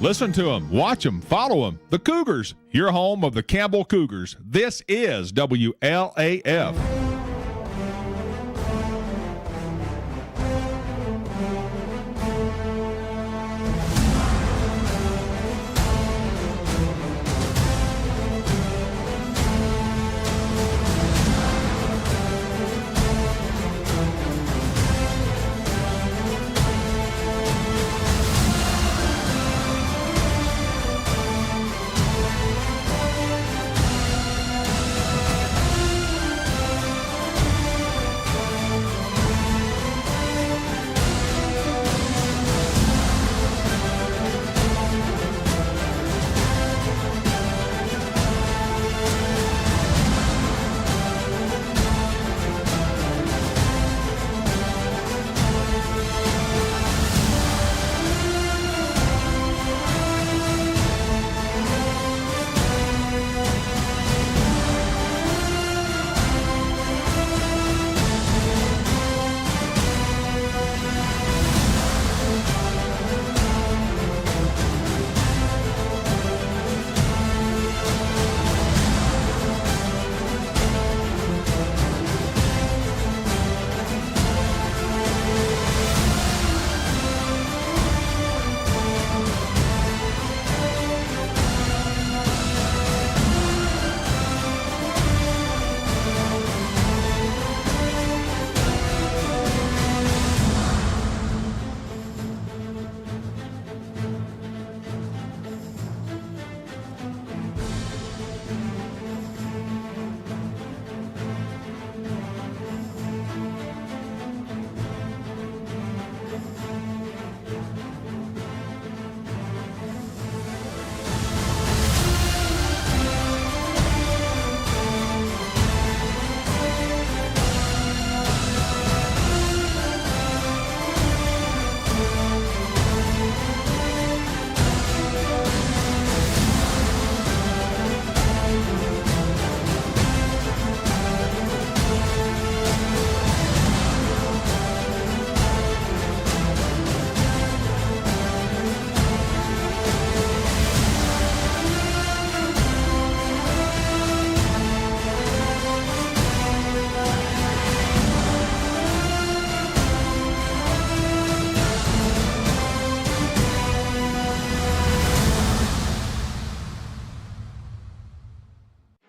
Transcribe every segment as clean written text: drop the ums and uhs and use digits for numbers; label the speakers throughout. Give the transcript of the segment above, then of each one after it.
Speaker 1: Listen to them, watch them, follow them. The Cougars, your home of the Campbell Cougars. This is WLAF.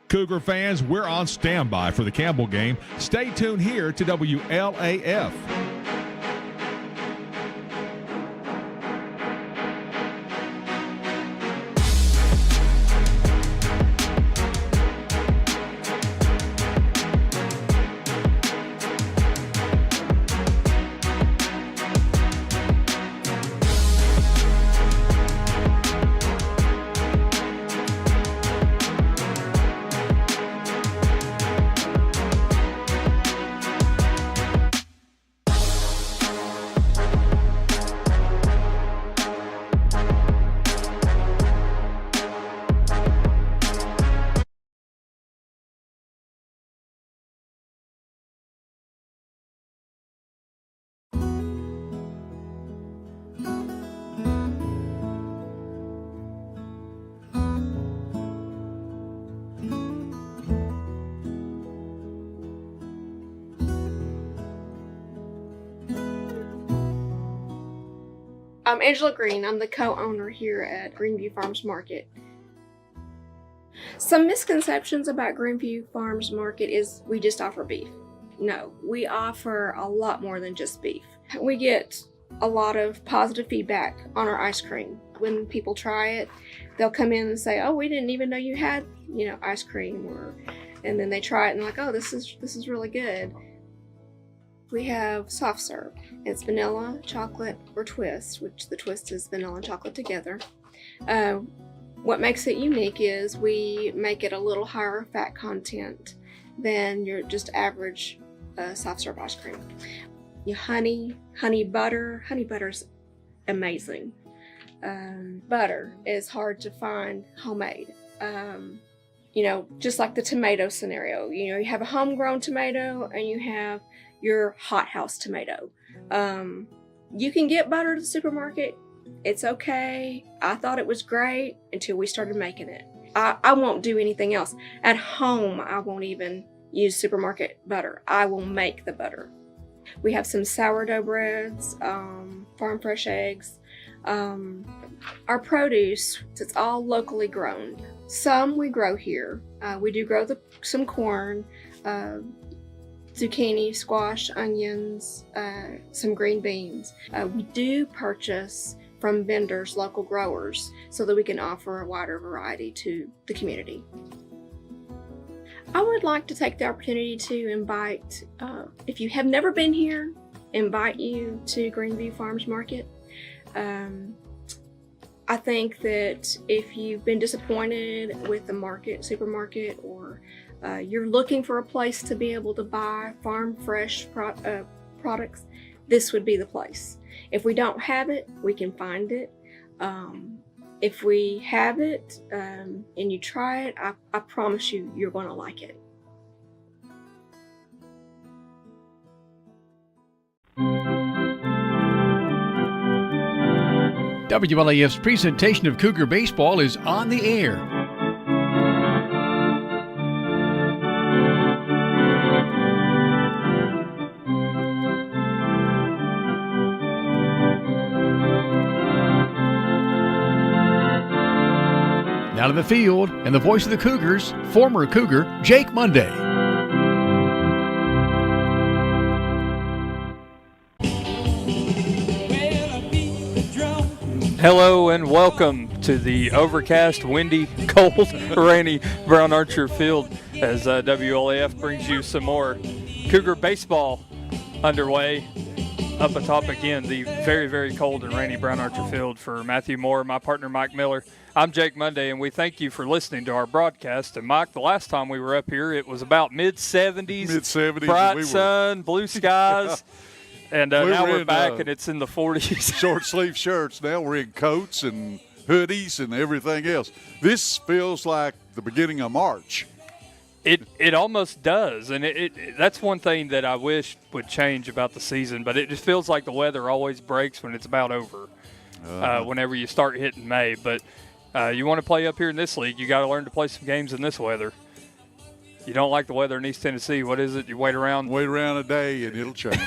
Speaker 1: Cougar fans, we're on standby for the Campbell game. Stay tuned here to WLAF.
Speaker 2: I'm Angela Green. I'm the co-owner here at Greenview Farms Market. Some misconceptions about Greenview Farms Market is we just offer beef. No, we offer a lot more than just beef. We get a lot of positive feedback on our ice cream. When people try it, they'll come in and say, "Oh, we didn't even know you had, ice cream," and then they try it and they're like, "Oh, this is really good." We have soft serve. It's vanilla, chocolate, or twist, which the twist is vanilla and chocolate together. What makes it unique is we make it a little higher fat content than your just average soft serve ice cream. Your honey butter's amazing. Butter is hard to find homemade. Just like the tomato scenario, you have a homegrown tomato and you have your hothouse tomato. You can get butter at the supermarket. It's okay. I thought it was great until we started making it. I won't do anything else. At home, I won't even use supermarket butter. I will make the butter. We have some sourdough breads, farm fresh eggs. Our produce, it's all locally grown. Some we grow here. We do grow some corn, zucchini, squash, onions, some green beans. We do purchase from vendors, local growers, so that we can offer a wider variety to the community. I would like to take the opportunity to invite, if you have never been here, invite you to Greenview Farmers Market. I think that if you've been disappointed with the supermarket, or you're looking for a place to be able to buy farm fresh products, this would be the place. If we don't have it, we can find it. If we have it and you try it, I promise you, you're going to like it.
Speaker 3: WLAF's presentation of Cougar Baseball is on the air. Now to the field, and the voice of the Cougars, former Cougar, Jake Monday.
Speaker 4: Hello and welcome to the overcast, windy, cold, rainy Brown Archer Field as WLAF brings you some more Cougar baseball underway. Up atop again, the very, very cold and rainy Brown Archer Field. For Matthew Moore, my partner Mike Miller, I'm Jake Monday, and we thank you for listening to our broadcast. And Mike, the last time we were up here, it was about mid-70s, bright sun, blue skies. And now we're back, and it's in the 40s.
Speaker 5: Short sleeve shirts. Now we're in coats and hoodies and everything else. This feels like the beginning of March.
Speaker 4: It almost does, and that's one thing that I wish would change about the season. But it just feels like the weather always breaks when it's about over. Whenever you start hitting May, but you want to play up here in this league, you got to learn to play some games in this weather. You don't like the weather in East Tennessee. What is it? You wait around a day, and it'll change.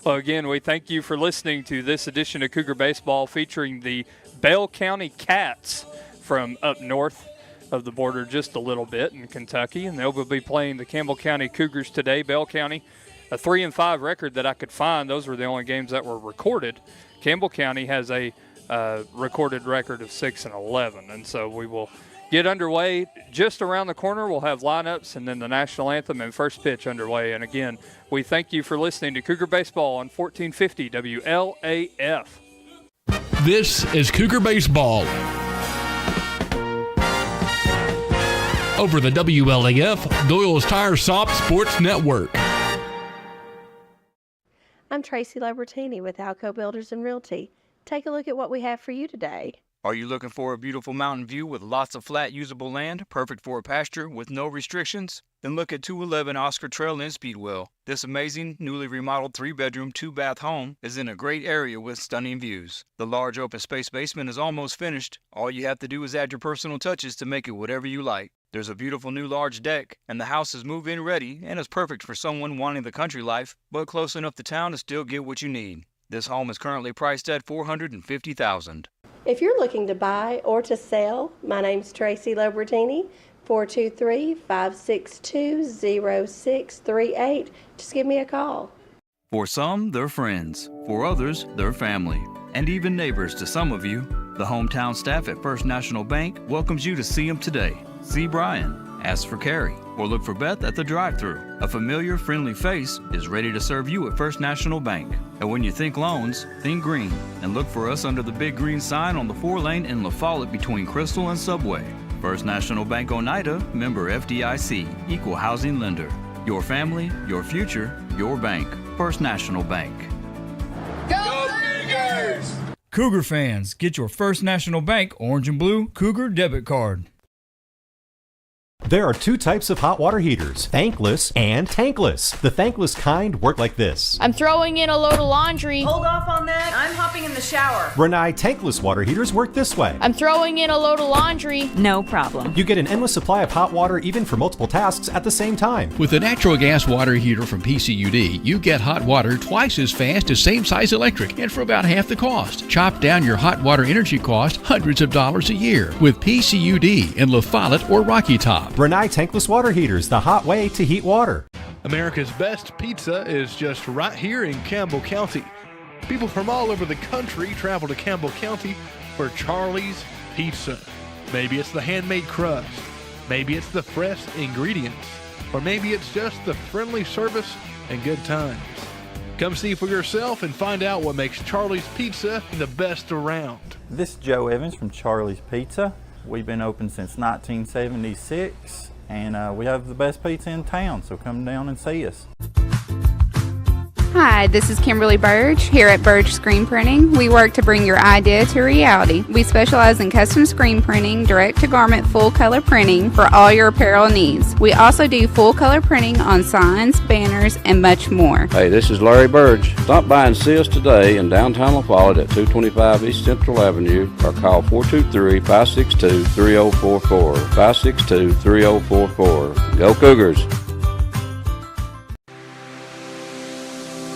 Speaker 4: Well, again, we thank you for listening to this edition of Cougar Baseball featuring the Bell County Cats from up north of the border just a little bit in Kentucky, and they'll be playing the Campbell County Cougars today. Bell County, a 3-5 record that I could find. Those were the only games that were recorded. Campbell County has a recorded record of 6-11, and so we will get underway just around the corner. We'll have lineups and then the national anthem and first pitch underway. And again, we thank you for listening to Cougar Baseball on 1450 WLAF.
Speaker 3: This is Cougar Baseball over the WLAF Doyle's Tire Shop Sports Network.
Speaker 6: I'm Tracy Labertini with Alco Builders and Realty. Take a look at what we have for you today.
Speaker 7: Are you looking for a beautiful mountain view with lots of flat, usable land, perfect for a pasture with no restrictions? Then look at 211 Oscar Trail in Speedwell. This amazing, newly remodeled 3-bedroom, 2-bath home is in a great area with stunning views. The large open space basement is almost finished. All you have to do is add your personal touches to make it whatever you like. There's a beautiful new large deck, and the house is move-in ready and is perfect for someone wanting the country life, but close enough to town to still get what you need. This home is currently priced at $450,000.
Speaker 6: If you're looking to buy or to sell, my name's Tracy Labertini, 423-562-0638. Just give me a call.
Speaker 7: For some, they're friends. For others, they're family. And even neighbors to some of you. The hometown staff at First National Bank welcomes you to see them today. See Brian, ask for Carrie, or look for Beth at the drive-thru. A familiar, friendly face is ready to serve you at First National Bank. And when you think loans, think green, and look for us under the big green sign on the 4-lane in La Follette between Crystal and Subway. First National Bank Oneida, member FDIC, equal housing lender. Your family, your future, your bank. First National Bank.
Speaker 8: Go Cougars!
Speaker 9: Cougar fans, get your First National Bank orange and blue Cougar debit card. There are two types of hot water heaters, thankless and tankless. The thankless kind work like this.
Speaker 10: I'm throwing in a load of laundry.
Speaker 11: Hold off on that. I'm hopping in the shower.
Speaker 9: Renai tankless water heaters work this way.
Speaker 10: I'm throwing in a load of laundry.
Speaker 11: No problem.
Speaker 9: You get an endless supply of hot water even for multiple tasks at the same time.
Speaker 3: With the natural gas water heater from PCUD, you get hot water twice as fast as same-size electric and for about half the cost. Chop down your hot water energy cost hundreds of dollars a year with PCUD in La Follette or Rocky Top.
Speaker 9: Renai tankless water heaters, the hot way to heat water.
Speaker 12: America's best pizza is just right here in Campbell County. People from all over the country travel to Campbell County for Charlie's Pizza. Maybe it's the handmade crust, maybe it's the fresh ingredients, or maybe it's just the friendly service and good times. Come see for yourself and find out what makes Charlie's Pizza the best around.
Speaker 13: This is Joe Evans from Charlie's Pizza. We've been open since 1976, and we have the best pizza in town, so come down and see us.
Speaker 14: Hi, this is Kimberly Burge here at Burge Screen Printing. We work to bring your idea to reality. We specialize in custom screen printing, direct-to-garment full-color printing for all your apparel needs. We also do full-color printing on signs, banners, and much more.
Speaker 15: Hey, this is Larry Burge. Stop by and see us today in downtown La Follette at 225 East Central Avenue or call 423-562-3044. 562-3044. Go Cougars!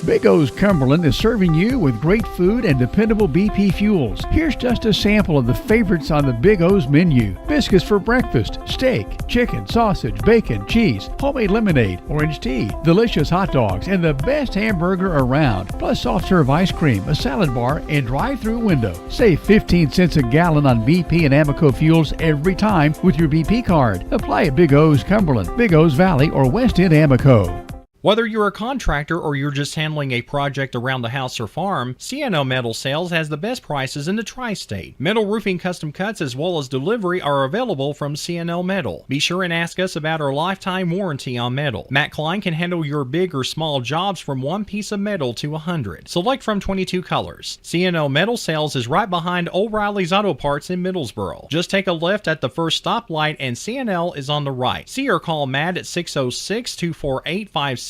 Speaker 3: Big O's Cumberland is serving you with great food and dependable BP fuels. Here's just a sample of the favorites on the Big O's menu. Biscuits for breakfast, steak, chicken, sausage, bacon, cheese, homemade lemonade, orange tea, delicious hot dogs, and the best hamburger around. Plus soft-serve ice cream, a salad bar, and drive-through window. Save 15 cents a gallon on BP and Amoco fuels every time with your BP card. Apply at Big O's Cumberland, Big O's Valley, or West End Amoco.
Speaker 16: Whether you're a contractor or you're just handling a project around the house or farm, C&L Metal Sales has the best prices in the tri-state. Metal roofing custom cuts as well as delivery are available from C&L Metal. Be sure and ask us about our lifetime warranty on metal. Matt Klein can handle your big or small jobs from one piece of metal to 100. Select from 22 colors. C&L Metal Sales is right behind O'Reilly's Auto Parts in Middlesboro. Just take a left at the first stoplight and C&L is on the right. See or call Matt at 606-248-5744.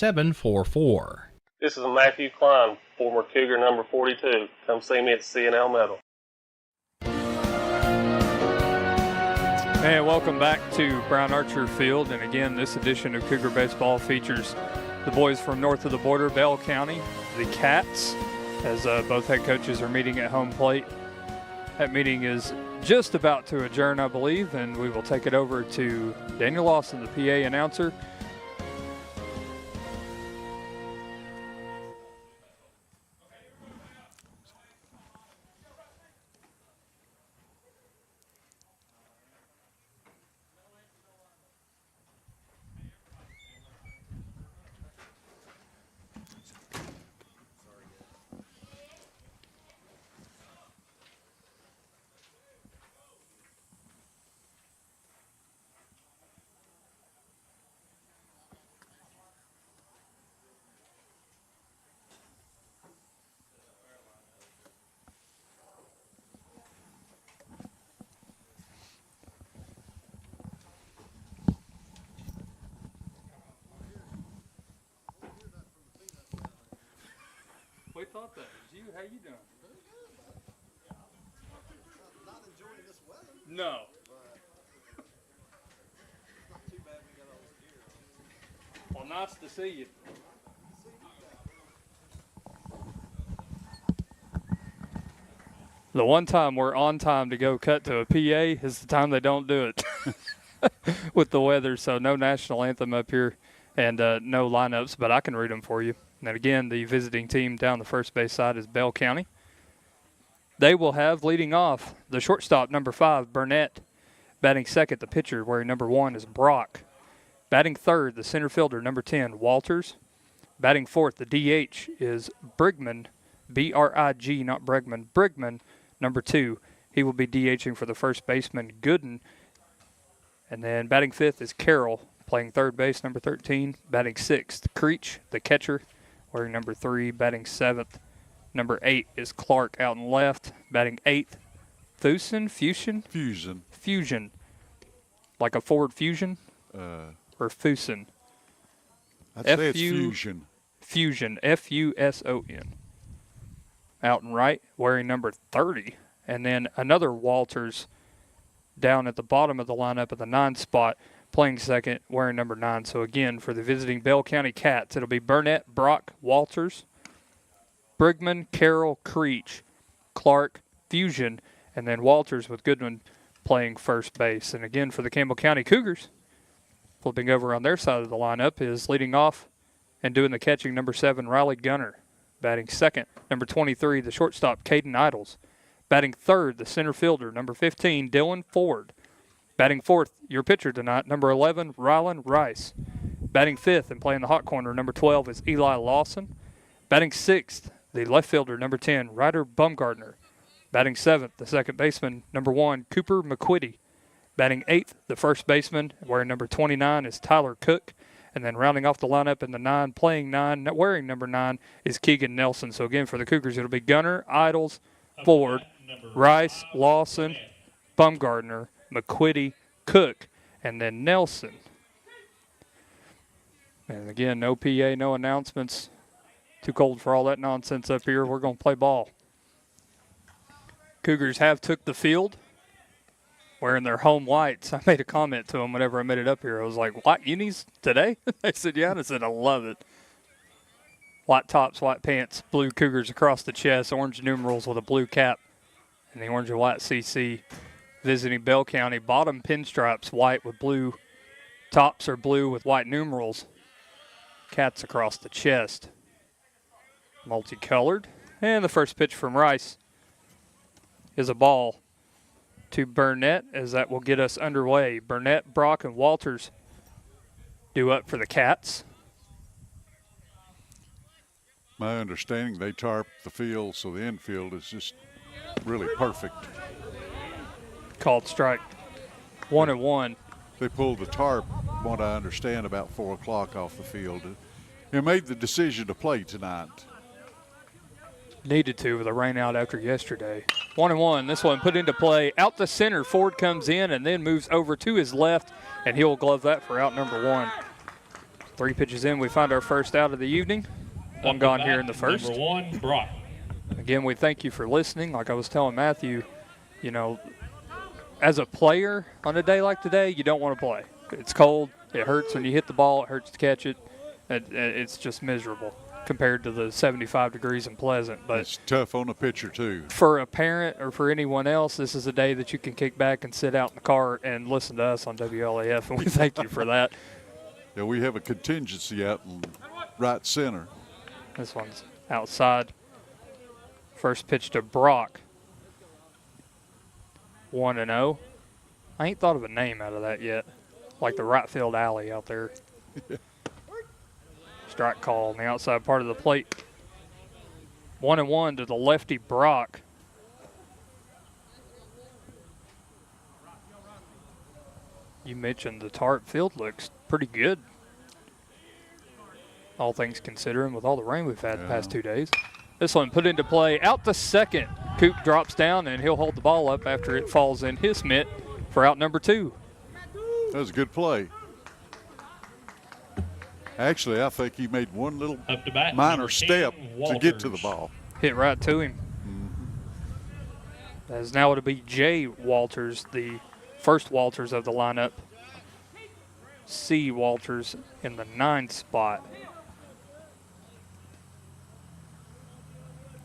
Speaker 17: This is Matthew Klein, former Cougar number 42. Come see me at C&L Metal.
Speaker 4: And welcome back to Brown Archer Field. And again, this edition of Cougar Baseball features the boys from north of the border, Bell County, the Cats, as both head coaches are meeting at home plate. That meeting is just about to adjourn, I believe, and we will take it over to Daniel Lawson, the PA announcer. We thought that was you. How you doing?
Speaker 18: Not enjoying this weather.
Speaker 4: No.
Speaker 18: Not too bad we got all this gear on.
Speaker 4: Well, nice to see you. The one time we're on time to go cut to a PA is the time they don't do it with the weather. So no national anthem up here and no lineups, but I can read them for you. And again, the visiting team down the first base side is Bell County. They will have leading off the shortstop, number 5, Burnett. Batting second, the pitcher, wearing number 1, is Brock. Batting third, the center fielder, number 10, Walters. Batting fourth, the DH, is Brigman, B-R-I-G, not Bregman. Brigman, number 2. He will be DHing for the first baseman, Gooden. And then batting fifth is Carroll, playing third base, number 13. Batting sixth, Creech, the catcher, wearing number 3. Batting seventh, number 8 is Clark out and left. Batting eighth, Fusion. Like a Ford Fusion? or Fuson?
Speaker 5: I'd say it's Fusion.
Speaker 4: Fusion, Fuson. Out and right, wearing number 30. And then another Walters down at the bottom of the lineup at the 9 spot, playing second, wearing number 9. So again, for the visiting Bell County Cats, it'll be Burnett, Brock, Walters, Brigman, Carroll, Creech, Clark, Fusion, and then Walters with Goodwin playing first base. And again, for the Campbell County Cougars, flipping over on their side of the lineup, is leading off and doing the catching, number 7, Riley Gunner. Batting second, number 23, the shortstop, Caden Idles. Batting third, the center fielder, number 15, Dylan Ford. Batting fourth, your pitcher tonight, number 11, Rylan Rice. Batting fifth and playing the hot corner, number 12, is Eli Lawson. Batting sixth, the left fielder, number 10, Ryder Bumgardner. Batting seventh, the second baseman, number 1, Cooper McQuitty. Batting eighth, the first baseman, wearing number 29, is Tyler Cook. And then rounding off the lineup in the 9, playing 9, wearing number 9, is Keegan Nelson. So again, for the Cougars, it'll be Gunner, Idles, Ford, Rice, Lawson, Bumgardner, McQuitty, Cook, and then Nelson. And again, no PA, no announcements. Too cold for all that nonsense up here. We're going to play ball. Cougars have took the field wearing their home whites. I made a comment to them whenever I made it up here. I was like, white unis today? They said, yeah. And I said, I love it. White tops, white pants, blue Cougars across the chest, orange numerals with a blue cap, and the orange and white CC. Visiting Bell County, bottom pinstripes, white with blue. Tops are blue with white numerals. Cats across the chest. Multicolored. And the first pitch from Rice is a ball to Burnett, as that will get us underway. Burnett, Brock, and Walters due up for the Cats.
Speaker 5: My understanding, they tarp the field, so the infield is just really perfect.
Speaker 4: Called strike. 1-1.
Speaker 5: They pulled the tarp, what I understand, about 4 o'clock off the field. They made the decision to play tonight.
Speaker 4: Needed to with a rain out after yesterday. 1-1. This one put into play. Out the center. Ford comes in and then moves over to his left, and he'll glove that for out number 1. 3 pitches in, we find our first out of the evening. One gone here in the first.
Speaker 19: Number 1, Brock.
Speaker 4: Again, we thank you for listening. Like I was telling Matthew, you know, as a player on a day like today, you don't want to play. It's cold. It hurts when you hit the ball. It hurts to catch it. It's just miserable compared to the 75 degrees and pleasant. But
Speaker 5: it's tough on a pitcher, too.
Speaker 4: For a parent or for anyone else, this is a day that you can kick back and sit out in the car and listen to us on WLAF, and we thank you for that.
Speaker 5: Yeah, we have a contingency out in right center.
Speaker 4: This one's outside. First pitch to Brock. 1-0. I ain't thought of a name out of that yet. Like the right field alley out there. Strike call on the outside part of the plate. 1-1 to the lefty Brock. You mentioned the tarp field looks pretty good. All things considering, with all the rain we've had the past 2 days. This one put into play out to second. Coop drops down, and he'll hold the ball up after it falls in his mitt for out number 2.
Speaker 5: That was a good play. Actually, I think he made one little minor step to get to the ball.
Speaker 4: Hit right to him. As now it'll be Jay Walters, the first Walters of the lineup. C. Walters in the 9 spot.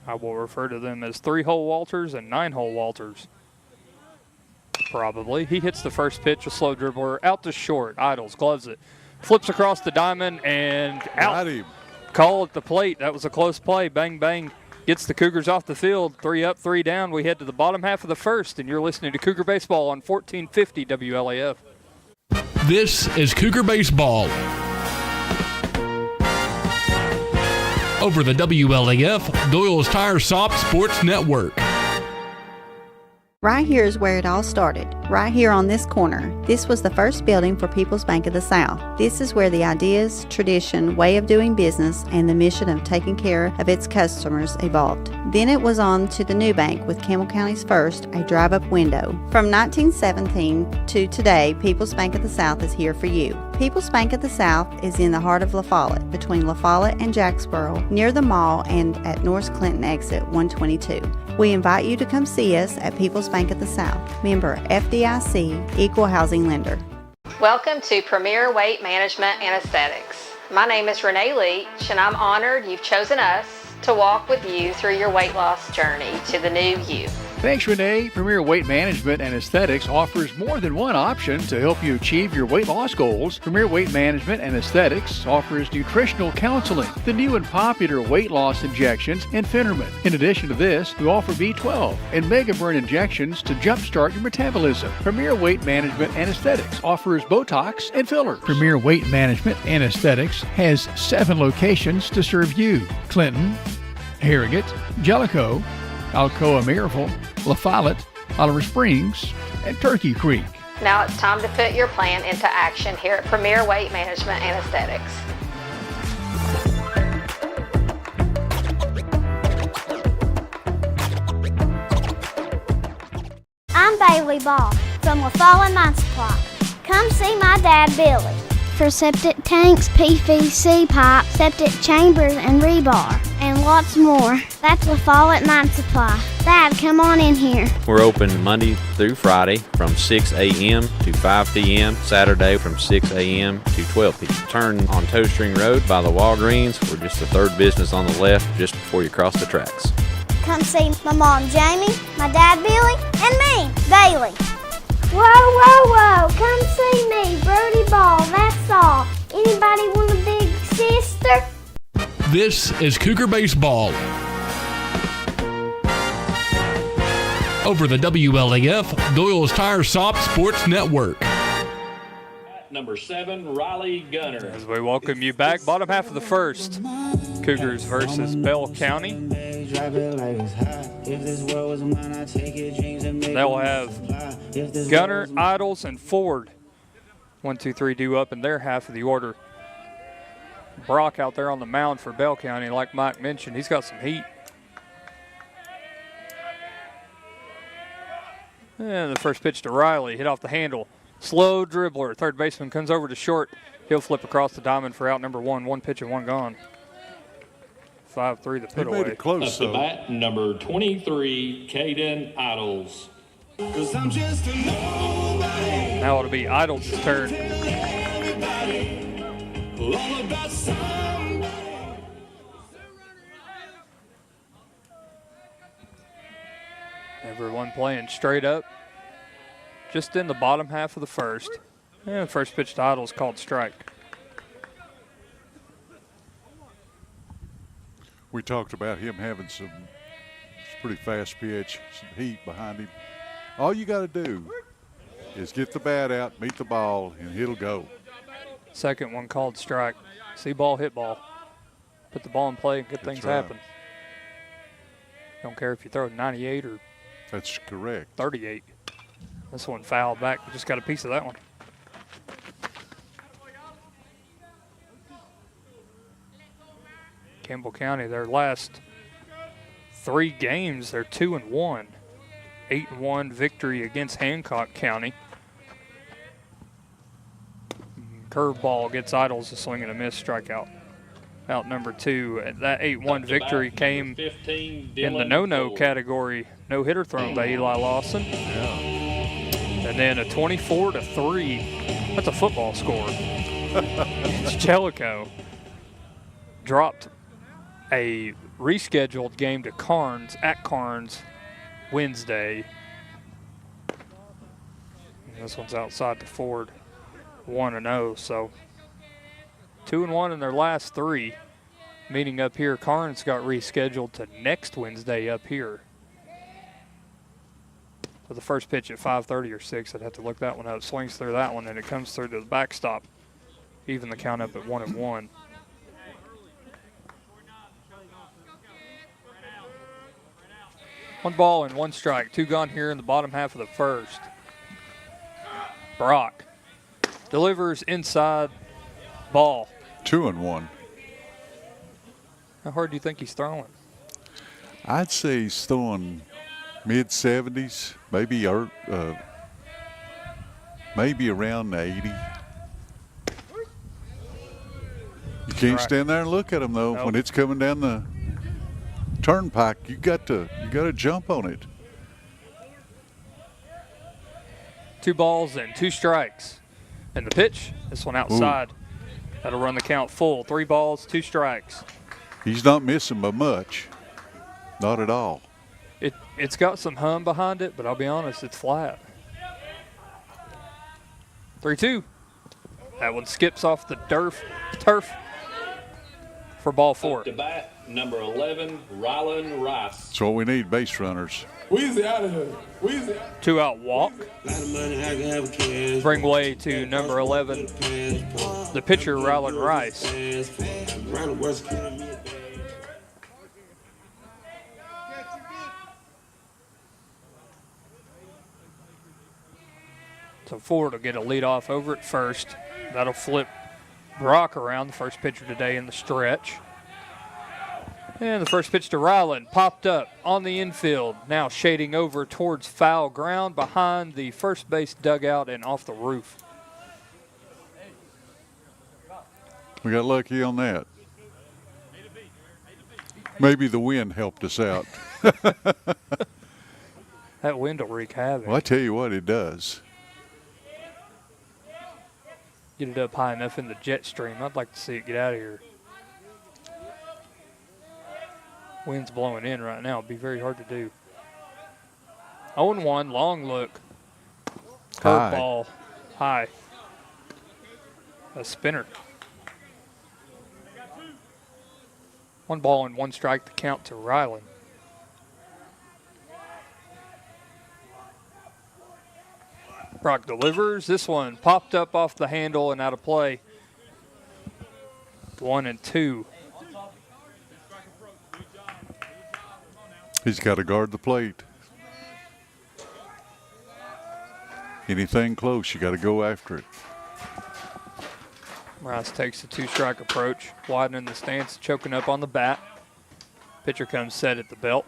Speaker 4: I will refer to them as 3-hole Walters and 9-hole Walters. Probably. He hits the first pitch, a slow dribbler, out to short. Idles, gloves it. Flips across the diamond and out. Call at the plate. That was a close play. Bang, bang. Gets the Cougars off the field. 3 up, 3 down. We head to the bottom half of the first, and you're listening to Cougar Baseball on 1450 WLAF.
Speaker 12: This is Cougar Baseball over the WLAF Doyle's Tire Shop Sports Network.
Speaker 19: Right here is where it all started, right here on this corner. This was the first building for People's Bank of the South. This is where the ideas, tradition, way of doing business, and the mission of taking care of its customers evolved. Then it was on to the new bank with Campbell County's first, a drive-up window. From 1917 to today, People's Bank of the South is here for you. People's Bank of the South is in the heart of La Follette, between La Follette and Jacksboro, near the mall and at North Clinton exit 122. We invite you to come see us at People's Bank of the South, member FDIC, equal housing lender.
Speaker 20: Welcome to Premier Weight Management and Aesthetics. My name is Renee Leach, and I'm honored you've chosen us to walk with you through your weight loss journey to the new you.
Speaker 3: Thanks, Renee. Premier Weight Management and Aesthetics offers more than one option to help you achieve your weight loss goals. Premier Weight Management and Aesthetics offers nutritional counseling, the new and popular weight loss injections, and Phenermin. In addition to this, we offer B12 and Mega Burn injections to jumpstart your metabolism. Premier Weight Management and Aesthetics offers Botox and fillers. Premier Weight Management and Aesthetics has 7 locations to serve you: Clinton, Harrogate, Jellicoe, Alcoa Maryville, La Follette, Oliver Springs, and Turkey Creek.
Speaker 20: Now it's time to put your plan into action here at Premier Weight Management and Aesthetics.
Speaker 21: I'm Bailey Ball from La Follette Mine Supply. Come see my dad, Billy. For septic tanks, PVC pipe, septic chambers, and rebar, and lots more. That's La Follette Mine Supply. Dad, come on in here.
Speaker 22: We're open Monday through Friday from 6 a.m. to 5 p.m., Saturday from 6 a.m. to 12 p.m. Turn on Toe String Road by the Walgreens. We're just the third business on the left just before you cross the tracks.
Speaker 21: Come see my mom, Jamie, my dad, Billy, and me, Bailey. Whoa, whoa, whoa, come see me, Brody Ball, that's all. Anybody want a big sister?
Speaker 12: This is Cougar Baseball. Over the WLAF, Doyle's Tire Shop Sports Network.
Speaker 23: Number 7, Riley Gunner.
Speaker 4: As we welcome you back, bottom half of the first, Cougars versus Bell County. They'll have Gunner, Idols, and Ford. 1, 2, 3 due up in their half of the order. Brock out there on the mound for Bell County, like Mike mentioned, he's got some heat. And the first pitch to Riley, hit off the handle. Slow dribbler. Third baseman comes over to short. He'll flip across the diamond for out number 1. 1 pitch and 1 gone. 5-3 the put away.
Speaker 23: Made it close, up to bat, number 23, Caden Idols.
Speaker 4: Now it'll be Idols' turn. Everyone playing straight up. Just in the bottom half of the first. And the first pitch to Idols called strike.
Speaker 5: We talked about him having some pretty fast pitch, some heat behind him. All you got to do is get the bat out, meet the ball, and it'll go.
Speaker 4: Second one called strike. See ball, hit ball. Put the ball in play and get things happen. Don't care if you throw 98 or
Speaker 5: that's correct.
Speaker 4: 38. This one fouled back. We just got a piece of that one. Campbell County, their last 3 games, they're 2-1. 8-1 victory against Hancock County. Curveball gets Idols a swing and a miss strikeout. Out number 2. That 8-1 victory came in the no-no category. No-hitter thrown by Eli Lawson. And then a 24-3. That's a football score. It's Jellicoe. Dropped a rescheduled game to Carnes, at Carnes, Wednesday. And this one's outside the Ford. 1-0, so 2-1 in their last 3. Meeting up here, Carnes got rescheduled to next Wednesday up here. So the first pitch at 5:30 or 6, I'd have to look that one up. Swings through that one, and it comes through to the backstop. Even the count up at 1-1. 1 ball and 1 strike. 2 gone here in the bottom half of the first. Brock delivers inside, ball.
Speaker 5: 2-1.
Speaker 4: How hard do you think he's throwing?
Speaker 5: I'd say he's throwing mid-70s, maybe around 80. You can't stand there and look at him though.
Speaker 4: Nope.
Speaker 5: When it's coming down the turnpike, you got to jump on it.
Speaker 4: 2 balls and 2 strikes. And the pitch, this one outside. Ooh. That'll run the count full. 3 balls, 2 strikes.
Speaker 5: He's not missing by much. Not at all.
Speaker 4: It's got some hum behind it, but I'll be honest, it's flat. 3-2. That one skips off the turf for ball 4.
Speaker 23: Up to bat, number 11, Rylan Rice.
Speaker 5: That's what we need, base runners.
Speaker 23: Weezy out of here. Weezy.
Speaker 4: 2 out walk. Bring way to number 11, the pitcher, Rylan Rice. So Ford will get a leadoff over at first. That'll flip Brock around, the first pitcher today in the stretch. And the first pitch to Ryland popped up on the infield. Now shading over towards foul ground behind the first base dugout and off the roof.
Speaker 5: We got lucky on that. Maybe the wind helped us out.
Speaker 4: That wind will wreak havoc.
Speaker 5: Well, I tell you what, it does.
Speaker 4: Get it up high enough in the jet stream. I'd like to see it get out of here. Wind's blowing in right now. It'd be very hard to do. 0-1, long look. Curveball, high. A spinner. 1 ball and 1 strike to count to Ryland. Brock delivers. This one popped up off the handle and out of play. 1-2.
Speaker 5: He's got to guard the plate. Anything close, you got to go after it.
Speaker 4: Rice takes the 2-strike approach, widening the stance, choking up on the bat. Pitcher comes set at the belt.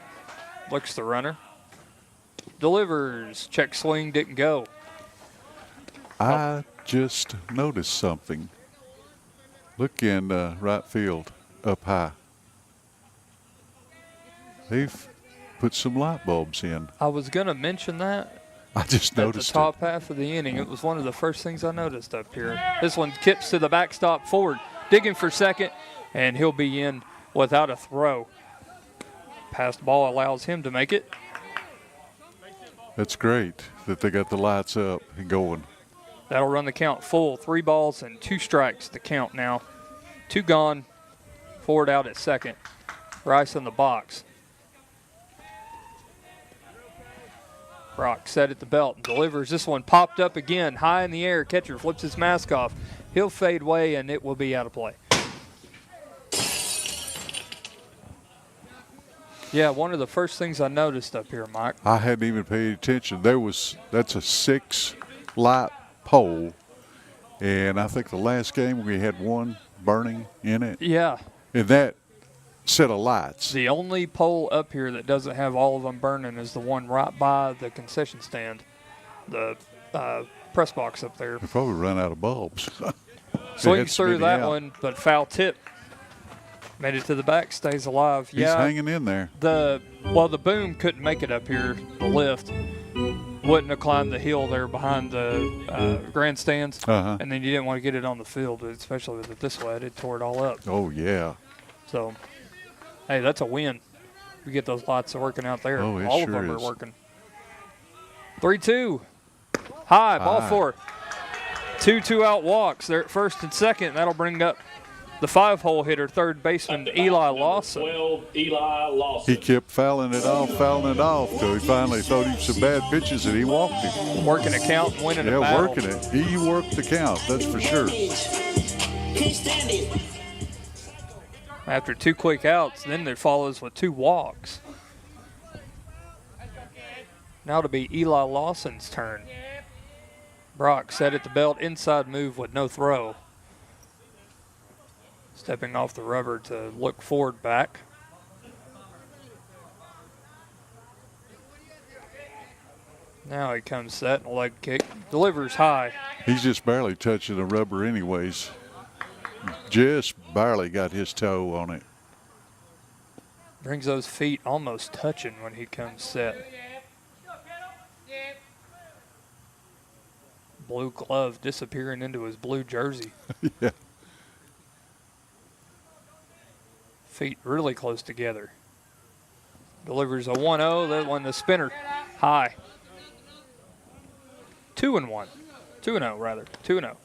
Speaker 4: Looks the runner. Delivers. Check swing, didn't go.
Speaker 5: I just noticed something. Look in right field, up high. They've put some light bulbs in.
Speaker 4: I was going to mention that.
Speaker 5: I just noticed
Speaker 4: at the top half of the inning. It was one of the first things I noticed up here. This one kips to the backstop forward, digging for second, and he'll be in without a throw. Passed ball allows him to make it.
Speaker 5: That's great that they got the lights up and going.
Speaker 4: That'll run the count full. 3 balls and 2 strikes to count now. 2 gone. Ford out at second. Rice in the box. Brock set at the belt and delivers. This one popped up again, high in the air. Catcher flips his mask off. He'll fade away, and it will be out of play. Yeah, one of the first things I noticed up here, Mike.
Speaker 5: I hadn't even paid attention. That's a 6-light pole, and I think the last game we had 1 burning in it.
Speaker 4: Yeah.
Speaker 5: And that set of lights.
Speaker 4: The only pole up here that doesn't have all of them burning is the one right by the concession stand, the press box up there.
Speaker 5: They probably run out of bulbs.
Speaker 4: Swings through that one, but foul tip. Made it to the back, stays alive.
Speaker 5: He's hanging in there.
Speaker 4: The boom couldn't make it up here, the lift. Wouldn't have climbed the hill there behind the grandstands. And then you didn't want to get it on the field, especially with it this way. It tore it all up.
Speaker 5: Oh, yeah.
Speaker 4: So, hey, that's a win. We get those lights working out there.
Speaker 5: Oh, it
Speaker 4: all
Speaker 5: sure
Speaker 4: of them
Speaker 5: is.
Speaker 4: are working. 3-2. High, ball 4. 2 out walks. They're at first and second. That'll bring up the 5-hole hitter, third baseman Eli Lawson.
Speaker 23: 12, Eli Lawson.
Speaker 5: He kept fouling it off till he finally thought he was some bad pitches and he walked him.
Speaker 4: Working a count and winning a battle.
Speaker 5: Yeah, working it. He worked the count, that's for sure.
Speaker 4: After 2 quick outs, then there follows with 2 walks. Now to be Eli Lawson's turn. Brock set at the belt, inside move with no throw. Stepping off the rubber to look forward back. Now he comes set and a leg kick. Delivers high.
Speaker 5: He's just barely touching the rubber anyways. Just barely got his toe on it.
Speaker 4: Brings those feet almost touching when he comes set. Blue glove disappearing into his blue jersey.
Speaker 5: Yeah.
Speaker 4: Feet really close together. Delivers a 1-0. That one, the spinner, high. 2-1. 2-0, rather. 2-0.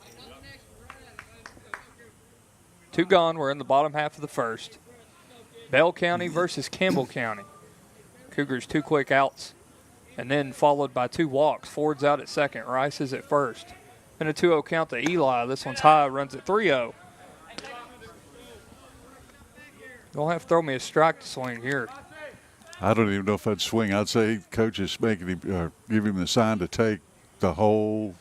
Speaker 4: 2 gone. We're in the bottom half of the first. Bell County versus Campbell County. Cougars 2 quick outs, and then followed by 2 walks. Ford's out at second. Rice is at first. And a 2-0 count to Eli. This one's high, runs at 3-0. You'll have to throw me a strike to swing here.
Speaker 5: I don't even know if I'd swing. I'd say coach is making him, give him the sign to take the whole.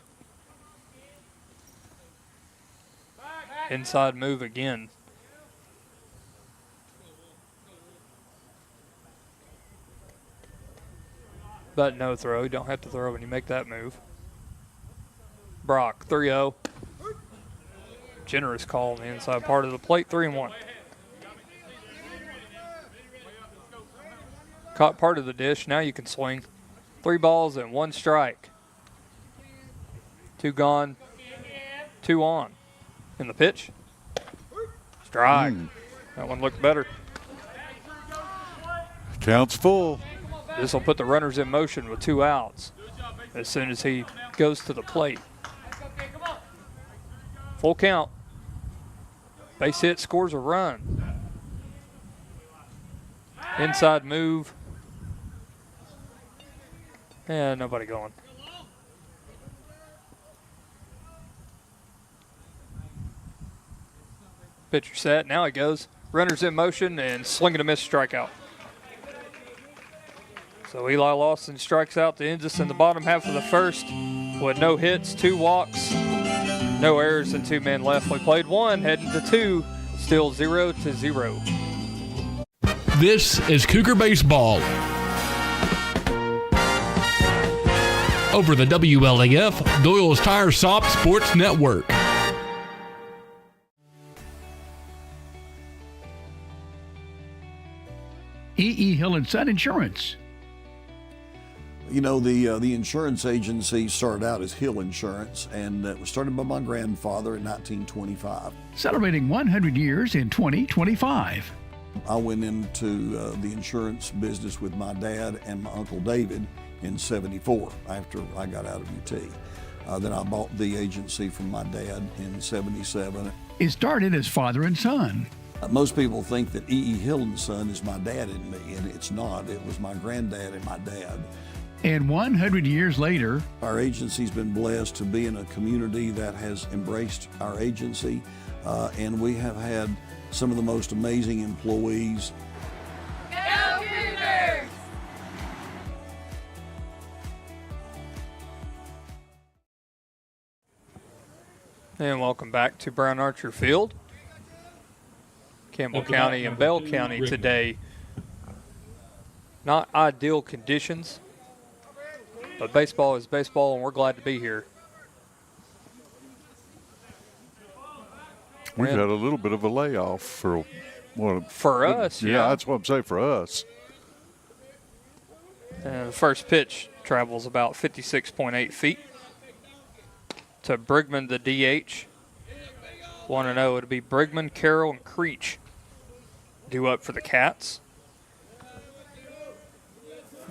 Speaker 4: Inside move again. But no throw. You don't have to throw when you make that move. Brock, 3-0. Generous call on the inside part of the plate, 3-1. Caught part of the dish. Now you can swing. 3 balls and 1 strike. 2 gone, 2 on. In the pitch. Strike. That one looked better.
Speaker 5: Counts full.
Speaker 4: This will put the runners in motion with 2 outs as soon as he goes to the plate. Full count. Base hit, scores a run. Inside move. And nobody going. Pitcher set. Now he goes. Runners in motion and swinging a miss, strikeout. So Eli Lawson strikes out to end us in the bottom half of the first with no hits, 2 walks, no errors, and 2 men left. We played 1, heading to 2, still 0-0.
Speaker 12: This is Cougar Baseball. Over the WLAF, Doyle's Tire Shop Sports Network.
Speaker 3: E.E. Hill & Son Insurance.
Speaker 1: You know, the insurance agency started out as Hill Insurance, and it was started by my grandfather in 1925.
Speaker 3: Celebrating 100 years in 2025.
Speaker 1: I went into the insurance business with my dad and my Uncle David in '74 after I got out of UT. Then I bought the agency from my dad in '77.
Speaker 3: It started as father and son.
Speaker 1: Most people think that E.E. Hill & Son is my dad and me, and it's not. It was my granddad and my dad.
Speaker 3: And 100 years later,
Speaker 1: our agency's been blessed to be in a community that has embraced our agency, and we have had some of the most amazing employees.
Speaker 8: Go Cougars!
Speaker 4: And welcome back to Brown Archer Field. Campbell County and Bell County today. Not ideal conditions, but baseball is baseball, and we're glad to be here.
Speaker 5: We've had a little bit of a layoff for
Speaker 4: us.
Speaker 5: Yeah, that's what I'm saying, for us.
Speaker 4: And the first pitch travels about 56.8 feet to Brigman, the DH. 1-0. It'll be Brigman, Carroll, and Creech due up for the Cats.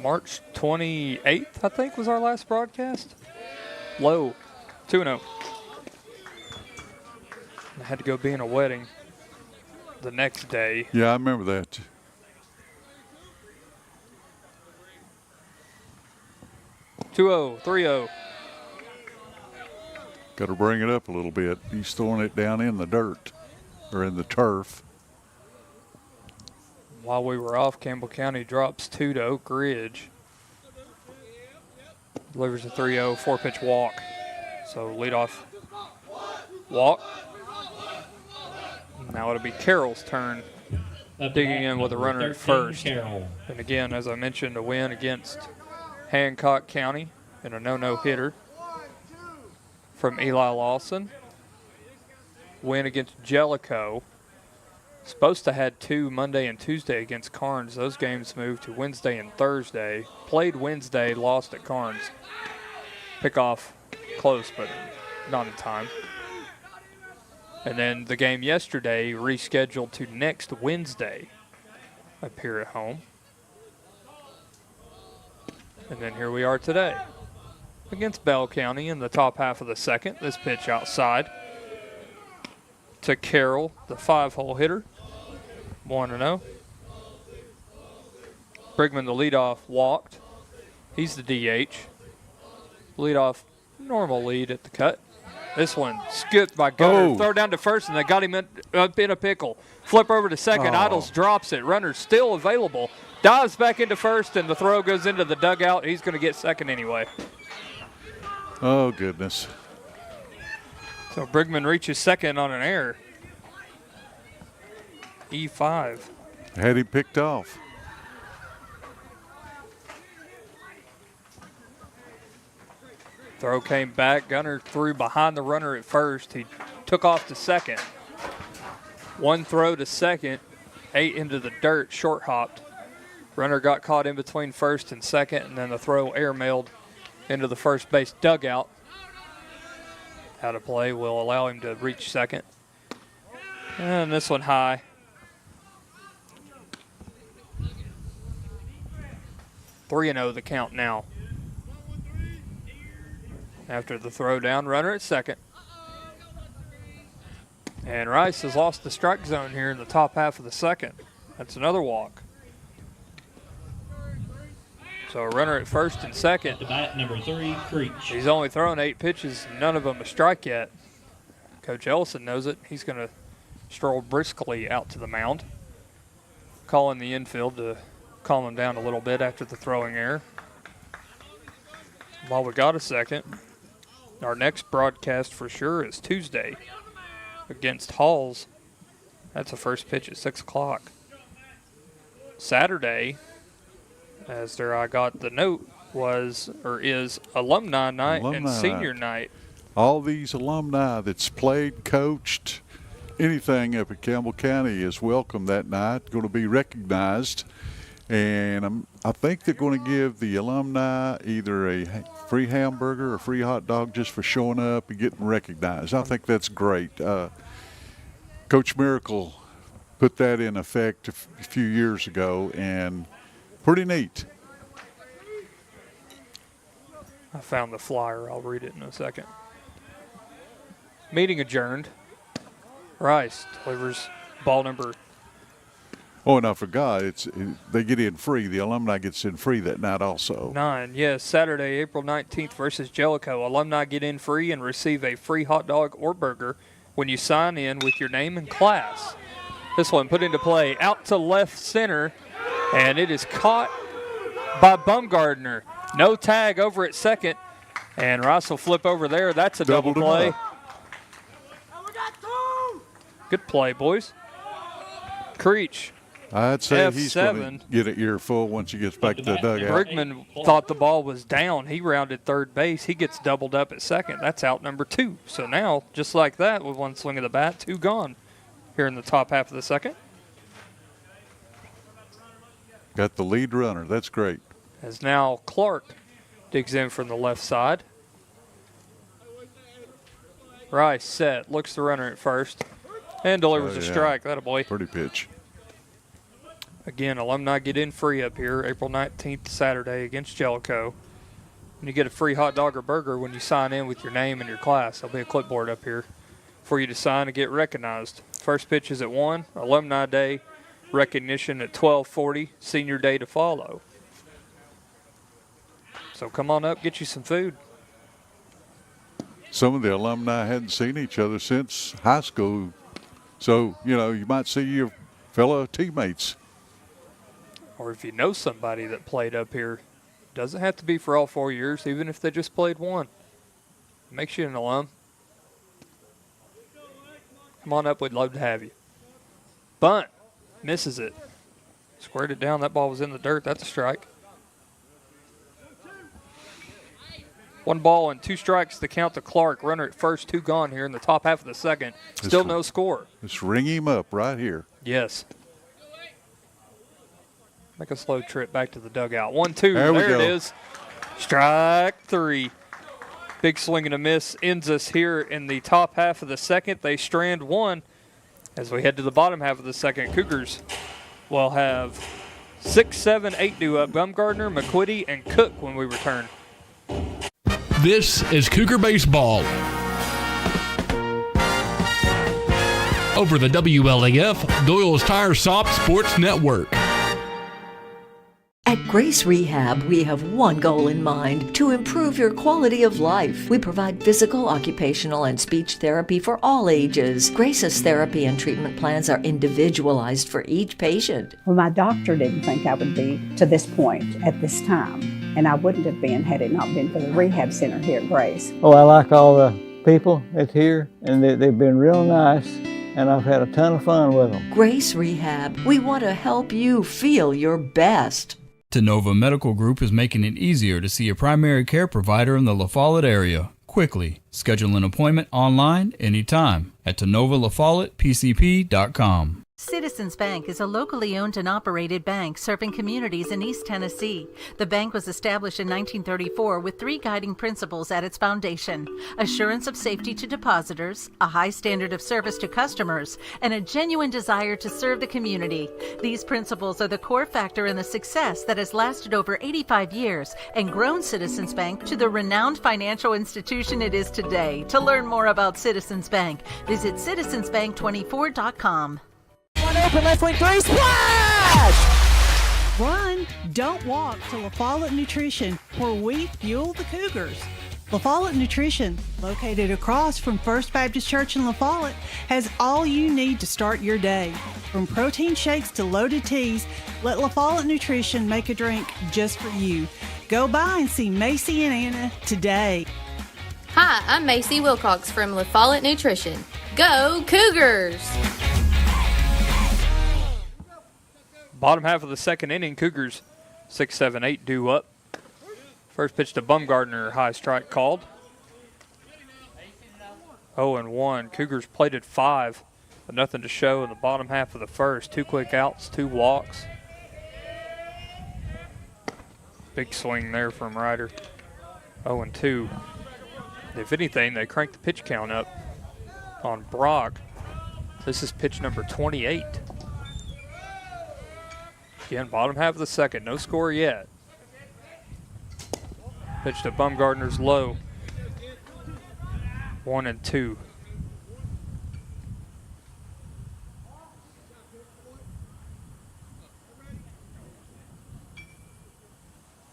Speaker 4: March 28th, I think, was our last broadcast. Low, 2-0. I had to go be in a wedding the next day.
Speaker 5: Yeah, I remember that.
Speaker 4: (2-0), 3-0.
Speaker 5: Got to bring it up a little bit. He's throwing it down in the dirt or in the turf.
Speaker 4: While we were off, Campbell County drops 2 to Oak Ridge. Delivers a 3-0, 4-pitch walk. So leadoff walk. Now it'll be Carroll's turn, digging in with a runner at first.
Speaker 23: Carroll.
Speaker 4: And again, as I mentioned, a win against Hancock County and a no-no hitter from Eli Lawson. Win against Jellicoe. Supposed to had 2 Monday and Tuesday against Carnes. Those games moved to Wednesday and Thursday. Played Wednesday, lost at Carnes. Pickoff close, but not in time. And then the game yesterday rescheduled to next Wednesday up here at home. And then here we are today against Bell County in the top half of the second. This pitch outside to Carroll, the 5-hole hitter. 1-0. Brigman, the leadoff, walked. He's the DH. Leadoff, normal lead at the cut. This one skipped by Gunner. Throw down to first, and they got him up in a pickle. Flip over to second. Idles drops it. Runner still available. Dives back into first, and the throw goes into the dugout. He's going to get second anyway.
Speaker 5: Oh, goodness.
Speaker 4: So Brigman reaches second on an error. E5.
Speaker 5: Had him picked off.
Speaker 4: Throw came back. Gunner threw behind the runner at first. He took off to second. One throw to second, 8 into the dirt, short hopped. Runner got caught in between first and second, and then the throw airmailed into the first base dugout. Out of play will allow him to reach second. And this one high. Three 3-0 the count now. After the throw down, runner at second. And Rice has lost the strike zone here in the top half of the second. That's another walk. So a runner at first and second.
Speaker 23: At the bat, number 3, Creech.
Speaker 4: He's only thrown 8 pitches, none of them a strike yet. Coach Ellison knows it. He's going to stroll briskly out to the mound, calling the infield to calm him down a little bit after the throwing error. While we got a second, our next broadcast for sure is Tuesday against Halls. That's the first pitch at 6 o'clock. Saturday, as there I got the note, is alumni night and senior night.
Speaker 5: All these alumni that's played, coached, anything up at Campbell County is welcome that night, going to be recognized. And I think they're going to give the alumni either a free hamburger or free hot dog just for showing up and getting recognized. I think that's great. Coach Miracle put that in effect a few years ago, and pretty neat.
Speaker 4: I found the flyer. I'll read it in a second. Meeting adjourned. Rice delivers ball number.
Speaker 5: Oh, and I forgot, they get in free. The alumni gets in free that night also.
Speaker 4: 9, yes, Saturday, April 19th versus Jellicoe. Alumni get in free and receive a free hot dog or burger when you sign in with your name and class. This one put into play out to left center, and it is caught by Bumgardner. No tag over at second, and Rice will flip over there. That's a double play. Good play, boys. Creech.
Speaker 5: I'd say
Speaker 4: F7.
Speaker 5: He's going to get an earful once he gets back to the dugout.
Speaker 4: Brigman thought the ball was down. He rounded third base. He gets doubled up at second. That's out number 2. So now, just like that, with one swing of the bat, 2 gone here in the top half of the second.
Speaker 5: Got the lead runner. That's great.
Speaker 4: As now Clark digs in from the left side. Rice set, looks the runner at first, and delivers a strike. That a boy.
Speaker 5: Pretty pitch.
Speaker 4: Again, alumni get in free up here, April 19th, Saturday, against Jellicoe. And you get a free hot dog or burger when you sign in with your name and your class. There'll be a clipboard up here for you to sign and get recognized. First pitch is at 1, Alumni Day, recognition at 12:40, Senior Day to follow. So come on up, get you some food.
Speaker 5: Some of the alumni hadn't seen each other since high school. So, you might see your fellow teammates.
Speaker 4: Or if you know somebody that played up here Doesn't have to be for all 4 years, even if they just played one. Makes you an alum. Come on up, we'd love to have you. Bunt. Misses it. Squared it down. That ball was in the dirt. That's a strike. 1 ball and 2 strikes to count to Clark. Runner at first, 2 gone here in the top half of the second. Still no score.
Speaker 5: Let's ring him up right here.
Speaker 4: Yes. Make a slow trip back to the dugout. 1-2.
Speaker 5: There we
Speaker 4: it
Speaker 5: go.
Speaker 4: is. Strike 3. Big swing and a miss ends us here in the top half of the second. They strand 1 as we head to the bottom half of the second. Cougars will have 6, 7, 8 due up. Bumgardner, McQuitty, and Cook when we return.
Speaker 12: This is Cougar Baseball. Over the WLAF, Doyle's Tire Shop Sports Network.
Speaker 2: At Grace Rehab, we have one goal in mind: to improve your quality of life. We provide physical, occupational, and speech therapy for all ages. Grace's therapy and treatment plans are individualized for each patient.
Speaker 6: Well, my doctor didn't think I would be to this point at this time, and I wouldn't have been had it not been for the rehab center here at Grace.
Speaker 7: Oh, I like all the people that's here, and they've been real nice, and I've had a ton of fun with them.
Speaker 2: Grace Rehab, we want to help you feel your best.
Speaker 24: Tenova Medical Group is making it easier to see a primary care provider in the La Follette area quickly. Schedule an appointment online anytime at TenovaLaFollettePCP.com.
Speaker 25: Citizens Bank is a locally owned and operated bank serving communities in East Tennessee. The bank was established in 1934 with 3 guiding principles at its foundation: assurance of safety to depositors, a high standard of service to customers, and a genuine desire to serve the community. These principles are the core factor in the success that has lasted over 85 years and grown Citizens Bank to the renowned financial institution it is today. To learn more about Citizens Bank, visit citizensbank24.com.
Speaker 26: Open left wing 3, splash! Run, don't walk to La Follette Nutrition, where we fuel the Cougars. La Follette Nutrition, located across from First Baptist Church in La Follette, has all you need to start your day. From protein shakes to loaded teas, let La Follette Nutrition make a drink just for you. Go by and see Macy and Anna today.
Speaker 10: Hi, I'm Macy Wilcox from La Follette Nutrition. Go Cougars!
Speaker 4: Bottom half of the second inning, Cougars 6, 7, 8 due up. First pitch to Bumgardner, high strike called. 0-1. Cougars plated 5, but nothing to show in the bottom half of the first. 2 quick outs, 2 walks. Big swing there from Ryder. 0-2. If anything, they cranked the pitch count up on Brock. This is pitch number 28. Again, bottom half of the second, no score yet. Pitch to Bumgardner's low. 1-2.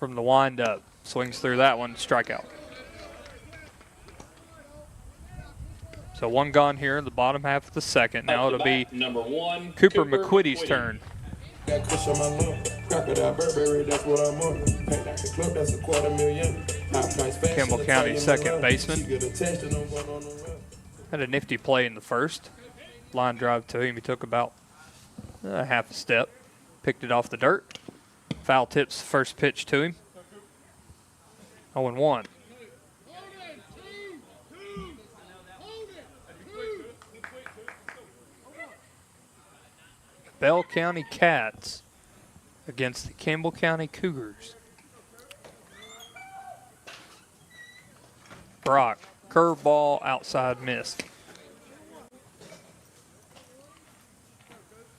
Speaker 4: From the windup, swings through that one, strikeout. So 1 gone here in the bottom half of the second. Now it'll be
Speaker 23: number 1,
Speaker 4: Cooper McQuitty's turn.
Speaker 27: Got Kush on my lung, crocodile Burberry, that's what I'm on. Paint like the club, that's $250,000. High price fashion,
Speaker 4: Campbell County
Speaker 27: Italian
Speaker 4: second
Speaker 27: around.
Speaker 4: baseman.
Speaker 27: You get attached to no one on the run.
Speaker 4: Had a nifty play in the first. Line drive to him. He took about half a step. Picked it off the dirt. Foul tips first pitch to him. 0-1. Bell County Cats against the Campbell County Cougars. Brock, curveball, outside miss.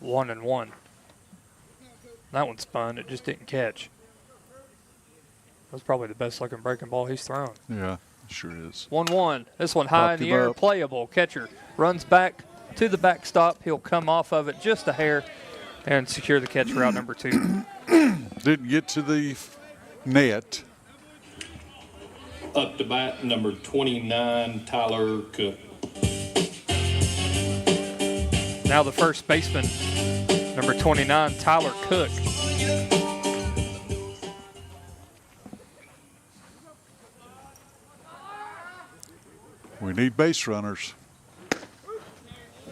Speaker 4: 1-1. That one spun, it just didn't catch. That was probably the best looking breaking ball he's thrown.
Speaker 5: Yeah, it sure is.
Speaker 4: 1-1. This one high
Speaker 5: Popped
Speaker 4: in the
Speaker 5: him
Speaker 4: air,
Speaker 5: up.
Speaker 4: playable. Catcher runs back to the backstop. He'll come off of it just a hair and secure the catch route number 2.
Speaker 5: Didn't get to the net.
Speaker 23: Up to bat, number 29, Tyler Cook.
Speaker 4: Now the first baseman, number 29, Tyler Cook.
Speaker 5: We need base runners.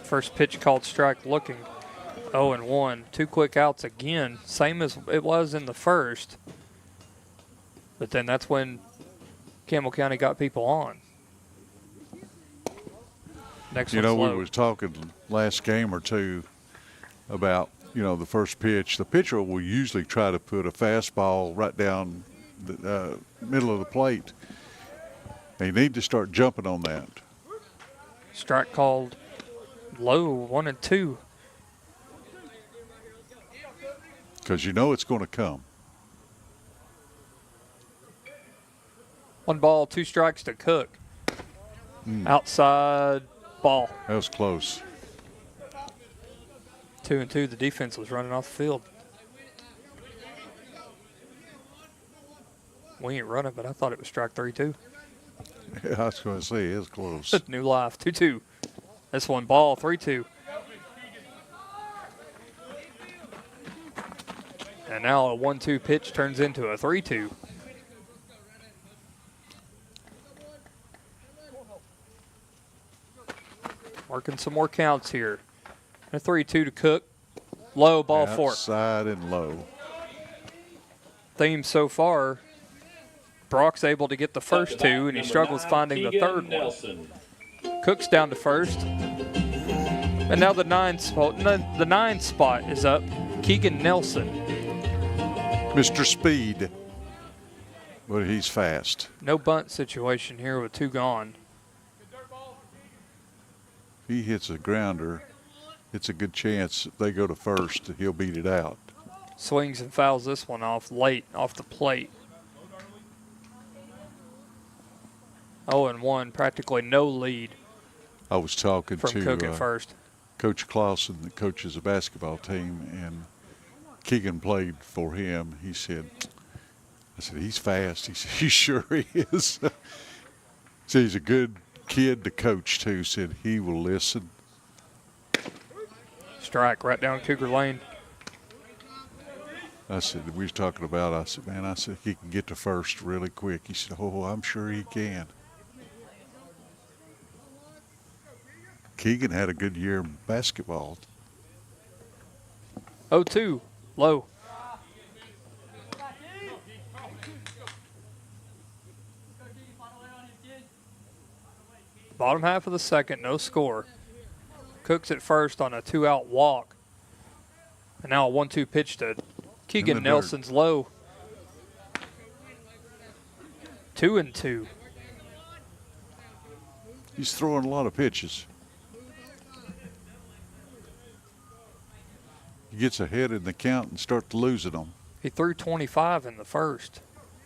Speaker 4: First pitch called strike looking. 0-1. 2 quick outs again, same as it was in the first. But then that's when Campbell County got people on. Next one's
Speaker 5: we
Speaker 4: low.
Speaker 5: was talking last game or two about, the first pitch. The pitcher will usually try to put a fastball right down the middle of the plate. They need to start jumping on that.
Speaker 4: Strike called low, 1-2.
Speaker 5: Because it's going to come.
Speaker 4: 1 ball, 2 strikes to Cook. Outside ball.
Speaker 5: That was close.
Speaker 4: 2-2. The defense was running off the field. We ain't running, but I thought it was strike 3-2.
Speaker 5: Yeah, I was going to say, it's close.
Speaker 4: New life, 2-2. This one ball, 3-2. And now a 1-2 pitch turns into a 3-2. Working some more counts here. A 3-2 to Cook. Low, ball 4.
Speaker 5: Outside and low.
Speaker 4: Theme so far, Brock's able to get the first 2, and he struggles finding the third one. Cook's down to first. And now the 9 spot is up. Keegan Nelson.
Speaker 5: Mr. Speed. But he's fast.
Speaker 4: No bunt situation here with 2 gone.
Speaker 5: If he hits a grounder, it's a good chance they go to first. He'll beat it out.
Speaker 4: Swings and fouls this one off late, off the plate. 0-1, practically no lead.
Speaker 5: I was talking
Speaker 4: from
Speaker 5: to
Speaker 4: Cook at first.
Speaker 5: Coach Clausen, that coaches a basketball team, and Keegan played for him. I said, he's fast. He said, he sure is. So he's a good kid to coach, too. Said he will listen.
Speaker 4: Strike right down Cougar Lane.
Speaker 5: I said, we was talking about, I said, he can get to first really quick. He said, oh, I'm sure he can. Keegan had a good year in basketball.
Speaker 4: 0-2, low. Bottom half of the second, no score. Cook's at first on a 2-out walk. And now a 1-2 pitch to Keegan Nelson's low. 2-2.
Speaker 5: He's throwing a lot of pitches. He gets ahead in the count and starts losing them.
Speaker 4: He threw 25 in the first.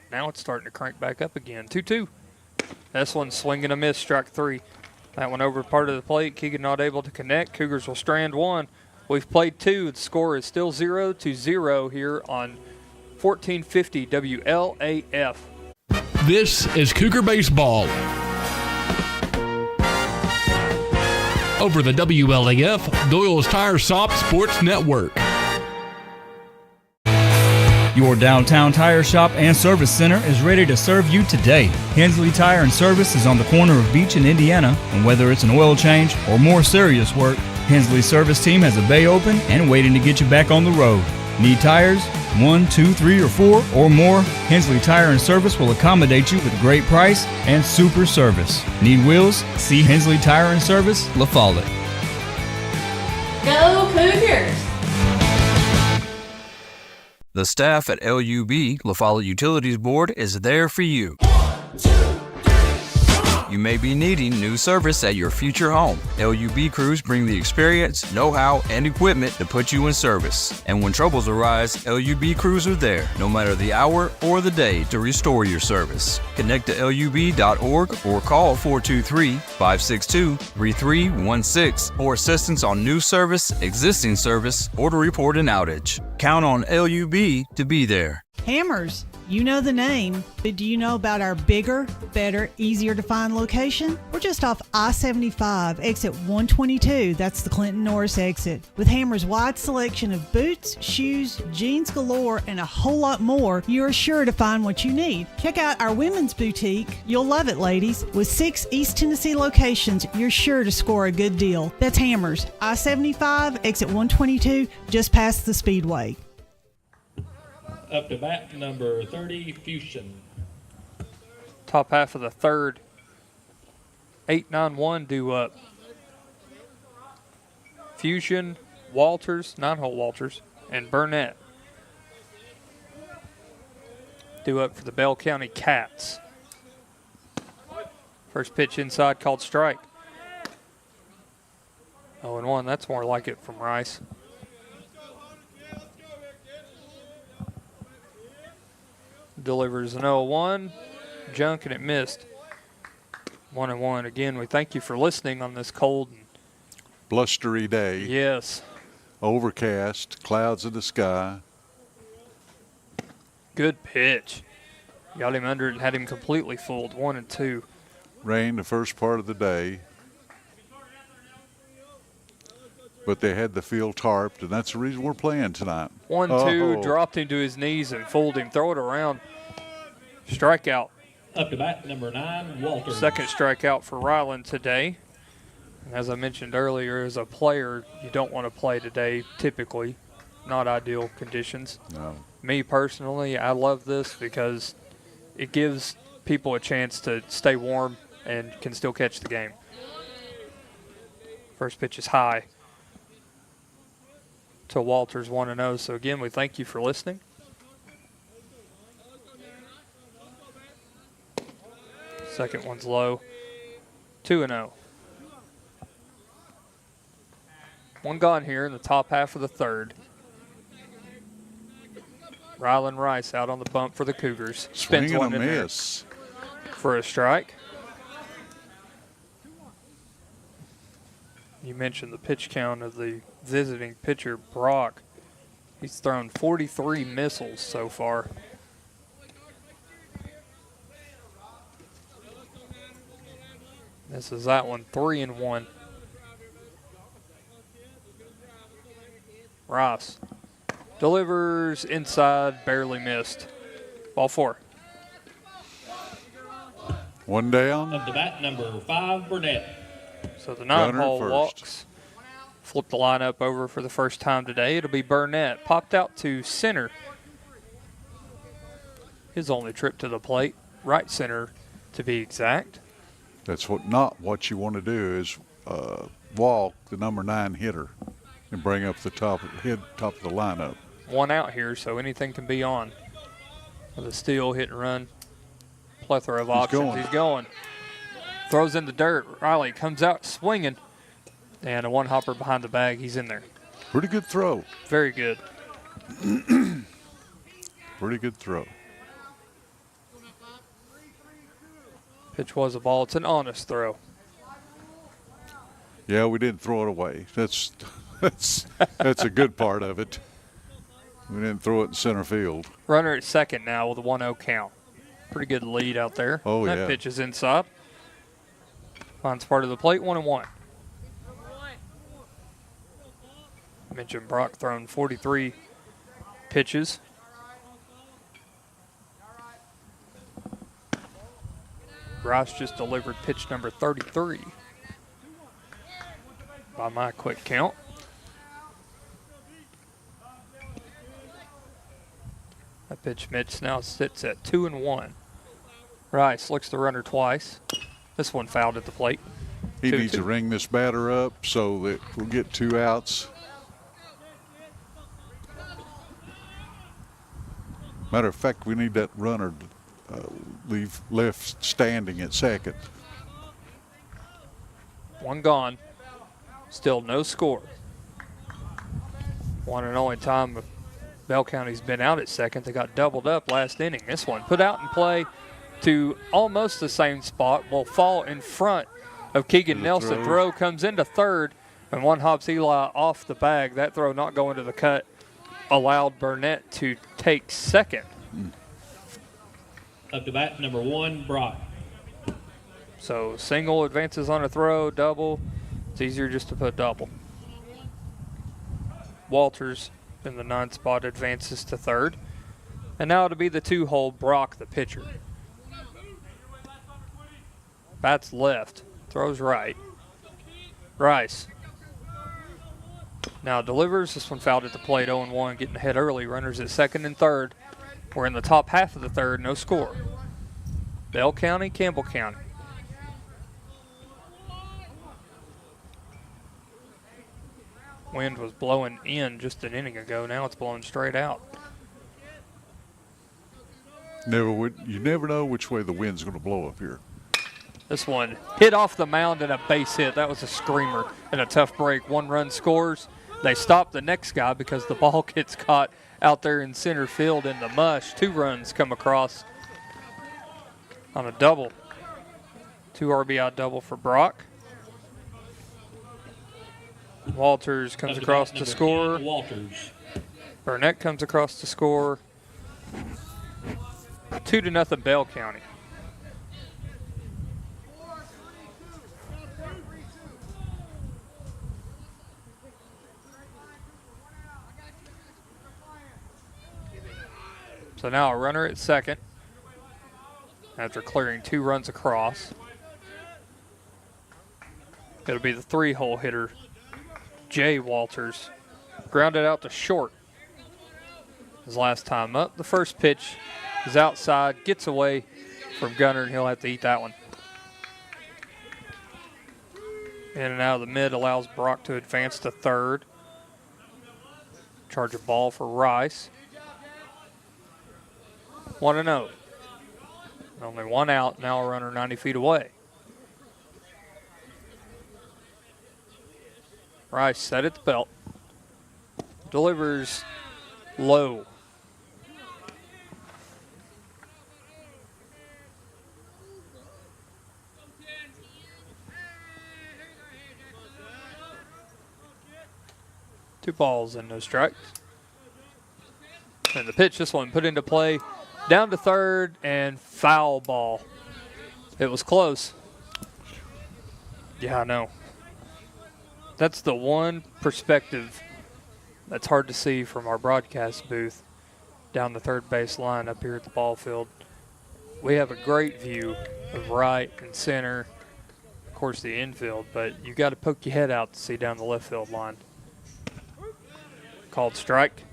Speaker 4: Now it's starting to crank back up again. 2-2. This one swinging a miss, strike 3. That one over part of the plate. Keegan not able to connect. Cougars will strand 1. We've played 2. The score is still 0-0 here on 1450 WLAF.
Speaker 12: This is Cougar Baseball. Over the WLAF Doyle's Tire Shop Sports Network.
Speaker 24: Your downtown tire shop and service center is ready to serve you today. Hensley Tire and Service is on the corner of Beach and Indiana, and whether it's an oil change or more serious work, Hensley Service Team has a bay open and waiting to get you back on the road. Need tires? 1, 2, 3, or 4 or more? Hensley Tire and Service will accommodate you with great price and super service. Need wheels? See Hensley Tire and Service, La Follette.
Speaker 10: Go Cougars!
Speaker 9: The staff at LUB, La Follette Utilities Board, is there for you. You may be needing new service at your future home. LUB crews bring the experience, know-how, and equipment to put you in service. And when troubles arise, LUB crews are there, no matter the hour or the day, to restore your service. Connect to LUB.org or call 423-562-3316 for assistance on new service, existing service, or to report an outage. Count on LUB to be there.
Speaker 26: Hammers, You know the name, but do you know about our bigger, better, easier to find location? We're just off I-75, exit 122. That's the Clinton Norris exit. With Hammer's wide selection of boots, shoes, jeans galore, and a whole lot more, you are sure to find what you need. Check out our women's boutique. You'll love it, ladies. With 6 East Tennessee locations, you're sure to score a good deal. That's Hammer's, I-75, exit 122, just past the Speedway.
Speaker 23: Up to bat, number 30, Fusion.
Speaker 4: Top half of the third. 8-9-1 due up. Fusion, Walters, 9-hole Walters, and Burnett due up for the Bell County Cats. First pitch inside called strike. 0-1, that's more like it from Rice. Delivers an 0-1, junk, and it missed. 1-1. Again, we thank you for listening on this cold and
Speaker 5: blustery day.
Speaker 4: Yes.
Speaker 5: Overcast, clouds in the sky.
Speaker 4: Good pitch. Got him under it and had him completely fooled. 1-2.
Speaker 5: Rain the first part of the day. But they had the field tarped, and that's the reason we're playing tonight.
Speaker 4: 1-2, dropped him to his knees and fooled him. Throw it around. Strikeout.
Speaker 23: Up to bat, number 9, Walter.
Speaker 4: Second strikeout for Ryland today. And as I mentioned earlier, as a player, you don't want to play today, typically. Not ideal conditions.
Speaker 5: No.
Speaker 4: Me personally, I love this because it gives people a chance to stay warm and can still catch the game. First pitch is high to Walters, 1-0. So again, we thank you for listening. Second one's low. 2-0. One gone here in the top half of the third. Ryland Rice out on the bump for the Cougars. Spins
Speaker 5: Swing
Speaker 4: one
Speaker 5: and a
Speaker 4: in
Speaker 5: miss.
Speaker 4: there for a strike. You mentioned the pitch count of the visiting pitcher, Brock. He's thrown 43 missiles so far. This is that one, 3-1. Ross delivers inside, barely missed. Ball 4.
Speaker 5: One down.
Speaker 23: Up to bat, number 5, Burnett.
Speaker 4: So the 9-hole walks. Flip the lineup over for the first time today. It'll be Burnett. Popped out to center. His only trip to the plate. Right center, to be exact.
Speaker 5: That's not what you want to do is walk the number 9 hitter and bring up the top of the lineup.
Speaker 4: One out here, so anything can be on. With a steal, hit and run. Plethora of options. He's going. Throws in the dirt. Riley comes out swinging. And a one-hopper behind the bag. He's in there.
Speaker 5: Pretty good throw.
Speaker 4: Very good.
Speaker 5: Pretty good throw.
Speaker 4: Pitch was a ball. It's an honest throw.
Speaker 5: Yeah, we didn't throw it away. That's a good part of it. We didn't throw it in center field.
Speaker 4: Runner at second now with a 1-0 count. Pretty good lead out there.
Speaker 5: Oh,
Speaker 4: that
Speaker 5: yeah.
Speaker 4: Pitch is inside. Finds part of the plate, 1-1. I mentioned Brock thrown 43 pitches. Rice just delivered pitch number 33 by my quick count. That pitch Mitch now sits at 2-1. Rice looks the runner twice. This one fouled at the plate.
Speaker 5: He
Speaker 4: 2-2.
Speaker 5: needs to ring this batter up so that we'll get 2 outs. Matter of fact, we need that runner to leave left standing at second.
Speaker 4: One gone. Still no score. One and only time Bell County's been out at second. They got doubled up last inning. This one put out in play to almost the same spot. Will fall in front of Keegan Nelson. Throw comes into third, and one hops Eli off the bag. That throw not going to the cut allowed Burnett to take second.
Speaker 23: Up to bat, number 1, Brock.
Speaker 4: So single advances on a throw, double. It's easier just to put double. Walters in the 9 spot advances to third. And now it'll be the 2-hole Brock, the pitcher. Bats left, throws right. Rice now delivers. This one fouled at the plate, 0-1, getting ahead early. Runners at second and third. We're in the top half of the third, no score. Bell County, Campbell County. Wind was blowing in just an inning ago. Now it's blowing straight out.
Speaker 5: You never know which way the wind's going to blow up here.
Speaker 4: This one hit off the mound and a base hit. That was a screamer and a tough break. 1 run scores. They stop the next guy because the ball gets caught out there in center field in the mush. 2 runs come across on a double. 2 RBI double for Brock. Walters comes across to score.
Speaker 23: Walters.
Speaker 4: Burnett comes across to score. 2-0 Bell County. So now a runner at second after clearing 2 runs across. It'll be the 3-hole hitter, Jay Walters. Grounded out to short his last time up. The first pitch is outside, gets away from Gunner, and he'll have to eat that one. In and out of the mid allows Brock to advance to third. Charge a ball for Rice. 1-0. Only 1 out, now a runner 90 feet away. Rice set at the belt. Delivers low. Two balls and no strikes. And the pitch, this one put into play. Down to third and foul ball. It was close. Yeah, I know. That's the one perspective that's hard to see from our broadcast booth down the third base line up here at the ball field. We have a great view of right and center, of course the infield, but you got to poke your head out to see down the left field line. Called strike.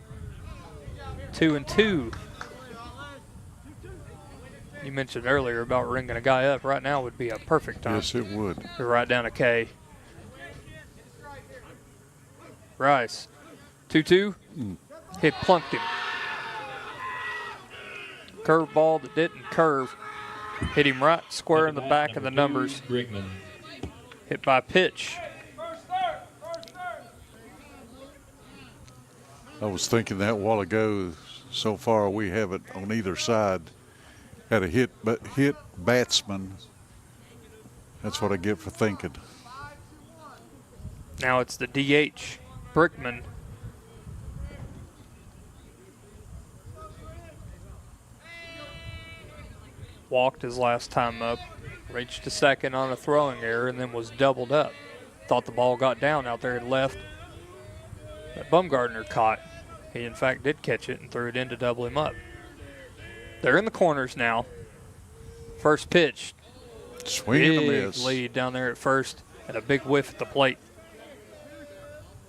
Speaker 4: 2-2. You mentioned earlier about ringing a guy up. Right now would be a perfect time.
Speaker 5: Yes, it would.
Speaker 4: To write down a K. Rice. 2-2. Hit plunked him. Curveball that didn't curve. Hit him right square in the back of the numbers.
Speaker 23: Brickman.
Speaker 4: Hit by pitch.
Speaker 5: I was thinking that a while ago. So far we haven't on either side had a hit batsman. That's what I get for thinking.
Speaker 4: Now it's the DH, Brickman. Walked his last time up, reached to second on a throwing error, and then was doubled up. Thought the ball got down out there at left. That Bumgardner caught. He, in fact, did catch it and threw it in to double him up. They're in the corners now. First pitch.
Speaker 5: Swing and a miss.
Speaker 4: Big lead down there at first and a big whiff at the plate.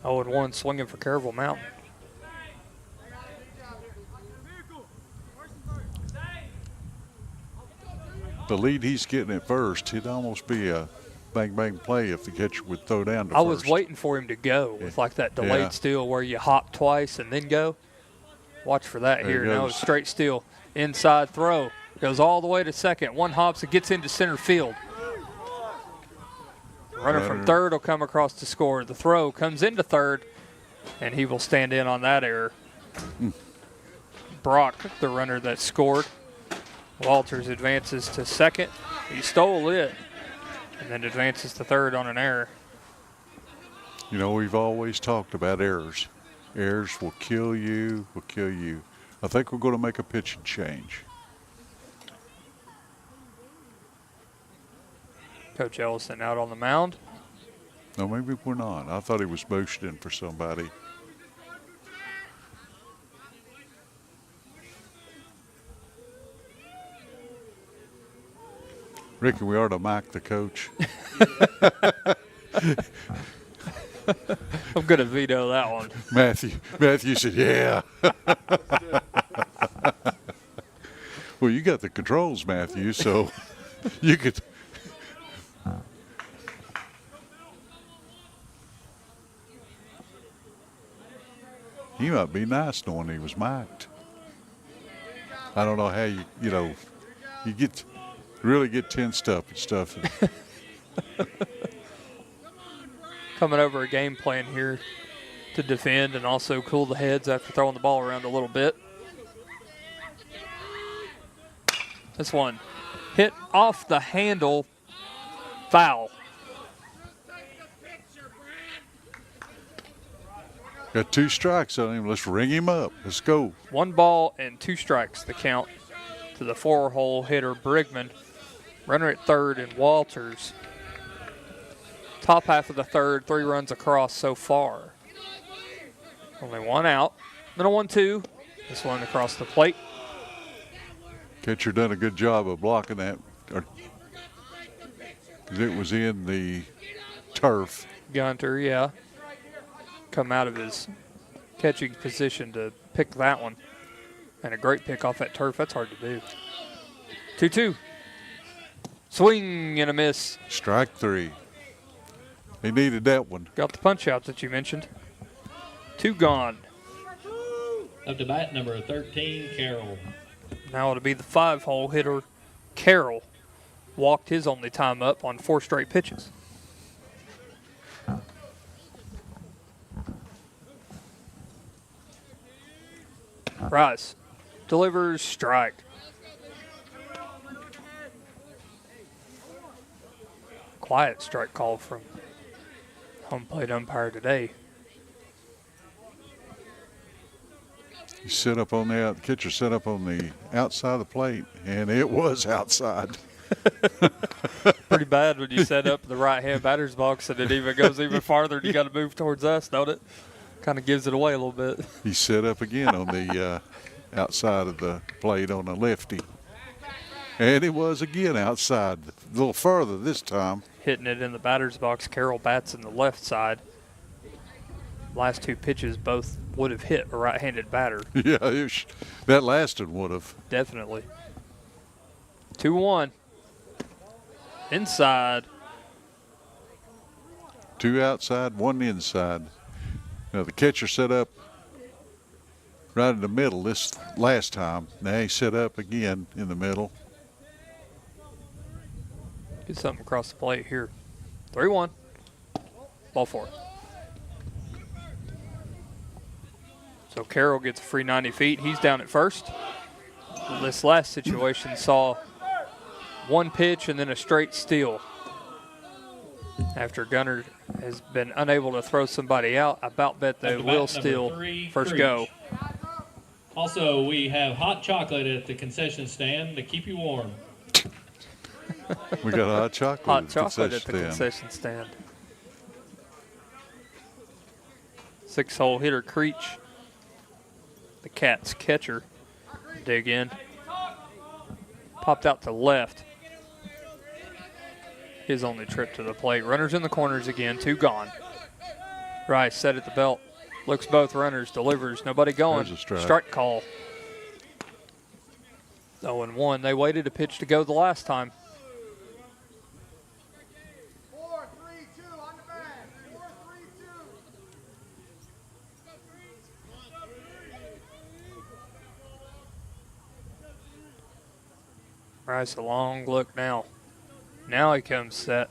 Speaker 4: 0-1 swinging for Kerrville Mountain.
Speaker 5: The lead he's getting at first, it'd almost be a bang play if the catcher would throw down to
Speaker 4: I
Speaker 5: first.
Speaker 4: was waiting for him to go with like that delayed steal where you hop twice and then go. Watch for that here. Now it's straight steal. Inside throw. Goes all the way to second. One hops and gets into center field. Runner from third will come across to score. The throw comes into third, and he will stand in on that error. Brock, the runner that scored. Walters advances to second. He stole it, and then advances to third on an error.
Speaker 5: You know, we've always talked about errors. Errors will kill you, will kill you. I think we're going to make a pitching change.
Speaker 4: Coach Ellison out on the mound.
Speaker 5: No, maybe we're not. I thought he was motioning for somebody. Ricky, we ought to mic the coach.
Speaker 4: I'm going to veto that one.
Speaker 5: Matthew said, yeah. Well, you got the controls, Matthew, so you could. He might be nice knowing he was mic'd. I don't know how you really get tensed up and stuff.
Speaker 4: Coming over a game plan here to defend and also cool the heads after throwing the ball around a little bit. This one hit off the handle, foul.
Speaker 5: Got 2 strikes on him. Let's ring him up. Let's go.
Speaker 4: 1 ball and 2 strikes, the count to the 4-hole hitter, Brigman. Runner at third and Walters. Top half of the third, 3 runs across so far. Only 1 out. Then a 1-2. This one across the plate.
Speaker 5: Catcher done a good job of blocking that. Because it was in the turf.
Speaker 4: Gunter, yeah. Come out of his catching position to pick that one. And a great pick off that turf. That's hard to do. 2-2. Swing and a miss.
Speaker 5: Strike 3. He needed that one.
Speaker 4: Got the punch out that you mentioned. 2 gone.
Speaker 23: Up to bat, number 13, Carroll.
Speaker 4: Now it'll be the 5-hole hitter, Carroll. Walked his only time up on 4 straight pitches. Rice delivers, strike. Quiet strike call from home plate umpire today.
Speaker 5: He set up on the catcher set up on the outside of the plate, and it was outside.
Speaker 4: Pretty bad when you set up the right-hand batter's box and it even goes even farther and you got to move towards us, don't it? Kind of gives it away a little bit.
Speaker 5: He set up again on the outside of the plate on the lefty. And it was again outside, a little further this time.
Speaker 4: Hitting it in the batter's box. Carroll bats in the left side. Last 2 pitches both would have hit a right-handed batter.
Speaker 5: Yeah, that last one would have.
Speaker 4: Definitely. 2-1. Inside.
Speaker 5: 2 outside, 1 inside. Now the catcher set up right in the middle this last time. Now he set up again in the middle.
Speaker 4: Get something across the plate here. 3-1. Ball 4. So Carroll gets a free 90 feet. He's down at first. This last situation saw 1 pitch and then a straight steal. After Gunner has been unable to throw somebody out, I about bet they will steal first go.
Speaker 23: Also, we have hot chocolate at the concession stand to keep you warm.
Speaker 5: We got hot chocolate.
Speaker 4: Hot chocolate at the concession stand. 6-hole hitter Creech, the Cats catcher, dig in. Popped out to left. His only trip to the plate. Runners in the corners again, 2 gone. Rice set at the belt. Looks both runners, delivers, nobody going.
Speaker 5: There's a strike.
Speaker 4: Strike call. 0-1. They waited a pitch to go the last time.
Speaker 8: 4-3-2 on the back. 4-3-2.
Speaker 4: Rice, a long look now. Now he comes set.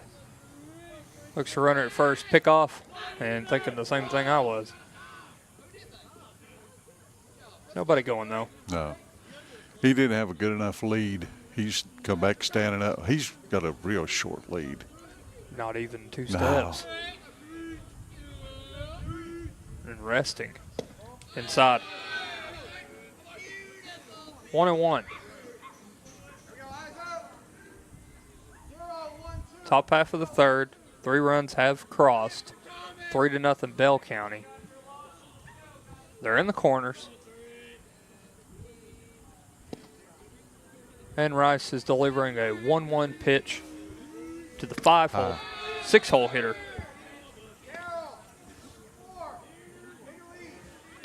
Speaker 4: Looks for runner at first, pick off, and thinking the same thing I was. Nobody going, though.
Speaker 5: No. He didn't have a good enough lead. He's come back standing up. He's got a real short lead.
Speaker 4: Not even 2 steps. And resting. Inside. 1-1. Top half of the third. 3 runs have crossed. 3-0 Bell County. They're in the corners. And Rice is delivering a 1-1 pitch to the 5-hole, 6-hole hitter.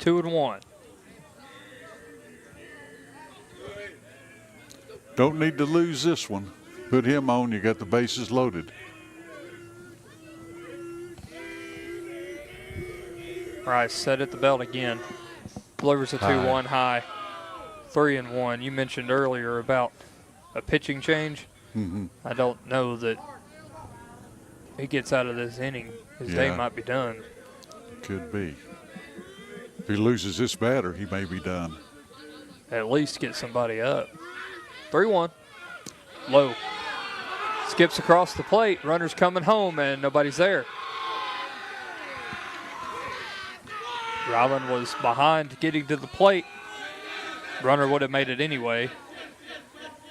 Speaker 4: 2-1.
Speaker 5: Don't need to lose this one. Put him on, you got the bases loaded.
Speaker 4: Rice set at the belt again. Delivers a 2-1 high. 3-1. You mentioned earlier about a pitching change.
Speaker 5: Mm-hmm.
Speaker 4: I don't know that he gets out of this inning. His day might be done.
Speaker 5: Could be. If he loses this batter, he may be done.
Speaker 4: At least get somebody up. 3-1. Low. Skips across the plate. Runner's coming home, and nobody's there. Ryland was behind getting to the plate. Runner would have made it anyway.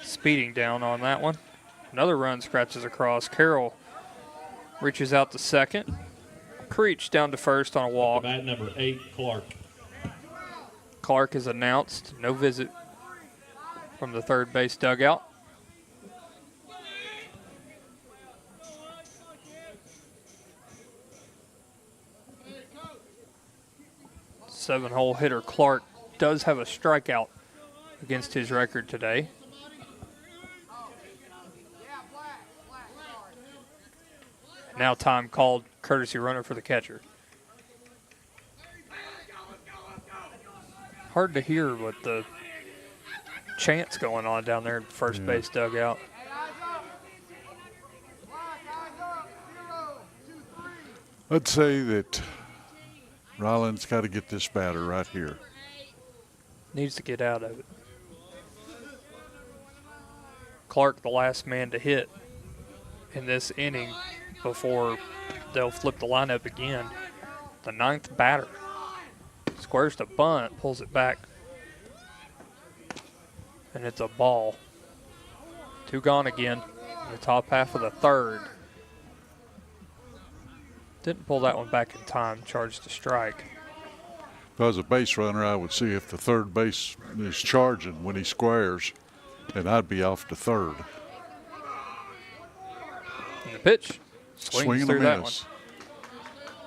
Speaker 4: Speeding down on that one. Another run scratches across. Carroll reaches out to second. Creech down to first on a walk.
Speaker 23: Bat number 8, Clark.
Speaker 4: Clark is announced. No visit from the third base dugout. Seven-hole hitter Clark does have a strikeout against his record today. Now time called, courtesy runner for the catcher. Hard to hear with the chants going on down there at the first base dugout.
Speaker 5: I'd say that Ryland's got to get this batter right here.
Speaker 4: Needs to get out of it. Clark, the last man to hit in this inning before they'll flip the lineup again. The 9th batter. Squares to bunt, pulls it back. And it's a ball. 2 gone again in the top half of the third. Didn't pull that one back in time, charged a strike.
Speaker 5: If I was a base runner, I would see if the third base is charging when he squares, and I'd be off to third.
Speaker 4: And the pitch swings through that one.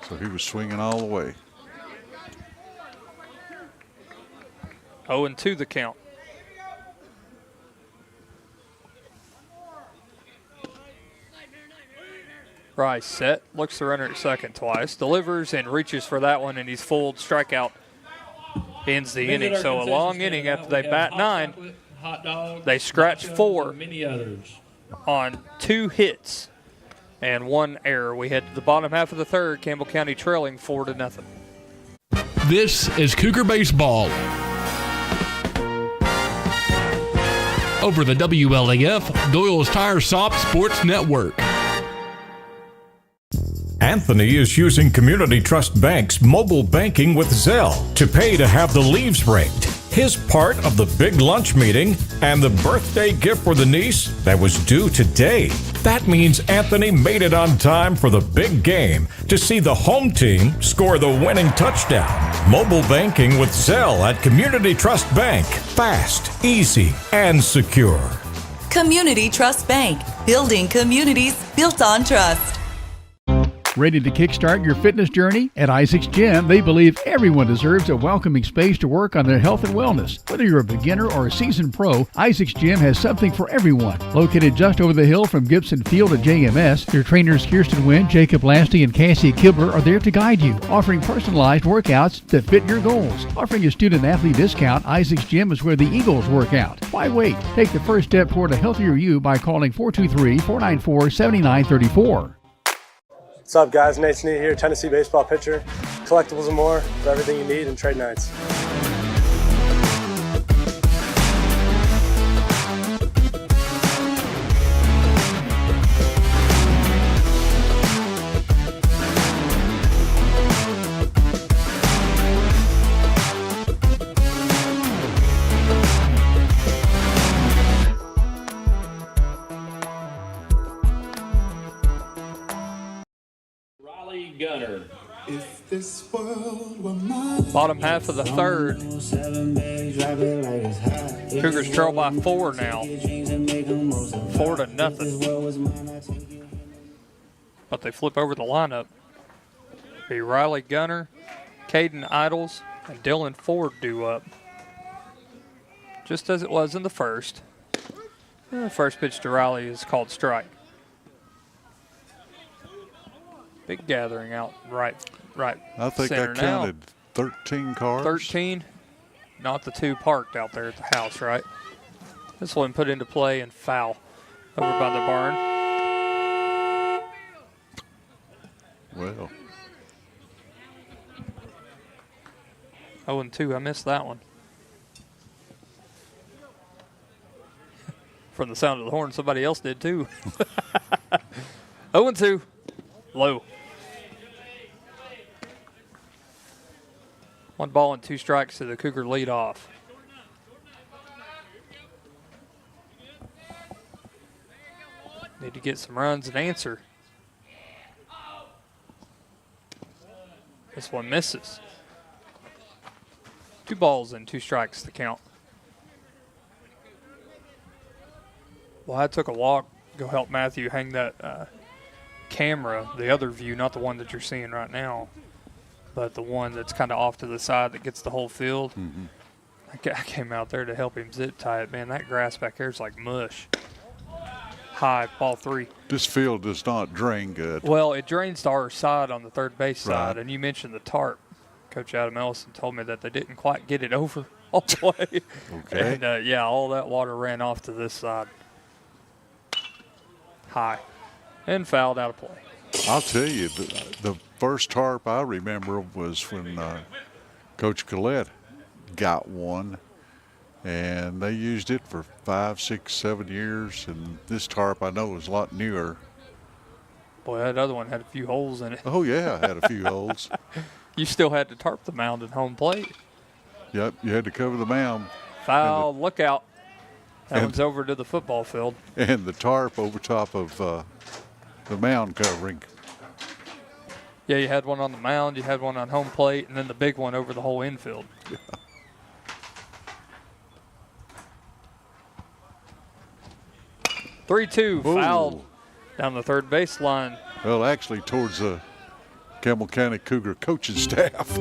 Speaker 5: So he was swinging all the way.
Speaker 4: 0-2 the count. Rice set, looks the runner at second twice, delivers and reaches for that one, and he's fooled. Strikeout ends the inning. So a long inning after they bat 9. They scratch 4 on 2 hits and 1 error. We head to the bottom half of the third. Campbell County trailing 4-0.
Speaker 12: This is Cougar Baseball. Over the WLAF Doyle's Tire Shop Sports Network.
Speaker 11: Anthony is using Community Trust Bank's mobile banking with Zelle to pay to have the leaves raked. His part of the big lunch meeting and the birthday gift for the niece that was due today. That means Anthony made it on time for the big game to see the home team score the winning touchdown. Mobile banking with Zelle at Community Trust Bank. Fast, easy, and secure.
Speaker 13: Community Trust Bank. Building communities built on trust.
Speaker 3: Ready to kickstart your fitness journey? At Isaac's Gym, they believe everyone deserves a welcoming space to work on their health and wellness. Whether you're a beginner or a seasoned pro, Isaac's Gym has something for everyone. Located just over the hill from Gibson Field at JMS, their trainers Kirsten Wynn, Jacob Lasty, and Cassie Kibler are there to guide you, offering personalized workouts that fit your goals. Offering a student-athlete discount, Isaac's Gym is where the Eagles work out. Why wait? Take the first step toward a healthier you by calling 423-494-7934.
Speaker 14: What's up, guys? Nate Snead here, Tennessee baseball pitcher. Collectibles and more for everything you need in trade nights.
Speaker 23: Gunner.
Speaker 27: If this world were mine.
Speaker 4: Bottom half of the third. Cougars trail by 4 now. 4-0. But they flip over the lineup. Be Riley Gunner, Caden Idles, and Dylan Ford due up. Just as it was in the first. The first pitch to Riley is called strike. Big gathering out right
Speaker 5: I think I
Speaker 4: center
Speaker 5: counted
Speaker 4: now.
Speaker 5: 13 cars.
Speaker 4: 13, not the 2 parked out there at the house, right? This one put into play and foul over by the barn.
Speaker 5: Well.
Speaker 4: 0-2, I missed that one. From the sound of the horn, somebody else did too. 0-2, low. 1 ball and 2 strikes to the Cougar lead off. Need to get some runs and answer. This one misses. 2 balls and 2 strikes to count. Well, I took a walk, go help Matthew hang that camera, the other view, not the one that you're seeing right now, but the one that's kind of off to the side that gets the whole field.
Speaker 5: Mm-hmm.
Speaker 4: I came out there to help him zip tie it. Man, that grass back there is like mush. High, ball 3.
Speaker 5: This field does not drain good.
Speaker 4: Well, it drains to our side on the third base side,
Speaker 5: Right.
Speaker 4: and you mentioned the tarp. Coach Adam Ellison told me that they didn't quite get it over all the way.
Speaker 5: Okay.
Speaker 4: And, yeah, all that water ran off to this side. High. And fouled out of play.
Speaker 5: I'll tell you, the first tarp I remember was when Coach Collette got one, and they used it for 5, 6, 7 years, and this tarp I know is a lot newer.
Speaker 4: Boy, that other one had a few holes in it.
Speaker 5: Oh, yeah, it had a few holes.
Speaker 4: You still had to tarp the mound at home plate.
Speaker 5: Yep, you had to cover the mound.
Speaker 4: Foul, look out. That one's over to the football field.
Speaker 5: And the tarp over top of the mound covering.
Speaker 4: Yeah, you had one on the mound, you had one on home plate, and then the big one over the whole infield.
Speaker 5: Yeah.
Speaker 4: Three-two, fouled down the third baseline.
Speaker 5: Well, actually, towards the Campbell County Cougar coaching staff.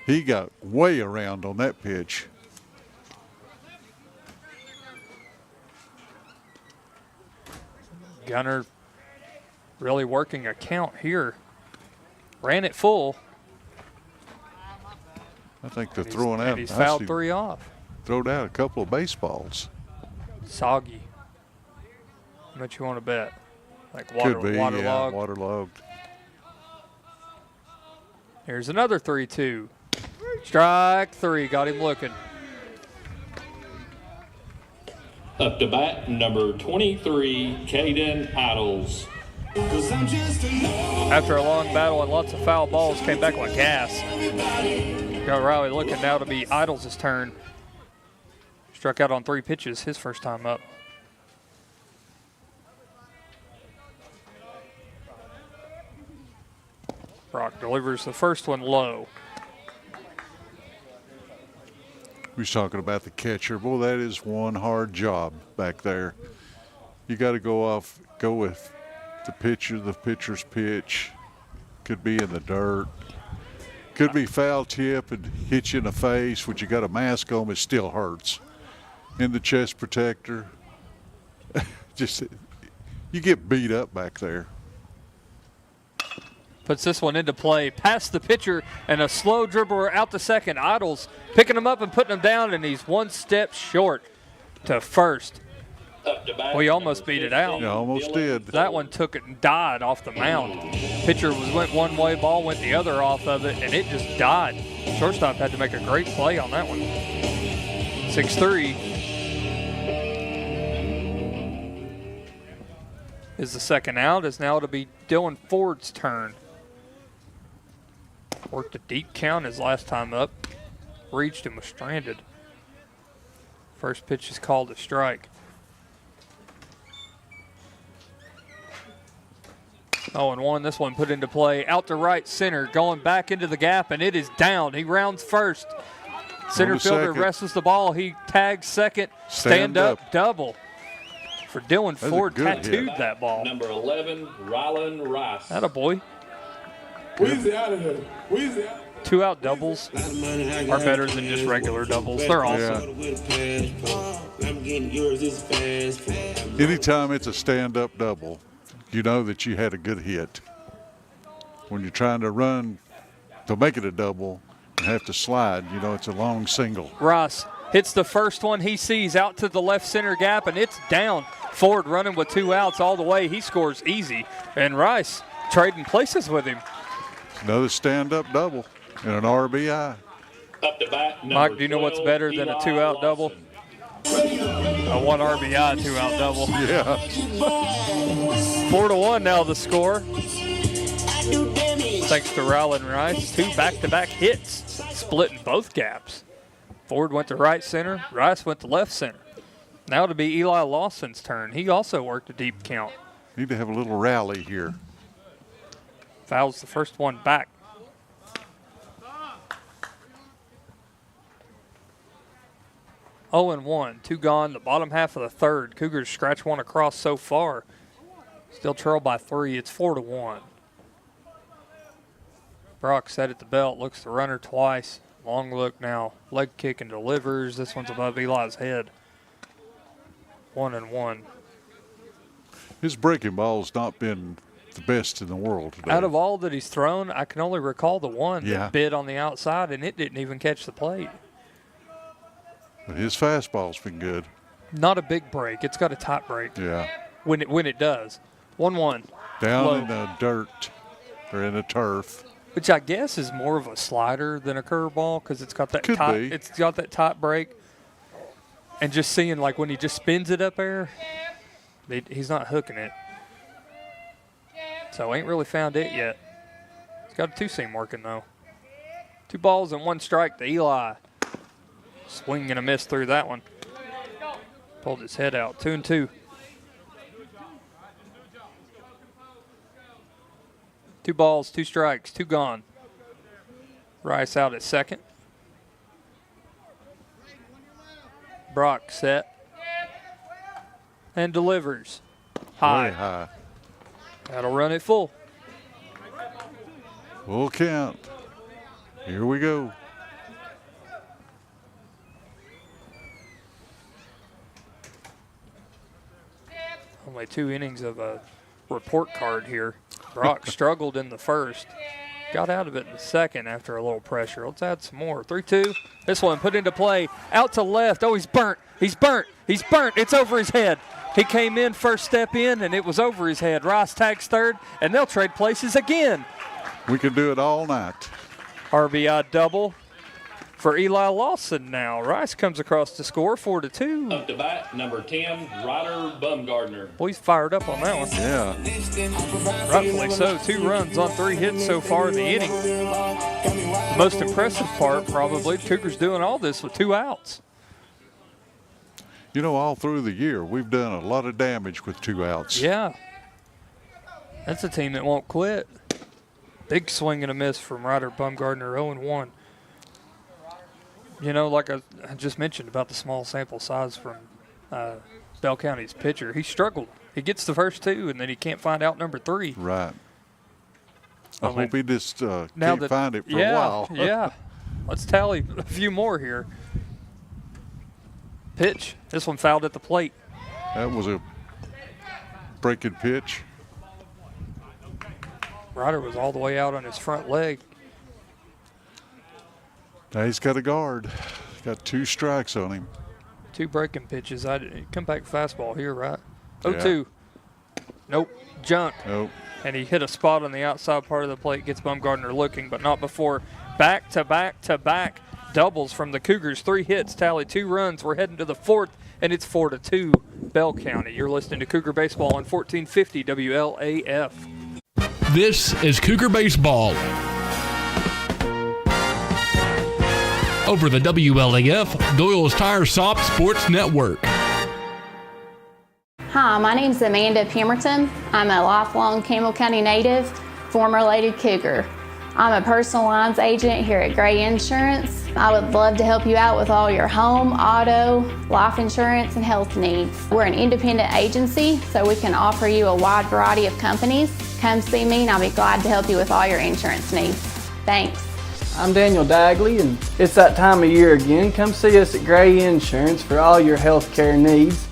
Speaker 5: He got way around on that pitch.
Speaker 4: Gunner really working a count here. Ran it full.
Speaker 5: I think they're throwing out.
Speaker 4: And he's fouled 3 off.
Speaker 5: Throwed out a couple of baseballs.
Speaker 4: Soggy. How much you want to bet? Like
Speaker 5: Could be,
Speaker 4: waterlogged.
Speaker 5: yeah, waterlogged.
Speaker 4: Here's another 3-2. Strike 3, got him looking.
Speaker 23: Up to bat, number 23, Caden Idles.
Speaker 4: After a long battle and lots of foul balls, came back like gas. Got Riley looking now to be Idles' turn. Struck out on 3 pitches his first time up. Brock delivers the first one low.
Speaker 5: We was talking about the catcher. Boy, that is one hard job back there. You got to go with the pitcher's pitch. Could be in the dirt. Could be foul tip and hit you in the face. When you got a mask on, it still hurts. In the chest protector. Just, you get beat up back there.
Speaker 4: Puts this one into play, past the pitcher, and a slow dribbler out to second. Idles picking him up and putting him down, and he's 1 step short to first. Well, he almost beat it out.
Speaker 5: Yeah, almost did.
Speaker 4: That one took it and died off the mound. Pitcher went one way, ball went the other off of it, and it just died. Shortstop had to make a great play on that one. 6-3 is the second out. Is now to be Dylan Ford's turn. Worked a deep count his last time up. Reached and was stranded. First pitch is called a strike. 0-1. This one put into play out to right center, going back into the gap, and it is down. He rounds first. Center fielder wrestles the ball. He tags second. Stand up double for Dylan Ford. Tattooed that ball.
Speaker 23: Number 11, Rylan Rice.
Speaker 4: Attaboy.
Speaker 27: Weezy out of here. Weezy out.
Speaker 4: 2-out doubles are better than just regular doubles. They're awesome.
Speaker 5: Anytime it's a stand-up double, you know that you had a good hit. When you're trying to run to make it a double and have to slide, you know it's a long single.
Speaker 4: Rice hits the first one he sees out to the left center gap, and it's down. Ford running with 2 outs all the way. He scores easy, and Rice trading places with him.
Speaker 5: Another stand-up double and an RBI.
Speaker 23: Up to bat,
Speaker 4: Mike, do you know what's better than a 2-out double? A 1 RBI 2-out double.
Speaker 5: Yeah.
Speaker 4: 4-1 now the score. Thanks to Rylan Rice. 2 back-to-back hits, splitting both gaps. Ford went to right center. Rice went to left center. Now to be Eli Lawson's turn. He also worked a deep count.
Speaker 5: Need to have a little rally here.
Speaker 4: Fouls the first one back. Oh and 1, 2 gone, the bottom half of the third. Cougars scratch one across so far. Still trail by 3. It's 4-1. Brock set at the belt, looks the runner twice. Long look now, leg kick and delivers. This one's above Eli's head. 1-1.
Speaker 5: His breaking ball's not been the best in the world today.
Speaker 4: Out of all that he's thrown, I can only recall the one
Speaker 5: Yeah.
Speaker 4: that bit on the outside, and it didn't even catch the plate.
Speaker 5: But his fastball's been good.
Speaker 4: Not a big break. It's got a top break.
Speaker 5: Yeah.
Speaker 4: When it does. 1-1.
Speaker 5: Down
Speaker 4: Low.
Speaker 5: in the dirt or in the turf.
Speaker 4: Which I guess is more of a slider than a curveball because it's got that
Speaker 5: Could
Speaker 4: top.
Speaker 5: be.
Speaker 4: It's got that top break. And just seeing like when he just spins it up there, he's not hooking it. So ain't really found it yet. He's got a 2-seam working though. 2 balls and 1 strike to Eli. Swing and a miss through that one. Pulled his head out. 2-2. 2 balls, 2 strikes, 2 gone. Rice out at second. Brock set. And delivers. High.
Speaker 5: Very high.
Speaker 4: That'll run it full.
Speaker 5: Full count. Here we go.
Speaker 4: Only 2 innings of a report card here. Brock struggled in the first. Got out of it in the second after a little pressure. Let's add some more. 3-2. This one put into play. Out to left. Oh, he's burnt. He's burnt. He's burnt. It's over his head. He came in, first step in, and it was over his head. Rice tags third, and they'll trade places again.
Speaker 5: We can do it all night.
Speaker 4: RBI double for Eli Lawson now. Rice comes across to score 4-2.
Speaker 23: Up to bat, number 10, Ryder Bumgardner.
Speaker 4: Boy, he's fired up on that one.
Speaker 5: Yeah.
Speaker 4: Rightfully so. 2 runs on 3 hits so far in the inning. Most impressive part, probably, Cougars doing all this with 2 outs.
Speaker 5: You know, all through the year, we've done a lot of damage with 2 outs.
Speaker 4: Yeah. That's a team that won't quit. Big swing and a miss from Ryder Bumgardner, 0-1. You know, like I just mentioned about the small sample size from Bell County's pitcher, he struggled. He gets the first 2, and then he can't find out number 3.
Speaker 5: Right. I hope he just can't find it for a while.
Speaker 4: Yeah. Let's tally a few more here. Pitch. This one fouled at the plate.
Speaker 5: That was a breaking pitch.
Speaker 4: Ryder was all the way out on his front leg.
Speaker 5: Now he's got a guard. Got 2 strikes on him.
Speaker 4: 2 breaking pitches. Come back fastball here, right? 0-2. Nope. Junk.
Speaker 5: Nope.
Speaker 4: And he hit a spot on the outside part of the plate. Gets Bumgardner looking, but not before. Back-to-back-to-back doubles from the Cougars. 3 hits, tally 2 runs. We're heading to the 4th, and it's 4-2 Bell County. You're listening to Cougar Baseball on 1450 WLAF.
Speaker 12: This is Cougar Baseball. Over the WLAF, Doyle's Tire Shop Sports Network.
Speaker 15: Hi, my name's Amanda Pemberton. I'm a lifelong Campbell County native, former Lady Cougar. I'm a personal lines agent here at Gray Insurance. I would love to help you out with all your home, auto, life insurance, and health needs. We're an independent agency, so we can offer you a wide variety of companies. Come see me and I'll be glad to help you with all your insurance needs. Thanks.
Speaker 16: I'm Daniel Dagley, and it's that time of year again. Come see us at Gray Insurance for all your health care needs.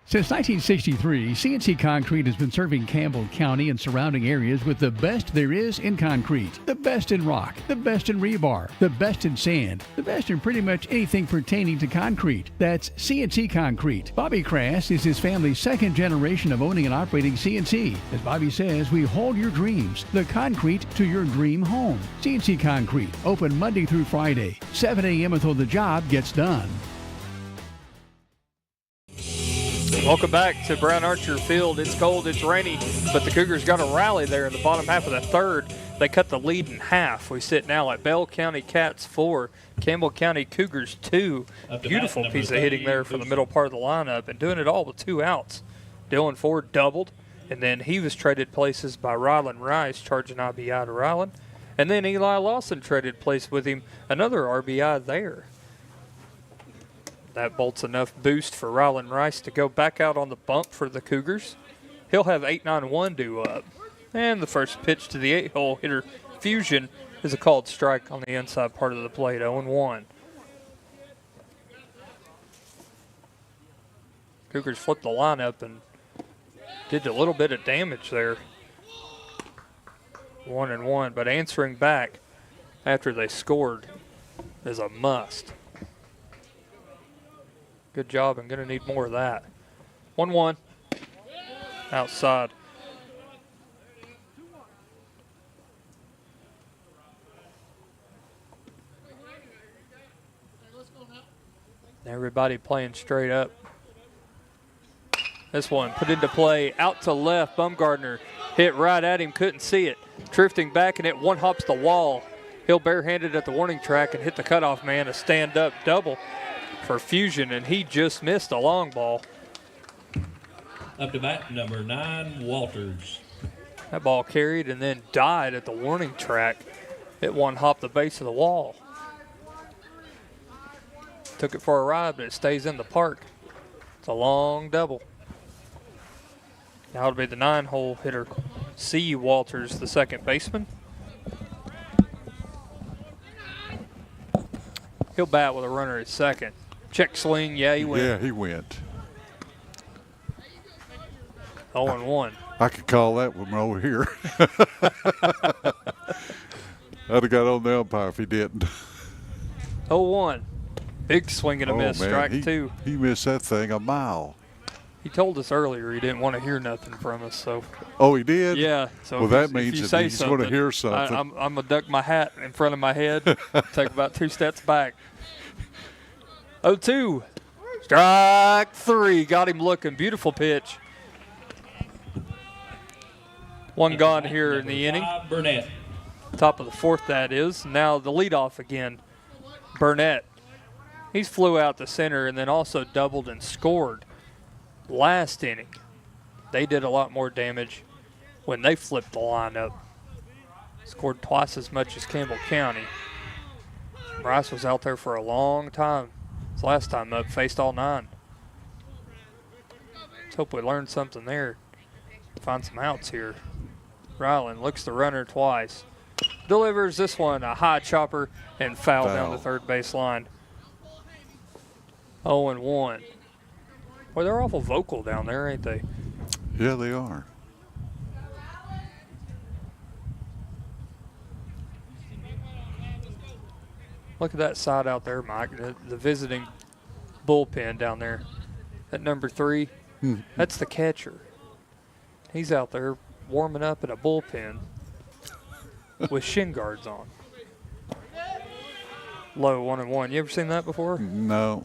Speaker 3: Since 1963, CNC Concrete has been serving Campbell County and surrounding areas with the best there is in concrete. The best in rock, the best in rebar, the best in sand, the best in pretty much anything pertaining to concrete. That's CNC Concrete. Bobby Crass is his family's second generation of owning and operating CNC. As Bobby says, we hold your dreams, the concrete to your dream home. CNC Concrete, open Monday through Friday, 7 a.m. until the job gets done.
Speaker 4: Welcome back to Brown Archer Field. It's cold, it's rainy, but the Cougars got a rally there in the bottom half of the third. They cut the lead in half. We sit now at Bell County Cats 4, Campbell County Cougars 2. Beautiful piece of hitting there from the middle part of the lineup, and doing it all with 2 outs. Dylan Ford doubled, and then he was traded places by Rylan Rice, charging RBI to Rylan. And then Eli Lawson traded place with him, another RBI there. That bolts enough boost for Rylan Rice to go back out on the bump for the Cougars. He'll have 8-9-1 due up. And the first pitch to the 8-hole hitter, Fusion, is a called strike on the inside part of the plate, 0-1. Cougars flipped the lineup and did a little bit of damage there. 1-1, but answering back after they scored is a must. Good job, and going to need more of that. 1-1, outside. Everybody playing straight up. This one put into play, out to left. Bumgardner hit right at him, couldn't see it. Drifting back, and it one-hops the wall. He'll barehanded at the warning track and hit the cutoff man, a stand-up double for Fusion, and he just missed a long ball.
Speaker 23: Up to bat, number 9, Walters.
Speaker 4: That ball carried and then died at the warning track. It one-hopped the base of the wall. Took it for a ride, but it stays in the park. It's a long double. Now it'll be the 9-hole hitter, C. Walters, the second baseman. He'll bat with a runner at second. Check swing, yeah, he went.
Speaker 5: Yeah, he went.
Speaker 4: 0-1.
Speaker 5: I could call that one over here. I'd have got on the umpire if he didn't.
Speaker 4: 0-1. Big swing and a miss,
Speaker 5: man,
Speaker 4: strike 2.
Speaker 5: He missed that thing a mile.
Speaker 4: He told us earlier he didn't want to hear nothing from us. So.
Speaker 5: Oh, he did?
Speaker 4: Yeah. So
Speaker 5: well, that means that he's going to hear something.
Speaker 4: I'm going to duck my hat in front of my head, take about 2 steps back. 0-2. Strike 3. Got him looking. Beautiful pitch. 1 gone here in the inning.
Speaker 23: Burnett.
Speaker 4: Top of the 4th, that is. Now the leadoff again. Burnett. He's flew out the center and then also doubled and scored last inning. They did a lot more damage when they flipped the lineup. Scored twice as much as Campbell County. Rice was out there for a long time. His last time up, faced all 9. Let's hope we learned something there. Find some outs here. Ryland looks the runner twice. Delivers this one, a high chopper, and foul down the third base line. 0-1. Boy, they're awful vocal down there, ain't they?
Speaker 5: Yeah, they are.
Speaker 4: Look at that side out there, Mike. The visiting bullpen down there. At number 3, that's the catcher. He's out there warming up in a bullpen with shin guards on. Low 1-1. You ever seen that before?
Speaker 5: No.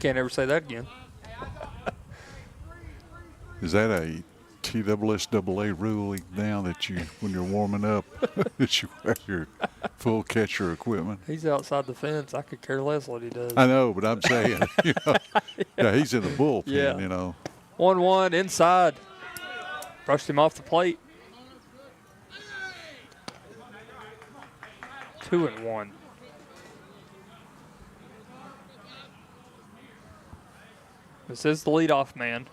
Speaker 4: Can't ever say that again.
Speaker 5: Is that a TSSAA ruling now that you, when you're warming up, that you wear your full catcher equipment?
Speaker 4: He's outside the fence. I could care less what he does.
Speaker 5: I know, but I'm saying, yeah, he's in the bullpen,
Speaker 4: yeah. 1-1 inside. Brushed him off the plate. 2-1. This is the leadoff man.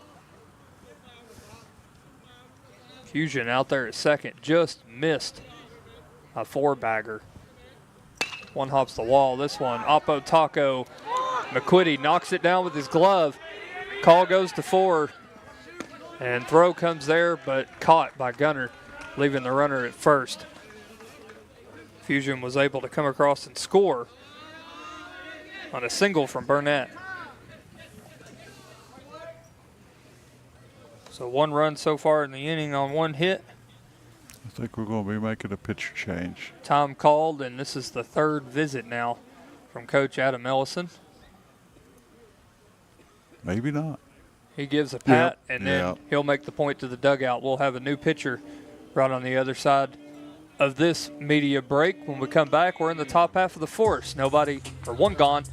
Speaker 4: Fusion out there at second, just missed a 4-bagger. One hops the wall. This one, Oppo Taco. McQuitty knocks it down with his glove. Call goes to 4. And throw comes there, but caught by Gunner, leaving the runner at first. Fusion was able to come across and score on a single from Burnett. So 1 run so far in the inning on 1 hit.
Speaker 5: I think we're going to be making a pitcher change.
Speaker 4: Time called, and this is the 3rd visit now from Coach Adam Ellison.
Speaker 5: Maybe not.
Speaker 4: He gives a pat, and then he'll make the point to the dugout. We'll have a new pitcher right on the other side of this media break. When we come back, we're in the top half of the 4th. 1 gone,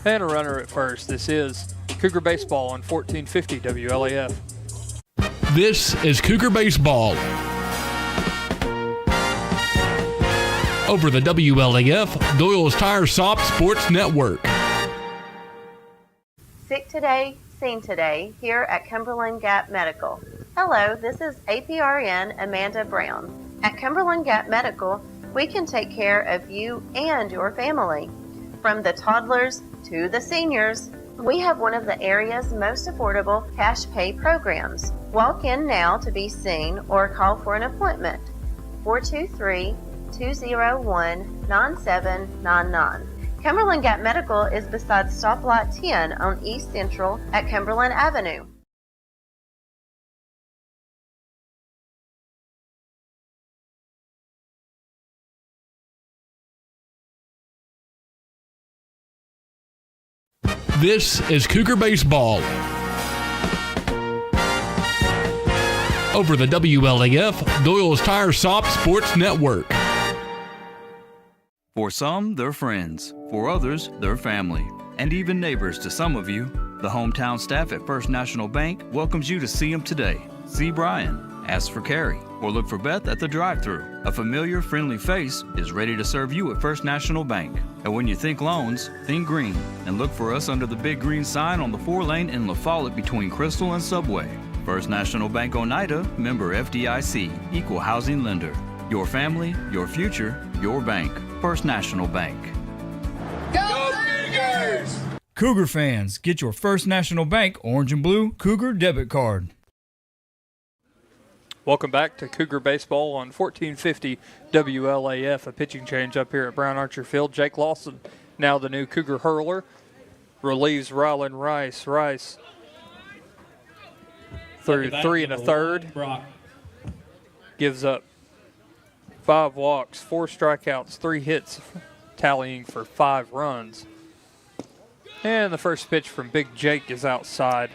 Speaker 4: and a runner at first. This is Cougar Baseball on 1450 WLAF.
Speaker 12: This is Cougar Baseball over the WLAF Doyle's Tire Shop Sports Network.
Speaker 1: Sick today, seen today, here at Cumberland Gap Medical. Hello, this is APRN Amanda Brown. At Cumberland Gap Medical, we can take care of you and your family. From the toddlers to the seniors, we have one of the area's most affordable cash pay programs. Walk in now to be seen or call for an appointment. 423-201-9799. Cumberland Gap Medical is beside Stoplight 10 on East Central at Cumberland Avenue.
Speaker 12: This is Cougar Baseball over the WLAF Doyle's Tire Shop Sports Network.
Speaker 9: For some, they're friends. For others, they're family. And even neighbors to some of you. The hometown staff at First National Bank welcomes you to see them today. See Brian, ask for Carrie, or look for Beth at the drive-thru. A familiar, friendly face is ready to serve you at First National Bank. And when you think loans, think green. And look for us under the big green sign on the 4-lane in La Follette between Crystal and Subway. First National Bank Oneida, member FDIC, equal housing lender. Your family, your future, your bank. First National Bank.
Speaker 8: Go Cougars!
Speaker 24: Cougar fans, get your First National Bank orange and blue Cougar debit card.
Speaker 4: Welcome back to Cougar Baseball on 1450 WLAF. A pitching change up here at Brown Archer Field. Jake Lawson, now the new Cougar hurler, relieves Rylan Rice. Rice through 3 1/3. Gives up 5 walks, 4 strikeouts, 3 hits, tallying for 5 runs. And the first pitch from Big Jake is outside.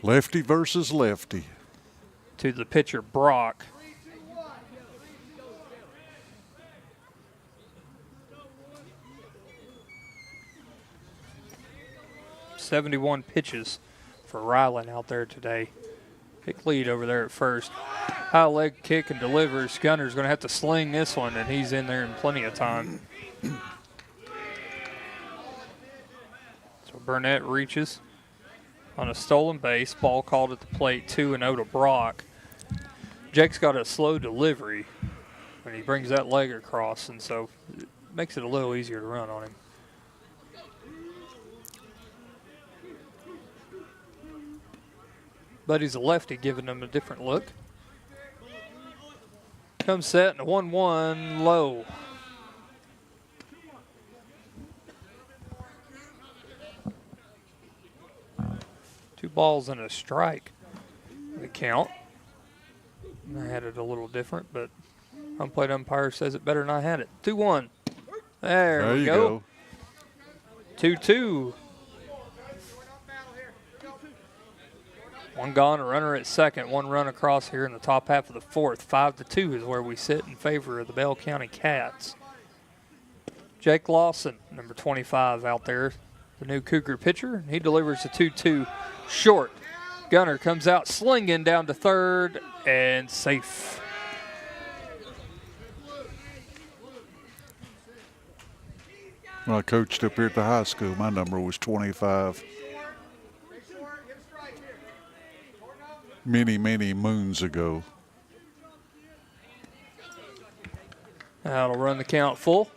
Speaker 5: Lefty versus lefty.
Speaker 4: To the pitcher, Brock. .71 pitches for Rylan out there today. Big lead over there at first. High leg kick and delivers. Gunner's going to have to sling this one, and he's in there in plenty of time. So Burnett reaches on a stolen base. Ball called at the plate, 2-0 to Brock. Jake's got a slow delivery when he brings that leg across, and so it makes it a little easier to run on him. But he's a lefty, giving him a different look. Comes set and a 1-1 low. Two balls and a strike. The count. I had it a little different, but home plate umpire says it better than I had it. 2-1. There we go. 2-2. 1 gone, a runner at second. 1 run across here in the top half of the 4th. 5-2 is where we sit in favor of the Bell County Cats. Jake Lawson, number 25 out there, the new Cougar pitcher. He delivers a 2-2 short. Gunner comes out slinging down to third and safe.
Speaker 5: When I coached up here at the high school, my number was 25. Many, many moons ago.
Speaker 4: That'll run the count full.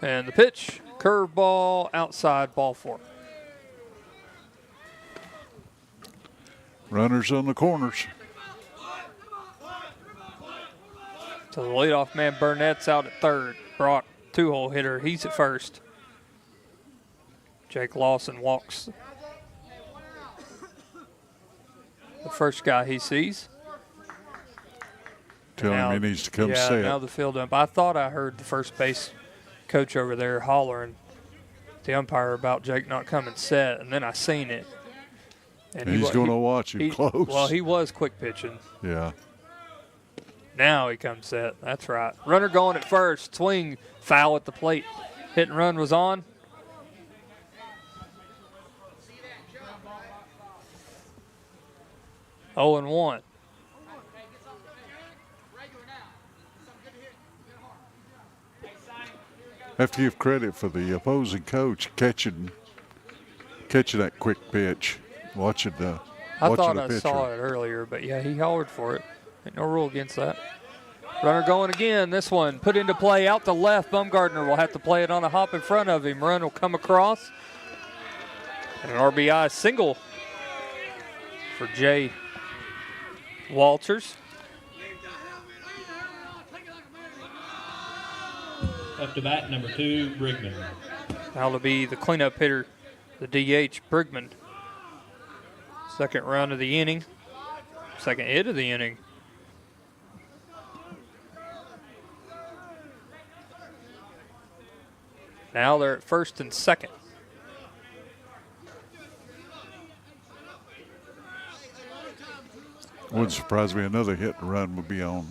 Speaker 4: And the pitch, curveball, outside, ball 4.
Speaker 5: Runners on the corners.
Speaker 4: So the leadoff man Burnett's out at third. Brock, 2-hole hitter, he's at first. Jake Lawson walks the first guy he sees.
Speaker 5: Tell him he needs to come set.
Speaker 4: Yeah, now the field ump. I thought I heard the first base coach over there hollering at the umpire about Jake not coming set, and then I seen it.
Speaker 5: And he's going to watch him close.
Speaker 4: Well, he was quick pitching.
Speaker 5: Yeah.
Speaker 4: Now he comes set. That's right. Runner going at first. Swing, foul at the plate. Hit and run was on. Oh and 1.
Speaker 5: Have to give credit for the opposing coach catching that quick pitch, watching the
Speaker 4: I thought
Speaker 5: the
Speaker 4: I
Speaker 5: pitcher.
Speaker 4: saw it earlier, but yeah, he hollered for it. Ain't no rule against that. Runner going again. This one put into play out to left. Bumgardner will have to play it on a hop in front of him. Run will come across. And an RBI single for Jay Walters.
Speaker 23: Up to bat, number 2, Brigman.
Speaker 4: That'll be the cleanup hitter, the DH, Brigman. Second run of the inning. Second hit of the inning. Now they're at first and second.
Speaker 5: Wouldn't surprise me another hit and run would be on.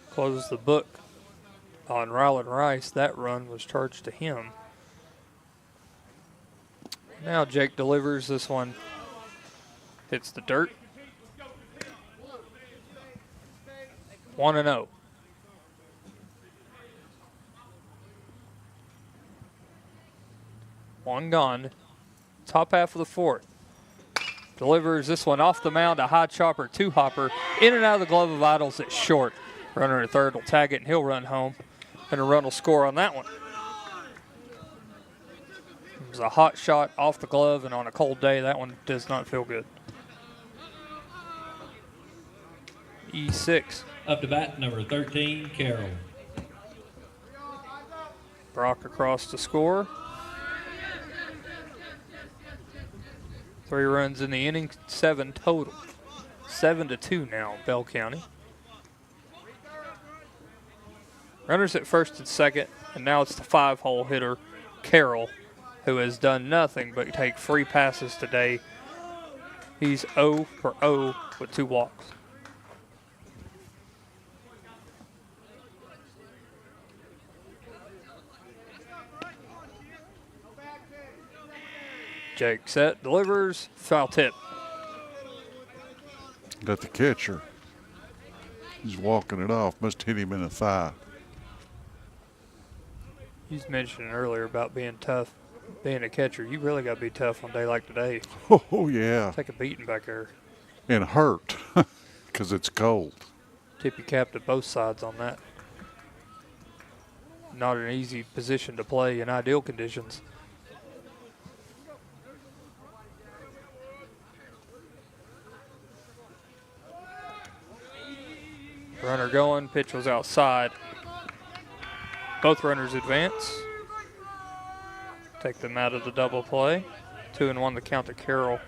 Speaker 4: Closes the book on Ryland Rice. That run was charged to him. Now Jake delivers this one. Hits the dirt. 1-0. One gone. Top half of the fourth. Delivers this one off the mound, a high chopper, 2-hopper. In and out of the glove of Idols at short. Runner at third will tag it and he'll run home. And a run will score on that one. It was a hot shot off the glove, and on a cold day, that one does not feel good. E6.
Speaker 23: Up to bat, number 13, Carroll.
Speaker 4: Brock across to score. 3 runs in the inning, 7 total. 7-2 now, Bell County. Runners at first and second, and now it's the 5-hole hitter, Carroll, who has done nothing but take free passes today. He's 0 for 0 with 2 walks. Jake set, delivers, foul tip.
Speaker 5: Got the catcher. He's walking it off. Must hit him in the thigh.
Speaker 4: You was mentioning earlier about being tough, being a catcher. You really got to be tough on a day like today.
Speaker 5: Oh, yeah.
Speaker 4: Take a beating back there.
Speaker 5: And hurt because it's cold.
Speaker 4: Tip your cap to both sides on that. Not an easy position to play in ideal conditions. Runner going, pitch was outside. Both runners advance. Take them out of the double play. 2-1 the count to Carroll.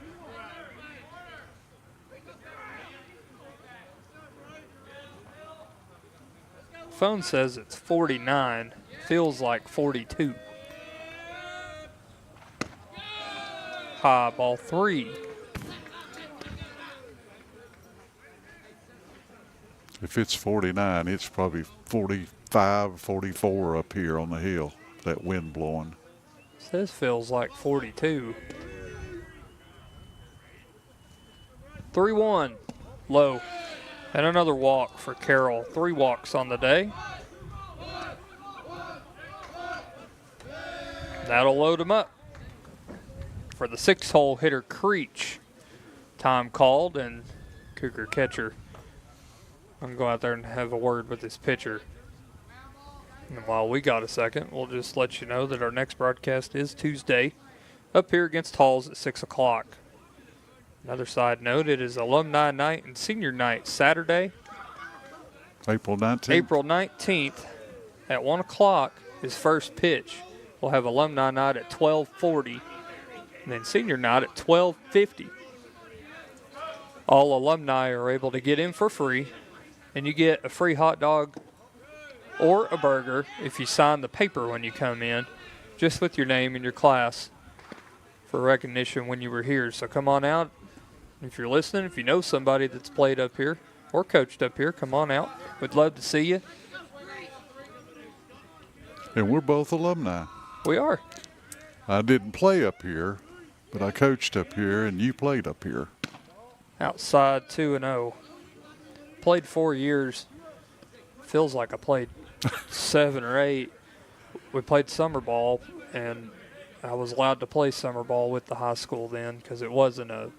Speaker 4: Phone says it's 49. Feels like 42. High ball 3.
Speaker 5: If it's 49, it's probably 45, 44 up here on the hill, that wind blowing.
Speaker 4: This feels like 42. 3-1, low. And another walk for Carroll. 3 walks on the day. That'll load him up for the 6-hole hitter Creech. Time called, and Cougar catcher. I'm going to go out there and have a word with this pitcher. And while we got a second, we'll just let you know that our next broadcast is Tuesday up here against Halls at 6 o'clock. Another side note, it is Alumni Night and Senior Night Saturday,
Speaker 5: April 19th.
Speaker 4: April 19th at 1 o'clock is first pitch. We'll have Alumni Night at 12:40 and then Senior Night at 12:50. All alumni are able to get in for free, and you get a free hot dog or a burger if you sign the paper when you come in, just with your name and your class for recognition when you were here. So come on out. If you're listening, if you know somebody that's played up here or coached up here, come on out. We'd love to see you.
Speaker 5: And we're both alumni.
Speaker 4: We are.
Speaker 5: I didn't play up here, but I coached up here, and you played up here.
Speaker 4: Outside 2-0. Played 4 years. Feels like I played 7 or 8. We played summer ball, and I was allowed to play summer ball with the high school then because it wasn't a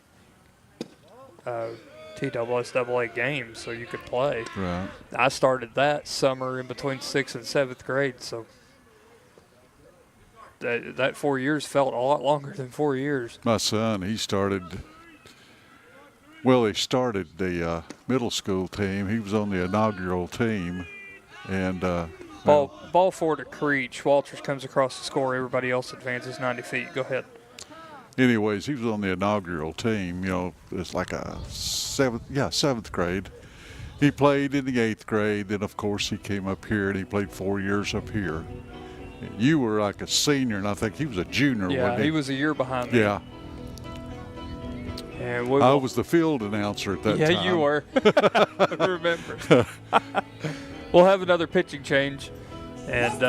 Speaker 4: TSSAA game, so you could play.
Speaker 5: Right.
Speaker 4: I started that summer in between 6th and 7th grade, so that 4 years felt a lot longer than 4 years.
Speaker 5: My son, he started the middle school team. He was on the inaugural team. And
Speaker 4: ball forward to Creech. Walters comes across the score. Everybody else advances 90 feet. Go ahead.
Speaker 5: Anyways, he was on the inaugural team. You know, it's like a seventh grade. He played in the 8th grade. Then, of course, he came up here, and he played 4 years up here. You were like a senior, and I think he was a junior.
Speaker 4: Yeah,
Speaker 5: wasn't he?
Speaker 4: He was a year behind me.
Speaker 5: Yeah.
Speaker 4: And
Speaker 5: I was the field announcer at that time.
Speaker 4: Yeah, you were. I remember. We'll have another pitching change, and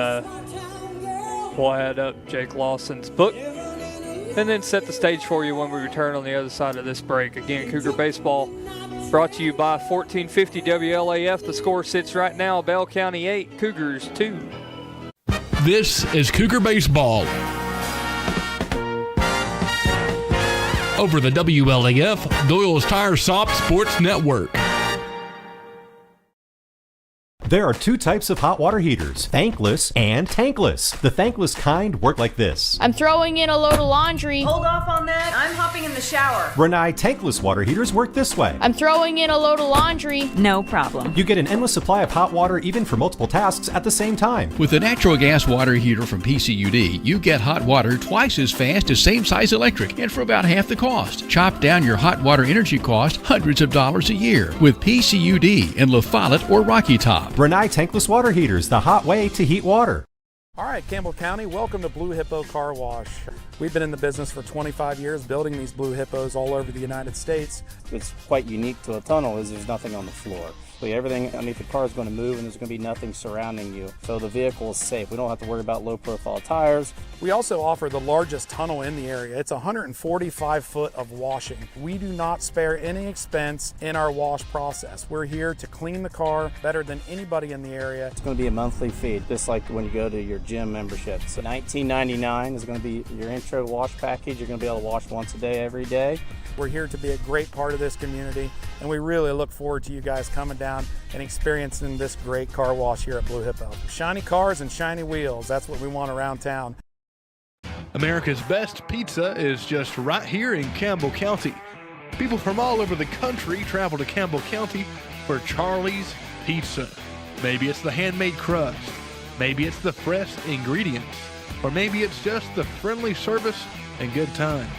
Speaker 4: we'll add up Jake Lawson's book and then set the stage for you when we return on the other side of this break. Again, Cougar Baseball brought to you by 1450 WLAF. The score sits right now, Bell County 8, Cougars 2.
Speaker 12: This is Cougar Baseball. Over the WLAF, Doyle's Tire Shop Sports Network.
Speaker 6: There are 2 types of hot water heaters, thankless and tankless. The thankless kind work like this.
Speaker 10: I'm throwing in a load of laundry.
Speaker 17: Hold off on that. I'm hopping in the shower.
Speaker 6: Renai tankless water heaters work this way.
Speaker 10: I'm throwing in a load of laundry.
Speaker 17: No problem.
Speaker 6: You get an endless supply of hot water even for multiple tasks at the same time.
Speaker 3: With the natural gas water heater from PCUD, you get hot water twice as fast as same size electric and for about half the cost. Chop down your hot water energy cost hundreds of dollars a year with PCUD in La Follette or Rocky Top.
Speaker 6: Renai tankless water heaters, the hot way to heat water.
Speaker 18: All right, Campbell County, welcome to Blue Hippo Car Wash. We've been in the business for 25 years building these Blue Hippos all over the United States.
Speaker 19: What's quite unique to a tunnel is there's nothing on the floor. Everything underneath the car is going to move and there's going to be nothing surrounding you. So the vehicle is safe. We don't have to worry about low profile tires.
Speaker 18: We also offer the largest tunnel in the area. It's 145 foot of washing. We do not spare any expense in our wash process. We're here to clean the car better than anybody in the area.
Speaker 19: It's going to be a monthly fee, just like when you go to your gym membership. So $19.99 is going to be your intro wash package. You're going to be able to wash once a day, every day.
Speaker 18: We're here to be a great part of this community, and we really look forward to you guys coming down and experiencing this great car wash here at Blue Hippo. Shiny cars and shiny wheels, that's what we want around town.
Speaker 12: America's best pizza is just right here in Campbell County. People from all over the country travel to Campbell County for Charlie's Pizza. Maybe it's the handmade crust, maybe it's the fresh ingredients, or maybe it's just the friendly service and good times.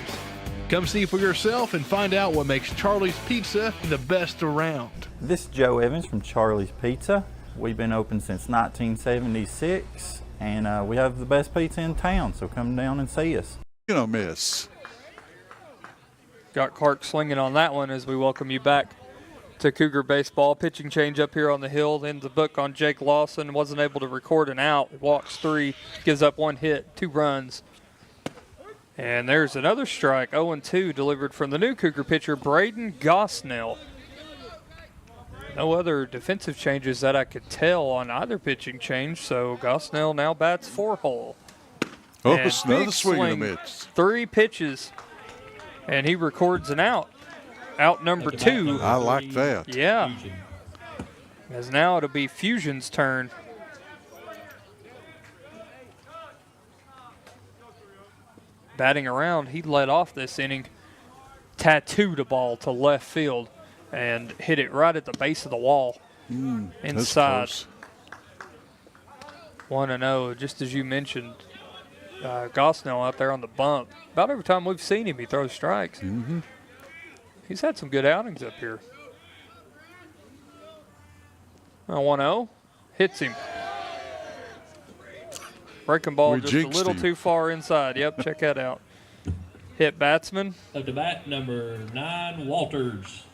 Speaker 12: Come see for yourself and find out what makes Charlie's Pizza the best around.
Speaker 20: This is Joe Evans from Charlie's Pizza. We've been open since 1976, and we have the best pizza in town, so come down and see us.
Speaker 5: You know, miss.
Speaker 4: Got Clark slinging on that one as we welcome you back to Cougar Baseball. Pitching change up here on the hill. Then the book on Jake Lawson. Wasn't able to record an out. Walks 3, gives up 1 hit, 2 runs. And there's another strike, 0-2, delivered from the new Cougar pitcher, Braden Gosnell. No other defensive changes that I could tell on either pitching change, so Gosnell now bats 4-hole.
Speaker 5: Oh,
Speaker 4: And
Speaker 5: it's another
Speaker 4: big
Speaker 5: swing and a miss.
Speaker 4: 3 pitches, and he records an out. Out number 2.
Speaker 5: I like that.
Speaker 4: Yeah. As now it'll be Fusion's turn. Batting around, he led off this inning, tattooed a ball to left field and hit it right at the base of the wall inside. 1-0, just as you mentioned. Gosnell out there on the bump. About every time we've seen him, he throws strikes.
Speaker 5: Mm-hmm.
Speaker 4: He's had some good outings up here. 1-0, hits him. Breaking ball just a little too far inside. Yep, check that out. Hit batsman.
Speaker 23: Up to bat, number 9, Walters.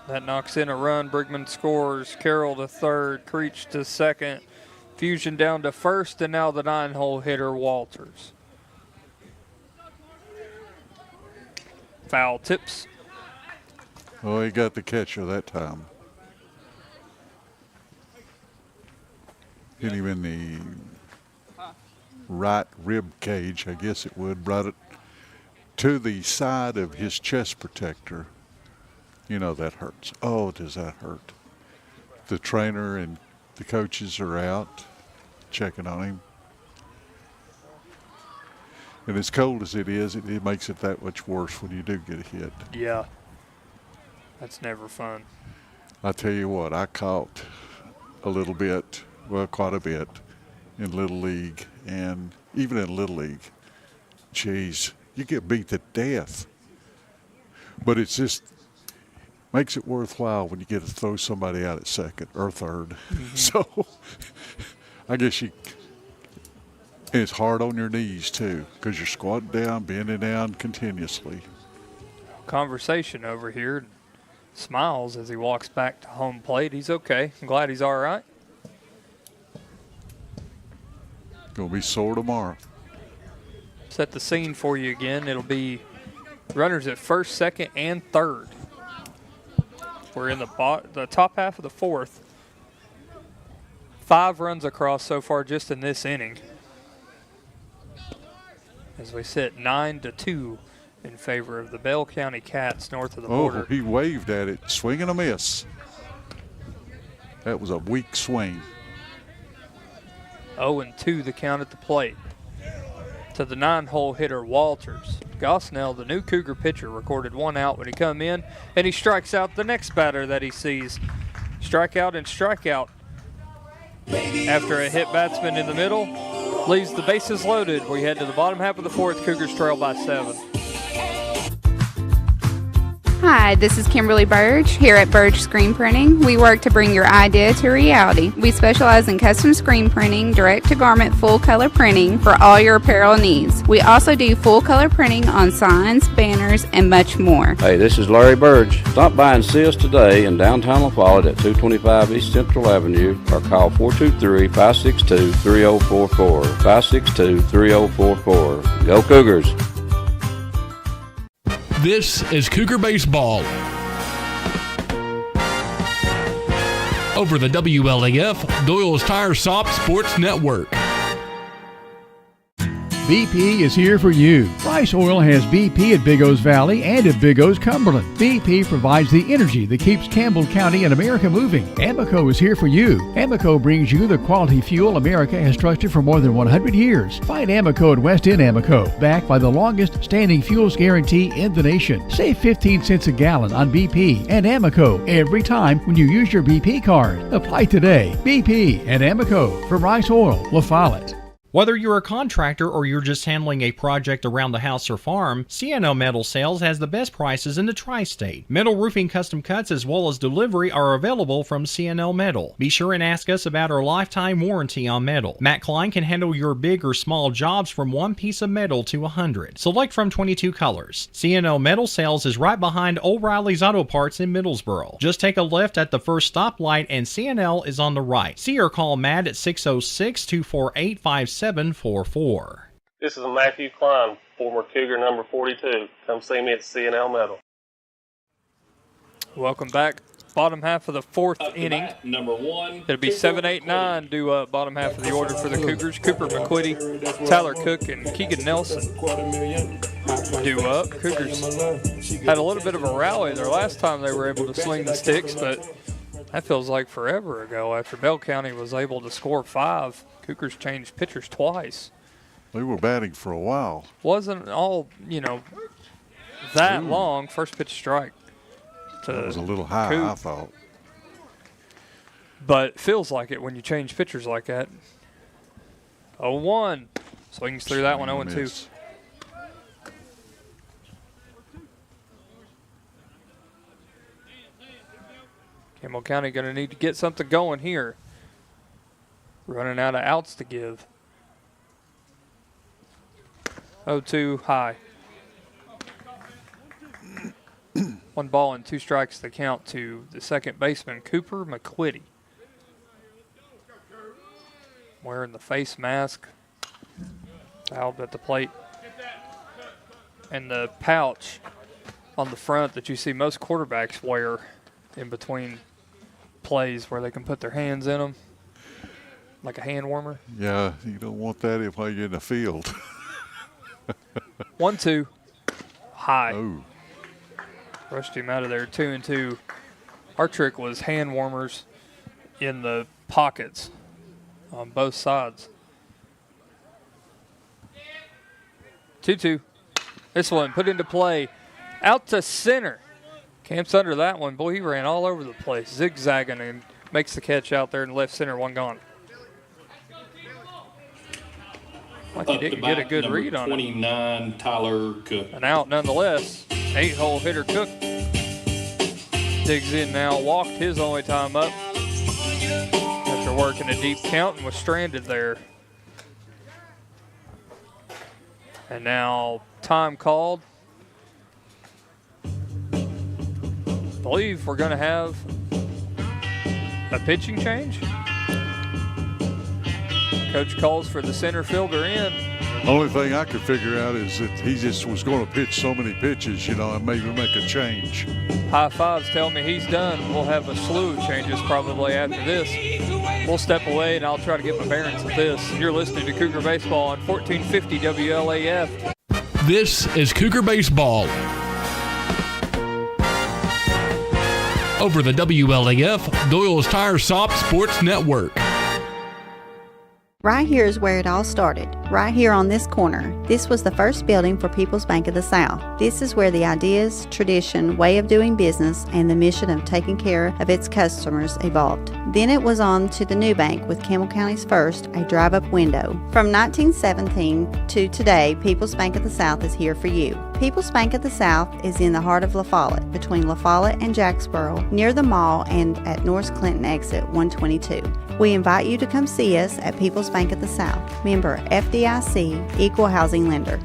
Speaker 4: That knocks in a run. Brigman scores. Carroll to third. Creech to second. Fusion down to first, and now the 9-hole hitter, Walters. Foul tips.
Speaker 5: Oh, he got the catcher that time. Hit him in the right rib cage, I guess it would. Brought it to the side of his chest protector. You know that hurts. Oh, does that hurt? The trainer and the coaches are out checking on him. And as cold as it is, it makes it that much worse when you do get a hit.
Speaker 4: Yeah. That's never fun.
Speaker 5: I tell you what, I caught a little bit, well, quite a bit in Little League, and even in Little League, geez, you get beat to death. But it's just makes it worthwhile when you get to throw somebody out at second or third. Mm-hmm. So I guess and it's hard on your knees too, because you're squatting down, bending down continuously.
Speaker 4: Conversation over here. Smiles as he walks back to home plate. He's okay. I'm glad he's all right.
Speaker 5: Gonna be sore tomorrow.
Speaker 4: Set the scene for you again. It'll be runners at first, second, and third. We're in the top half of the fourth. 5 runs across so far just in this inning. As we sit 9-2 in favor of the Bell County Cats north of the border.
Speaker 5: Oh, he waved at it. Swing and a miss. That was a weak swing.
Speaker 4: 0-2 the count at the plate. To the 9-hole hitter, Walters. Gosnell, the new Cougar pitcher, recorded 1 out when he come in, and he strikes out the next batter that he sees. Strikeout and strikeout. After a hit batsman in the middle, leaves the bases loaded. We head to the bottom half of the fourth. Cougars trail by 7.
Speaker 2: Hi, this is Kimberly Burge here at Burge Screen Printing. We work to bring your idea to reality. We specialize in custom screen printing, direct-to-garment full-color printing for all your apparel needs. We also do full-color printing on signs, banners, and much more.
Speaker 7: Hey, this is Larry Burge. Stop by and see us today in downtown La Follette at 225 East Central Avenue or call 423-562-3044. 562-3044. Go Cougars!
Speaker 12: This is Cougar Baseball. Over the WLAF, Doyle's Tire Shop Sports Network.
Speaker 3: BP is here for you. Rice Oil has BP at Big O's Valley and at Big O's Cumberland. BP provides the energy that keeps Campbell County and America moving. Amoco is here for you. Amoco brings you the quality fuel America has trusted for more than 100 years. Find Amoco at West End Amoco, backed by the longest standing fuels guarantee in the nation. Save 15 cents a gallon on BP and Amoco every time when you use your BP card. Apply today. BP and Amoco from Rice Oil, La Follette.
Speaker 11: Whether you're a contractor or you're just handling a project around the house or farm, C&L Metal Sales has the best prices in the tri-state. Metal roofing custom cuts as well as delivery are available from C&L Metal. Be sure and ask us about our lifetime warranty on metal. Matt Klein can handle your big or small jobs from one piece of metal to 100. Select from 22 colors. C&L Metal Sales is right behind O'Reilly's Auto Parts in Middlesboro. Just take a left at the first stoplight and C&L is on the right. See or call Matt at 606-248-5744.
Speaker 13: This is Matthew Klein, former Cougar number 42. Come see me at C&L Metal.
Speaker 4: Welcome back. Bottom half of the fourth inning.
Speaker 23: Number 1.
Speaker 4: It'll be 7, 8, 9 due bottom half of the order for the Cougars. Cooper McQuitty, Tyler Cook, and Keegan Nelson due up. Cougars had a little bit of a rally their last time they were able to sling the sticks, but that feels like forever ago after Bell County was able to score 5. Cougars changed pitchers twice.
Speaker 5: They were batting for a while.
Speaker 4: Wasn't all, that long. First pitch strike.
Speaker 5: That was a little high,
Speaker 4: Coop.
Speaker 5: I thought.
Speaker 4: But it feels like it when you change pitchers like that. 0-1. Swings through that one, 0-2. Campbell County going to need to get something going here. Running out of outs to give. 0-2 high. 1 ball and 2 strikes to count to the second baseman, Cooper McQuitty. Wearing the face mask. Fouled at the plate. And the pouch on the front that you see most quarterbacks wear in between plays where they can put their hands in them. Like a hand warmer.
Speaker 5: Yeah, you don't want that if you're in the field.
Speaker 4: 1-2 high.
Speaker 5: Oh.
Speaker 4: Rushed him out of there, 2-2. Our trick was hand warmers in the pockets on both sides. 2-2. This one put into play. Out to center. Camp's under that one. Boy, he ran all over the place, zigzagging, and makes the catch out there in left center, 1 gone. Like he didn't get a good read on it.
Speaker 23: 29, Tyler Cook.
Speaker 4: An out nonetheless. 8-hole hitter Cook digs in now, walked his only time up after working a deep count and was stranded there. And now time called. I believe we're going to have a pitching change. Coach calls for the center fielder in.
Speaker 5: Only thing I could figure out is that he just was going to pitch so many pitches, and maybe make a change.
Speaker 4: High fives tell me he's done. We'll have a slew of changes probably after this. We'll step away, and I'll try to get my bearings with this. You're listening to Cougar Baseball on 1450 WLAF.
Speaker 12: This is Cougar Baseball. Over the WLAF, Doyle's Tire Shop Sports Network.
Speaker 14: Right here is where it all started, right here on this corner. This was the first building for People's Bank of the South. This is where the ideas, tradition, way of doing business, and the mission of taking care of its customers evolved. Then it was on to the new bank with Campbell County's first, a drive-up window. From 1917 to today, People's Bank of the South is here for you. People's Bank of the South is in the heart of La Follette, between La Follette and Jacksboro, near the mall and at North Clinton exit 122. We invite you to come see us at People's Bank of the South, member FDIC, equal housing lender.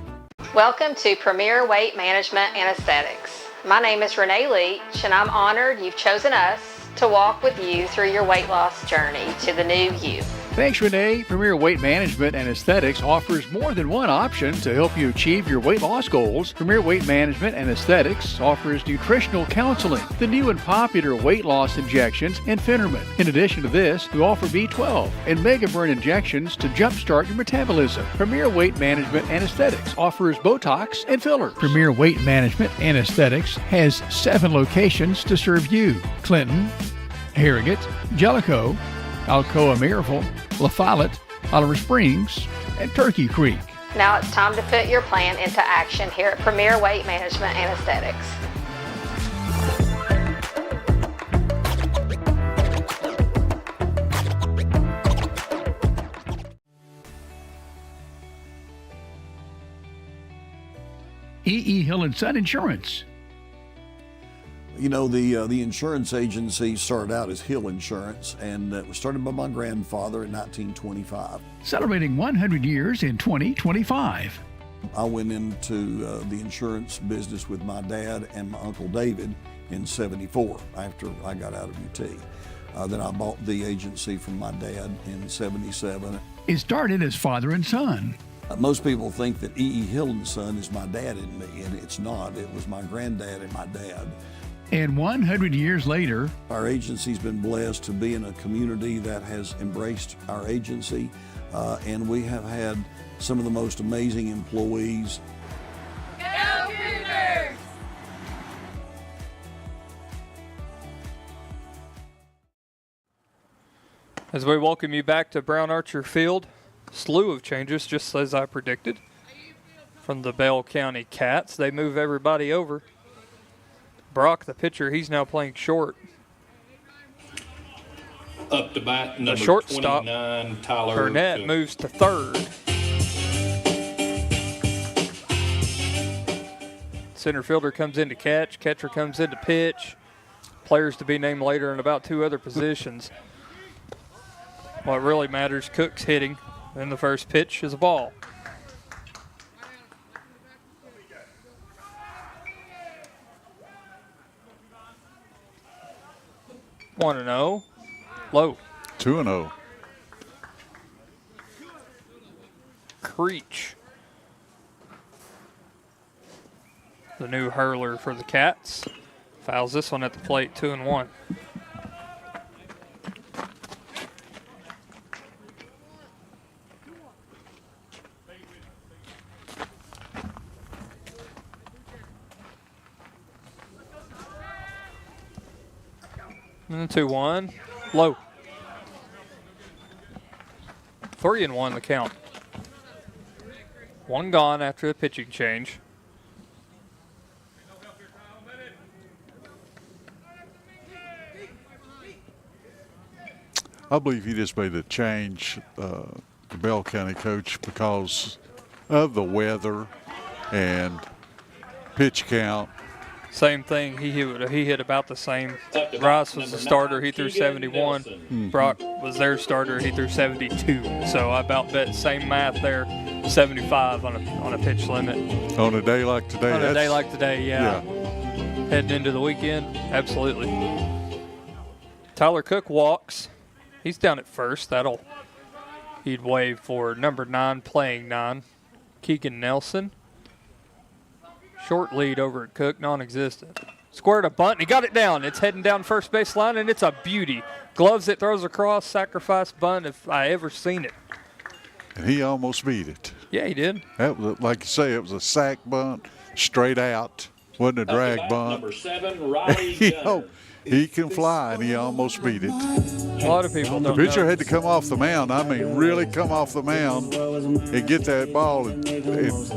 Speaker 21: Welcome to Premier Weight Management and Aesthetics. My name is Renee Leach, and I'm honored you've chosen us to walk with you through your weight loss journey to the new you.
Speaker 3: Thanks, Renee. Premier Weight Management and Aesthetics offers more than one option to help you achieve your weight loss goals. Premier Weight Management and Aesthetics offers nutritional counseling, the new and popular weight loss injections, and Phenerman. In addition to this, we offer B12 and Mega Burn injections to jumpstart your metabolism. Premier Weight Management and Aesthetics offers Botox and fillers. Premier Weight Management and Aesthetics has 7 locations to serve you: Clinton, Harrogate, Jellicoe, Alcoa Maryville, La Follette, Oliver Springs, and Turkey Creek.
Speaker 21: Now it's time to put your plan into action here at Premier Weight Management and Aesthetics.
Speaker 3: E.E. Hill & Son Insurance.
Speaker 1: You know, the insurance agency started out as Hill Insurance, and it was started by my grandfather in 1925.
Speaker 3: Celebrating 100 years in 2025.
Speaker 1: I went into the insurance business with my dad and my Uncle David in '74 after I got out of UT. Then I bought the agency from my dad in '77.
Speaker 3: It started as father and son.
Speaker 1: Most people think that E.E. Hill & Son is my dad and me, and it's not. It was my granddad and my dad.
Speaker 3: And 100 years later,
Speaker 1: our agency's been blessed to be in a community that has embraced our agency, and we have had some of the most amazing employees.
Speaker 8: Go Cougars!
Speaker 4: As we welcome you back to Brown Archer Field, slew of changes, just as I predicted, from the Bell County Cats. They move everybody over. Brock, the pitcher, he's now playing short.
Speaker 23: Up to bat, number
Speaker 4: the shortstop,
Speaker 23: 29, Tyler
Speaker 4: Burnett,
Speaker 23: Cook.
Speaker 4: moves to third. Center fielder comes in to catch. Catcher comes in to pitch. Players to be named later in about 2 other positions. What really matters, Cook's hitting. Then the first pitch is a ball. One and 0. Low.
Speaker 5: 2-0.
Speaker 4: Creech, the new hurler for the Cats, fouls this one at the plate. 2-1. And 2-1. Low. 3-1 the count. 1 gone after the pitching change.
Speaker 5: I believe he just made a change, the Bell County coach, because of the weather and pitch count.
Speaker 4: Same thing. He hit about the same. Rice was the starter. He threw 71.
Speaker 5: Mm-hmm.
Speaker 4: Brock was their starter. He threw 72. So I about bet same math there. 75 on a pitch limit.
Speaker 5: On a day like today.
Speaker 4: On a day like today, yeah. Heading into the weekend, absolutely. Tyler Cook walks. He's down at first. He'd wave for number 9, playing 9, Keegan Nelson. Short lead over at Cook, non-existent. Squared a bunt, and he got it down. It's heading down first base line, and it's a beauty. Gloves it, throws across, sacrifice bunt if I ever seen it.
Speaker 5: And he almost beat it.
Speaker 4: Yeah, he did.
Speaker 5: That was, like you say, it was a sack bunt, straight out. Wasn't a drag bunt.
Speaker 23: Number 7, Riley Gunner.
Speaker 5: He can fly, and he almost beat it.
Speaker 4: A lot of people don't
Speaker 5: The pitcher
Speaker 4: know.
Speaker 5: had to come off the mound. I mean, really come off the mound and get that ball and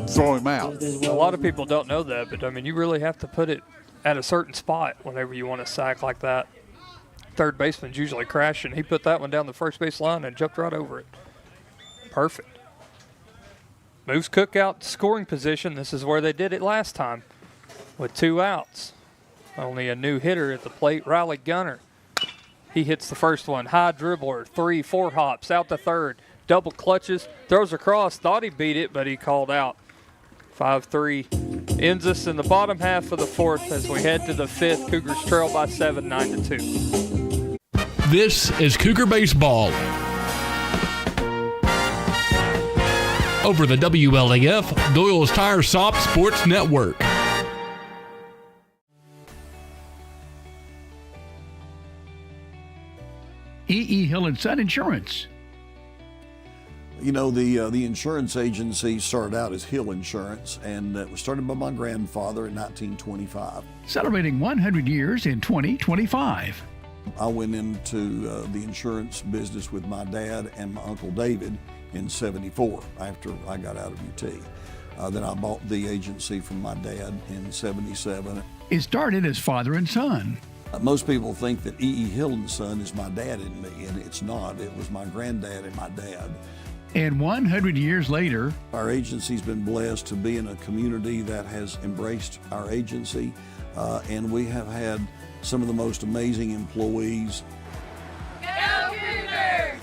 Speaker 5: throw him out.
Speaker 4: A lot of people don't know that, but, I mean, you really have to put it at a certain spot whenever you want to sack like that. Third baseman's usually crashing. He put that one down the first base line and jumped right over it. Perfect. Moves Cook out to scoring position. This is where they did it last time with 2 outs. Only a new hitter at the plate, Riley Gunner. He hits the first one. High dribbler, 3-4 hops, out to third. Double clutches, throws across. Thought he beat it, but he called out. 5-3 ends us in the bottom half of the 4th as we head to the 5th. Cougars trail by 7, 9-2.
Speaker 12: This is Cougar Baseball. Over the WLAF, Doyle's Tire Shop Sports Network.
Speaker 3: E.E. Hill & Son Insurance.
Speaker 1: You know, the insurance agency started out as Hill Insurance, and it was started by my grandfather in 1925.
Speaker 3: Celebrating 100 years in 2025.
Speaker 1: I went into the insurance business with my dad and my Uncle David in '74 after I got out of UT. Then I bought the agency from my dad in '77.
Speaker 3: It started as father and son.
Speaker 1: Most people think that E.E. Hill & Son is my dad and me, and it's not. It was my granddad and my dad.
Speaker 3: And 100 years later,
Speaker 1: our agency's been blessed to be in a community that has embraced our agency, and we have had some of the most amazing employees.
Speaker 8: Go Cougars!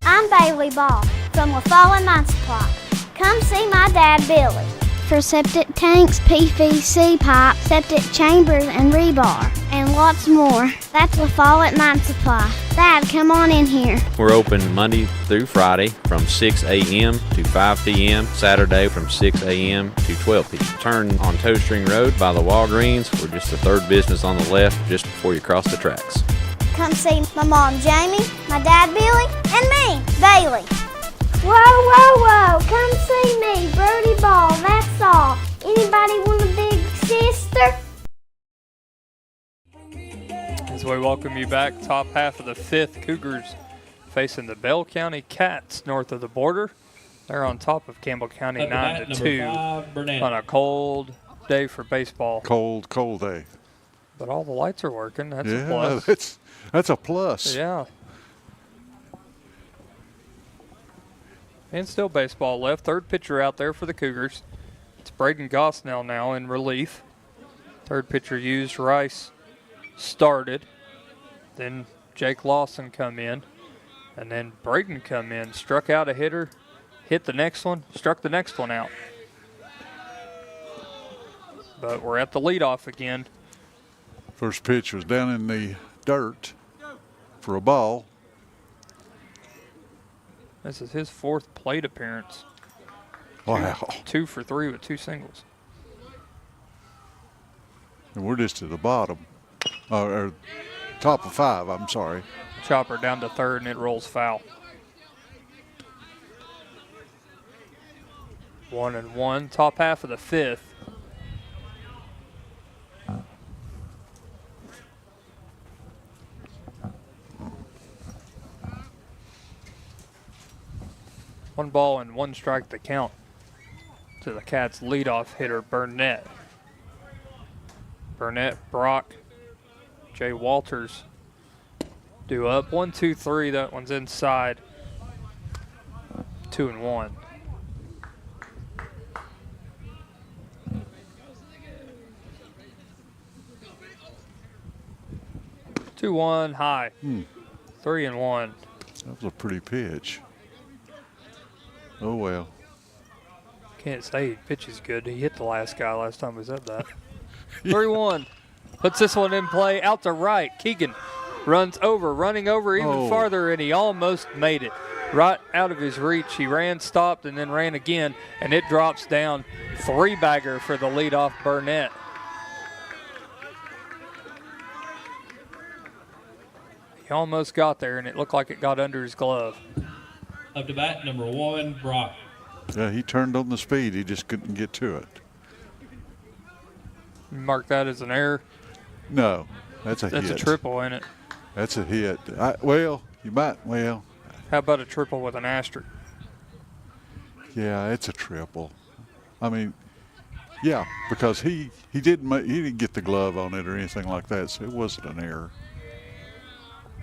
Speaker 9: I'm Bailey Ball from LaFallen Mine Supply. Come see my dad, Billy. For septic tanks, PVC pipe, septic chambers, and rebar, and lots more. That's LaFallen Mine Supply. Dad, come on in here.
Speaker 7: We're open Monday through Friday from 6 a.m. to 5 p.m., Saturday from 6 a.m. to 12 p.m. Turn on Toe String Road by the Walgreens. We're just the third business on the left just before you cross the tracks.
Speaker 9: Come see my mom, Jamie, my dad, Billy, and me, Bailey. Whoa, whoa, whoa, come see me, Birdie Ball, that's all. Anybody want a big sister?
Speaker 4: As we welcome you back, top half of the fifth, Cougars facing the Bell County Cats north of the border. They're on top of Campbell County 9-2 on a cold day for baseball.
Speaker 5: Cold day.
Speaker 4: But all the lights are working. That's a plus.
Speaker 5: That's a plus.
Speaker 4: Yeah. And still baseball left. Third pitcher out there for the Cougars. It's Braden Gosnell now in relief. Third pitcher used. Rice started. Then Jake Lawson come in. And then Braden come in. Struck out a hitter. Hit the next one. Struck the next one out. But we're at the leadoff again.
Speaker 5: First pitch was down in the dirt for a ball.
Speaker 4: This is his fourth plate appearance.
Speaker 5: Wow.
Speaker 4: 2 for 3 with 2 singles.
Speaker 5: And we're just at the bottom, or top of 5, I'm sorry.
Speaker 4: Chopper down to third, and it rolls foul. 1-1, top half of the fifth. One ball and 1 strike to count to the Cats' leadoff hitter, Burnett. Burnett, Brock, Jay Walters due up. 1, 2, 3. That one's inside. 2-1. Two one high. 3-1.
Speaker 5: That was a pretty pitch. Oh well.
Speaker 4: Can't say he pitches good. He hit the last guy last time we said that. 3-1. Puts this one in play out to right. Keegan runs over, running over even farther, and he almost made it. Right out of his reach. He ran, stopped, and then ran again, and it drops down. 3-bagger for the leadoff Burnett. He almost got there, and it looked like it got under his glove.
Speaker 23: Up to bat, number 1, Brock.
Speaker 5: Yeah, he turned on the speed. He just couldn't get to it.
Speaker 4: Mark that as an error.
Speaker 5: No, that's a hit.
Speaker 4: That's a triple, ain't it?
Speaker 5: That's a hit. Well, you might. Well.
Speaker 4: How about a triple with an asterisk?
Speaker 5: Yeah, it's a triple. I mean, yeah, because he didn't get the glove on it or anything like that, so it wasn't an error.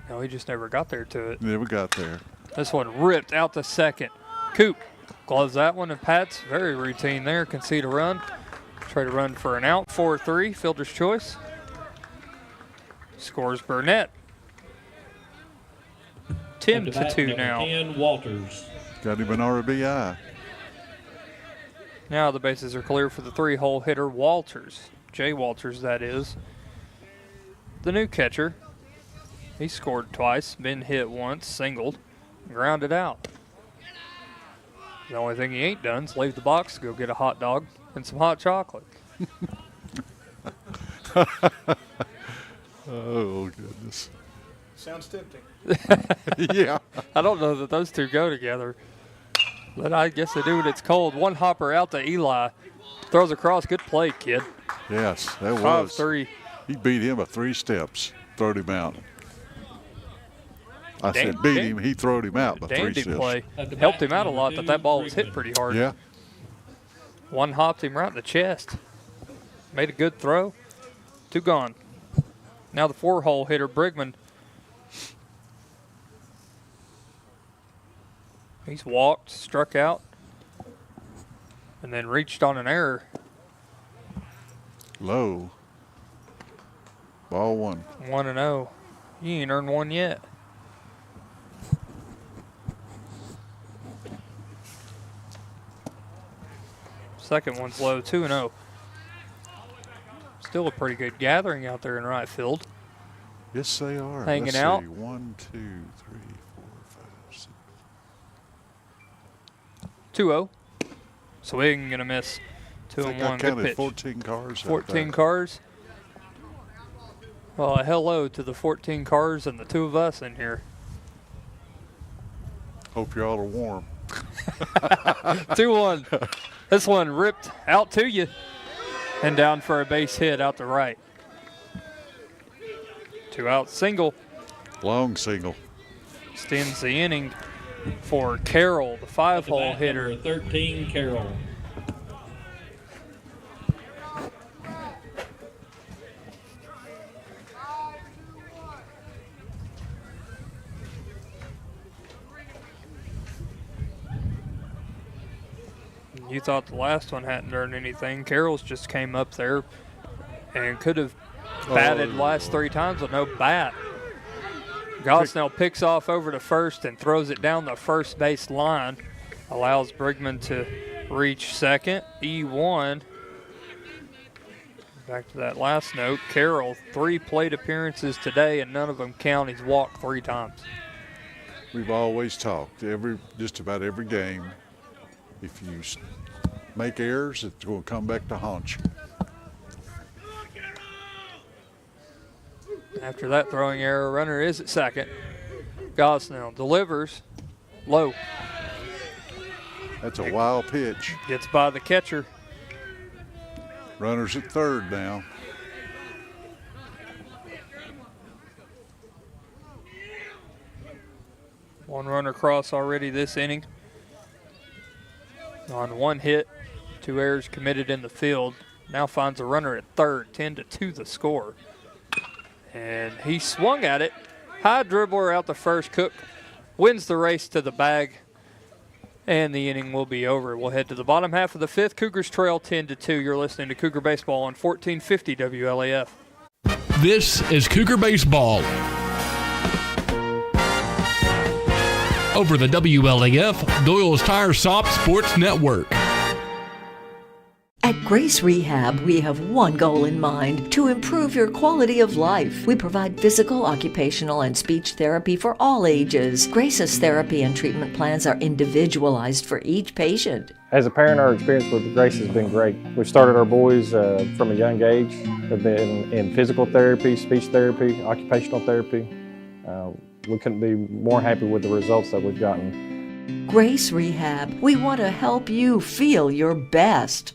Speaker 4: No, he just never got there to it.
Speaker 5: Never got there.
Speaker 4: This one ripped out to second. Coop gloves that one, and Pat's very routine there. Concede a run. Try to run for an out. 4-3, fielder's choice. Scores Burnett. 10-2 now.
Speaker 23: 10, Walters.
Speaker 5: Got him an RBI.
Speaker 4: Now the bases are clear for the 3-hole hitter, Walters. Jay Walters, that is. The new catcher. He scored twice, been hit once, singled, grounded out. The only thing he ain't done is leave the box, go get a hot dog and some hot chocolate.
Speaker 5: Oh, goodness.
Speaker 18: Sounds tempting.
Speaker 5: Yeah.
Speaker 4: I don't know that those two go together, but I guess they do when it's cold. One hopper out to Eli. Throws across. Good play, kid.
Speaker 5: Yes, that was.
Speaker 4: 5-3.
Speaker 5: He beat him at 3 steps, throwed him out. I said beat him. He throwed him out by 3 steps.
Speaker 4: Play. Helped him out a lot, but that ball was hit pretty hard.
Speaker 5: Yeah.
Speaker 4: One hopped him right in the chest. Made a good throw. 2 gone. Now the 4-hole hitter, Brigman, He's walked, struck out, and then reached on an error.
Speaker 5: Low. Ball 1.
Speaker 4: 1-0. You ain't earned one yet. Second one's low, 2-0. Still a pretty good gathering out there in right field.
Speaker 5: Yes, they are.
Speaker 4: Hanging
Speaker 5: Let's
Speaker 4: out.
Speaker 5: See. 1, 2, 3, 4, 5, 6.
Speaker 4: 2-0. Swing gonna miss. 2-1.
Speaker 5: I
Speaker 4: Good
Speaker 5: counted
Speaker 4: pitch.
Speaker 5: 14 cars.
Speaker 4: 14 cars. Well, hello to the 14 cars and the 2 of us in here.
Speaker 5: Hope you all are warm.
Speaker 4: 2-1. This one ripped out to you and down for a base hit out to right. 2 out single.
Speaker 5: Long single.
Speaker 4: Extends the inning for Carroll, the 5-hole hitter.
Speaker 23: Number 13, Carroll.
Speaker 4: You thought the last one hadn't done anything. Carroll's just came up there and could have batted last 3 times with no bat. Gosnell picks off over to first and throws it down the first base line. Allows Brigman to reach second. E1. Back to that last note. Carroll, 3 plate appearances today and none of them count. He's walked 3 times.
Speaker 5: We've always talked, just about every game, if you make errors, it's going to come back to haunt you.
Speaker 4: After that throwing error, runner is at second. Gosnell delivers low.
Speaker 5: That's a wild pitch.
Speaker 4: Gets by the catcher.
Speaker 5: Runner's at third now.
Speaker 4: One runner cross already this inning. On 1 hit, 2 errors committed in the field. Now finds a runner at third, 10-2 the score. And he swung at it. High dribbler out to first. Cook wins the race to the bag. And the inning will be over. We'll head to the bottom half of the 5th. Cougars trail 10-2. You're listening to Cougar Baseball on 1450 WLAF.
Speaker 12: This is Cougar Baseball. Over the WLAF, Doyle's Tire Shop Sports Network.
Speaker 15: At Grace Rehab, we have one goal in mind: to improve your quality of life. We provide physical, occupational, and speech therapy for all ages. Grace's therapy and treatment plans are individualized for each patient.
Speaker 16: As a parent, our experience with Grace has been great. We've started our boys from a young age. They've been in physical therapy, speech therapy, occupational therapy. We couldn't be more happy with the results that we've gotten.
Speaker 15: Grace Rehab, we want to help you feel your best.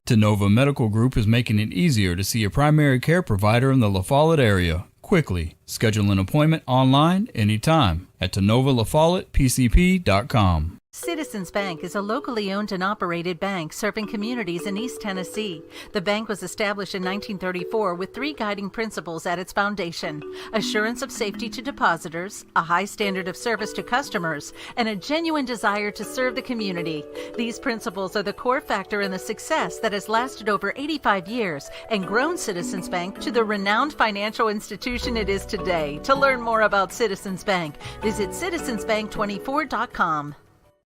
Speaker 22: Tenova Medical Group is making it easier to see a primary care provider in the La Follette area quickly. Schedule an appointment online anytime at TenovaLaFollettePCP.com.
Speaker 24: Citizens Bank is a locally owned and operated bank serving communities in East Tennessee. The bank was established in 1934 with 3 guiding principles at its foundation: assurance of safety to depositors, a high standard of service to customers, and a genuine desire to serve the community. These principles are the core factor in the success that has lasted over 85 years and grown Citizens Bank to the renowned financial institution it is today. To learn more about Citizens Bank, visit citizensbank24.com.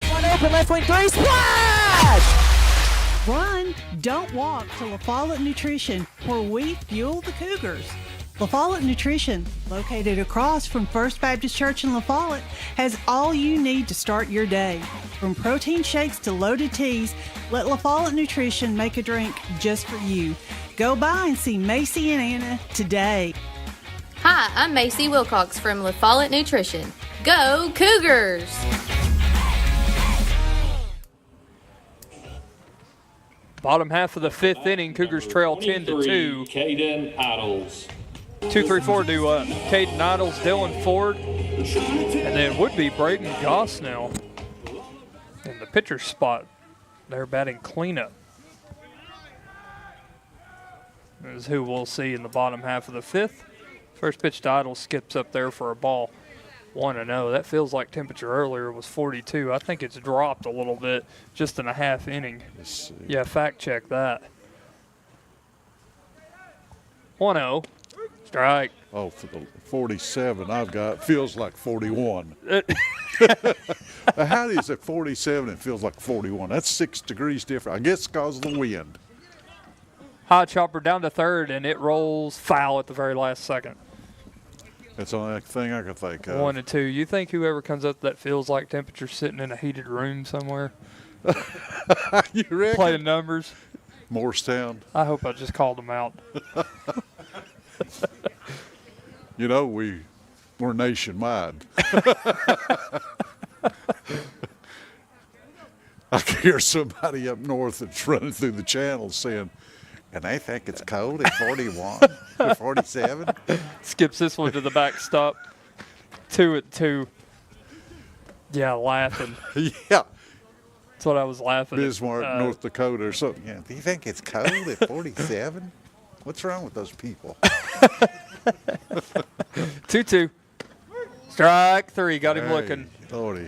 Speaker 25: One open, left wing three, splash! Run, don't walk to La Follette Nutrition, where we fuel the Cougars. La Follette Nutrition, located across from First Baptist Church in La Follette, has all you need to start your day. From protein shakes to loaded teas, let La Follette Nutrition make a drink just for you. Go by and see Macy and Anna today.
Speaker 10: Hi, I'm Macy Wilcox from La Follette Nutrition. Go Cougars!
Speaker 4: Bottom half of the 5th inning, Cougars trail 10-2.
Speaker 23: Caden Idols.
Speaker 4: 2-3-4 due up. Caden Idols, Dylan Ford, and then would be Braden Gosnell in the pitcher's spot. They're batting cleanup. This is who we'll see in the bottom half of the 5th. First pitch to Idols skips up there for a ball. 1-0. That feels like temperature earlier was 42. I think it's dropped a little bit just in a half inning.
Speaker 5: Let's see.
Speaker 4: Yeah, fact check that. 1-0. Strike.
Speaker 5: Oh, for the 47 I've got feels like 41. How is it 47 and feels like 41? That's 6 degrees different. I guess because of the wind.
Speaker 4: High chopper down to third, and it rolls foul at the very last second.
Speaker 5: That's the only thing I can think of.
Speaker 4: 1-2. You think whoever comes up that feels like temperature sitting in a heated room somewhere?
Speaker 5: You reckon?
Speaker 4: Playing numbers.
Speaker 5: Morristown.
Speaker 4: I hope I just called them out.
Speaker 5: You know, we're nationwide. I can hear somebody up north that's running through the channel saying, and they think it's cold at 41 or 47.
Speaker 4: Skips this one to the backstop. 2-2. Yeah, laughing.
Speaker 5: Yeah.
Speaker 4: That's what I was laughing
Speaker 5: Bismarck,
Speaker 4: at.
Speaker 5: North Dakota or something. Yeah. Do you think it's cold at 47? What's wrong with those people?
Speaker 4: 2-2. Strike 3. Got him looking.
Speaker 5: Lordy.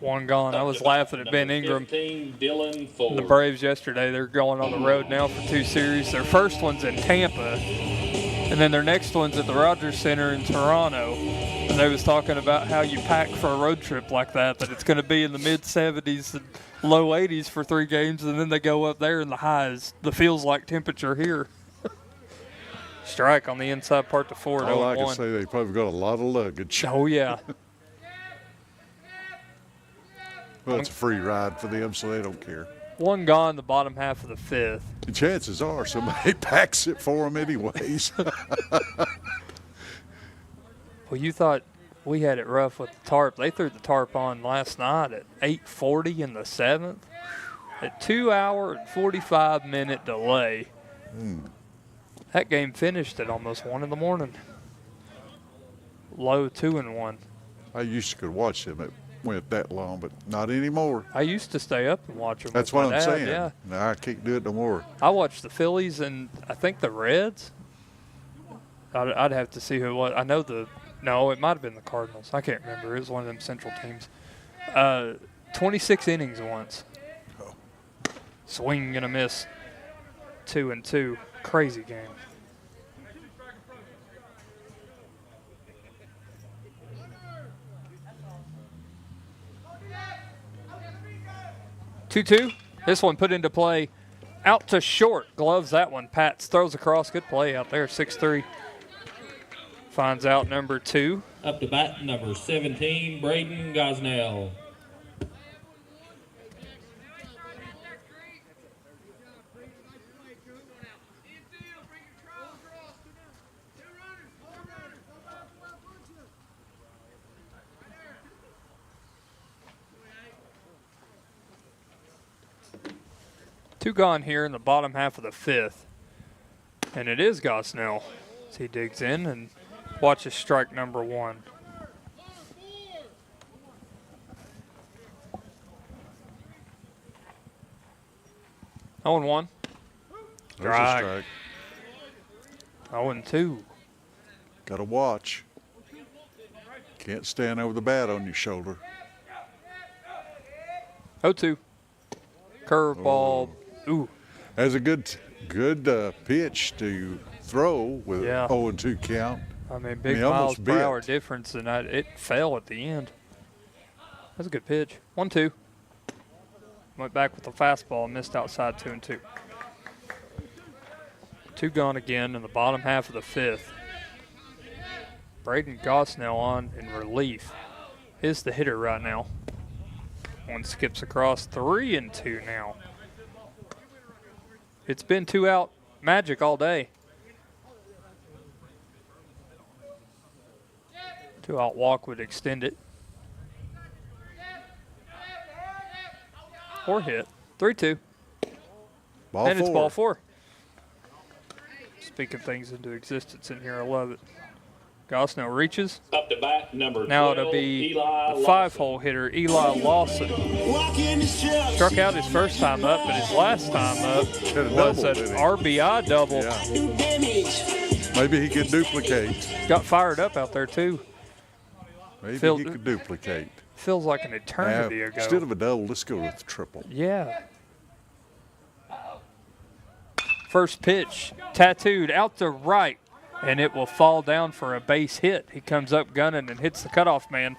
Speaker 4: One gone. I was laughing at Ben Ingram.
Speaker 23: 15, Dylan Ford.
Speaker 4: The Braves yesterday, they're going on the road now for 2 series. Their first one's in Tampa, and then their next one's at the Rogers Center in Toronto. And they was talking about how you pack for a road trip like that it's going to be in the mid-70s and low 80s for 3 games, and then they go up there in the highs. The feels like temperature here. Strike on the inside part to Ford.
Speaker 5: All I can say, they probably got a lot of luggage.
Speaker 4: Oh, yeah.
Speaker 5: Well, it's a free ride for them, so they don't care.
Speaker 4: One gone the bottom half of the 5th.
Speaker 5: The chances are somebody packs it for them anyways.
Speaker 4: Well, you thought we had it rough with the tarp. They threw the tarp on last night at 8:40 in the 7th. A 2-hour and 45-minute delay. That game finished at almost 1 in the morning. Low 2-1.
Speaker 5: I used to could watch them. It went that long, but not anymore.
Speaker 4: I used to stay up and watch them.
Speaker 5: That's
Speaker 4: with
Speaker 5: what
Speaker 4: my
Speaker 5: I'm
Speaker 4: dad,
Speaker 5: saying.
Speaker 4: Yeah.
Speaker 5: No, I can't do it no more.
Speaker 4: I watched the Phillies and I think the Reds. I'd have to see who it was. I know no, it might have been the Cardinals. I can't remember. It was one of them Central teams. 26 innings once. Swing and a miss. 2-2. Crazy game. Two. This one put into play. Out to short. Gloves that one. Pats throws across. Good play out there. 6-3. Finds out number 2.
Speaker 23: Up to bat, number 17, Braden Gosnell.
Speaker 4: Two gone here in the bottom half of the 5th. And it is Gosnell as he digs in and watches strike number 1. Oh, and 1.
Speaker 5: There's a strike.
Speaker 4: 0-2.
Speaker 5: Got to watch. Can't stand over the bat on your shoulder.
Speaker 4: 0-2. Curveball. Ooh.
Speaker 5: That's a good pitch to throw with 0-2 count.
Speaker 4: I mean, big miles per hour difference, and it fell at the end. That's a good pitch. 1-2. Went back with the fastball and missed outside 2-2. 2 gone again in the bottom half of the 5th. Braden Gosnell on in relief is the hitter right now. One skips across. 3-2 now. It's been 2 out magic all day. 2 out walk would extend it. Or hit. 3-2.
Speaker 5: Ball
Speaker 4: and
Speaker 5: 4.
Speaker 4: It's ball 4. Speaking things into existence in here, I love it. Gosnell reaches.
Speaker 23: Up to bat, number 12,
Speaker 4: now it'll be the 5-hole hitter, Eli Lawson. Struck out his first time up, but his last time up was an RBI double.
Speaker 5: Yeah. Maybe he can duplicate.
Speaker 4: Got fired up out there, too.
Speaker 5: Maybe he could duplicate.
Speaker 4: Feels like an eternity ago.
Speaker 5: Instead of a double, let's go with the triple.
Speaker 4: Yeah. First pitch, tattooed out to right, and it will fall down for a base hit. He comes up gunning and hits the cutoff man.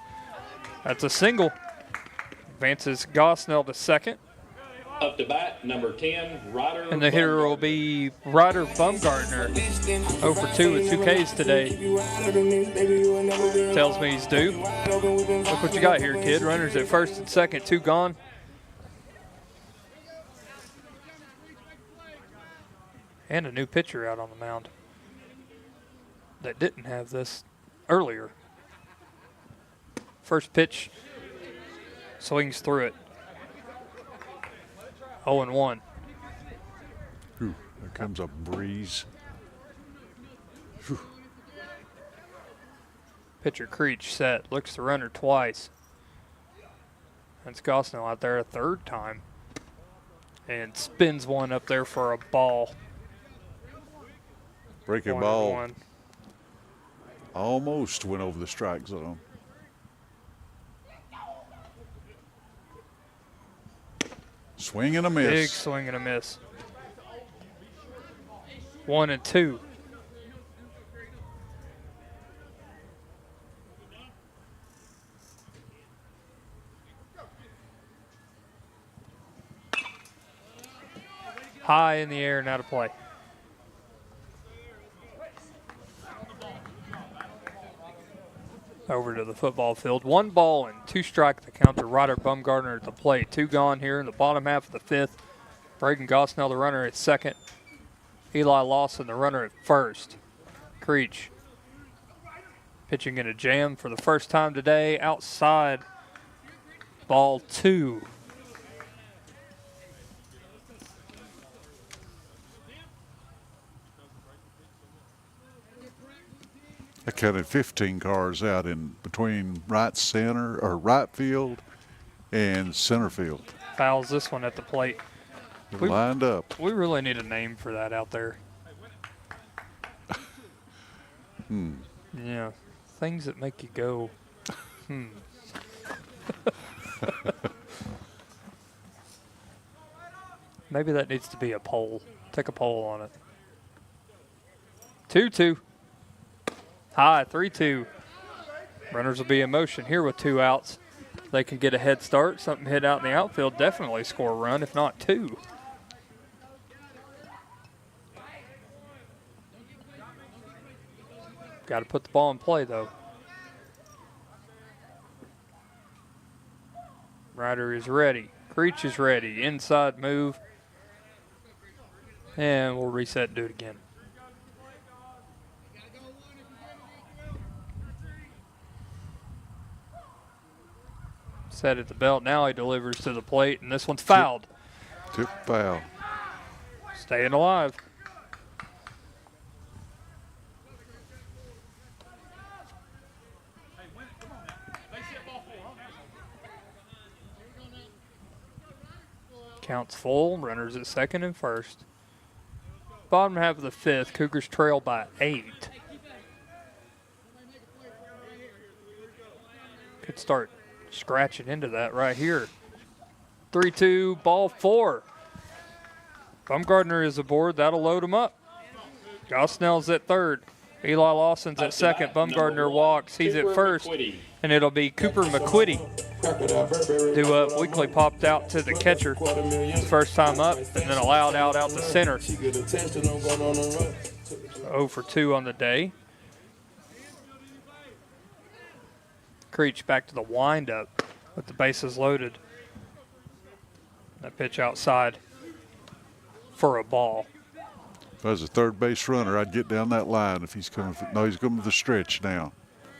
Speaker 4: That's a single. Advances Gosnell to second.
Speaker 23: Up to bat, number 10, Ryder.
Speaker 4: And the hitter will be Ryder Bumgartner. 0 for 2 with 2 Ks today. Tells me he's due. Look what you got here, kid. Runners at first and second, 2 gone. And a new pitcher out on the mound that didn't have this earlier. First pitch, swings through it. 0-1.
Speaker 5: There comes a breeze. Whew.
Speaker 4: Pitcher Creech set, looks the runner twice. That's Gosnell out there a third time. And spins one up there for a ball.
Speaker 5: Breaking ball. Almost went over the strike zone. Swing and a miss.
Speaker 4: Big swing and a miss. 1-2. High in the air and out of play. Over to the football field. 1 ball and 2 strike to count to Ryder Bumgarner at the plate. 2 gone here in the bottom half of the 5th. Braden Gosnell, the runner at second. Eli Lawson, the runner at first. Creech pitching in a jam for the first time today. Outside, ball 2.
Speaker 5: I counted 15 cars out in between right field and center field.
Speaker 4: Fouls this one at the plate.
Speaker 5: Lined up.
Speaker 4: We really need a name for that out there. Yeah, things that make you go, Maybe that needs to be a poll. Take a poll on it. 2-2. High, 3-2. Runners will be in motion here with 2 outs. They can get a head start. Something hit out in the outfield, definitely score a run, if not 2. Got to put the ball in play, though. Ryder is ready. Creech is ready. Inside move. And we'll reset and do it again. Set at the belt. Now he delivers to the plate, and this one's fouled.
Speaker 5: Tip foul.
Speaker 4: Staying alive. Counts full. Runners at second and first. Bottom half of the 5th. Cougars trail by 8. Could start scratching into that right here. 3-2, ball 4. Bumgarner is aboard. That'll load him up. Gosnell's at third. Eli Lawson's at second. Bumgarner walks. He's at first. And it'll be Cooper McQuitty. Due up, Weekly popped out to the catcher. His first time up, and then allowed out to center. 0 for 2 on the day. Creech back to the windup with the bases loaded. That pitch outside for a ball.
Speaker 5: If I was a third base runner, I'd get down that line if he's coming. No, he's coming to the stretch now.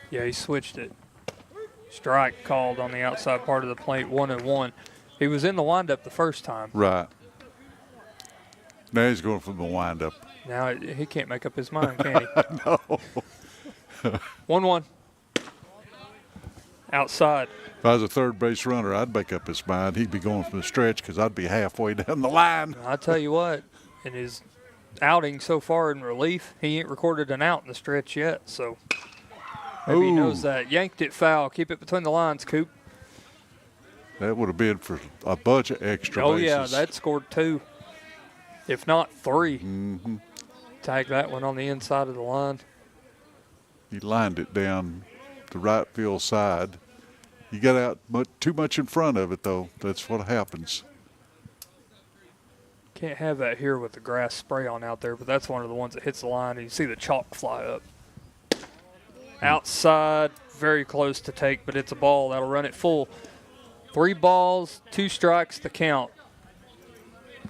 Speaker 4: Yeah, he switched it. Strike called on the outside part of the plate, 1-1. He was in the windup the first time.
Speaker 5: Right. Now he's going from the windup.
Speaker 4: Now he can't make up his mind, can he?
Speaker 5: No.
Speaker 4: 1-1. Outside.
Speaker 5: If I was a third base runner, I'd make up his mind. He'd be going from the stretch because I'd be halfway down the line.
Speaker 4: I tell you what, in his outing so far in relief, he ain't recorded an out in the stretch yet. So Maybe he knows that. Yanked it foul. Keep it between the lines, Coop.
Speaker 5: That would have been for a bunch of extra
Speaker 4: Oh,
Speaker 5: bases.
Speaker 4: yeah, that scored 2, if not 3.
Speaker 5: Mm-hmm.
Speaker 4: Tag that one on the inside of the line.
Speaker 5: He lined it down the right field side. You got out too much in front of it, though. That's what happens.
Speaker 4: Can't have that here with the grass spray on out there, but that's one of the ones that hits the line. And you see the chalk fly up. Outside, very close to take, but it's a ball. That'll run it full. 3 balls, 2 strikes to count.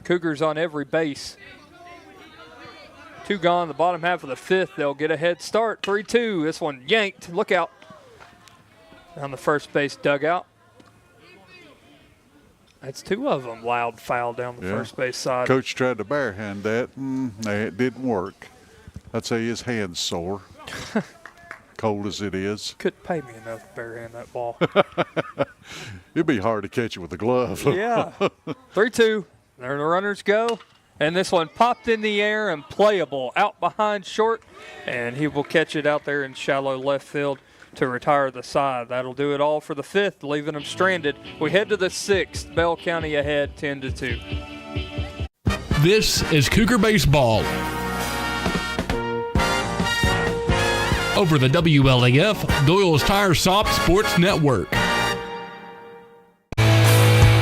Speaker 4: Cougars on every base. 2 gone, the bottom half of the 5th. They'll get a head start, 3-2. This one yanked, look out. Down the first base dugout. That's 2 of them. Loud foul down the first base side.
Speaker 5: Coach tried to barehand that. It didn't work. I'd say his hand's sore. Cold as it is.
Speaker 4: Couldn't pay me enough to barehand that ball.
Speaker 5: It'd be hard to catch it with a glove.
Speaker 4: Yeah. 3-2. There the runners go. And this one popped in the air and playable. Out behind short. And he will catch it out there in shallow left field to retire the side. That'll do it all for the 5th, leaving them stranded. We head to the 6th. Bell County ahead 10-2.
Speaker 12: This is Cougar Baseball. Over the WLAF, Doyle's Tire Shop Sports Network.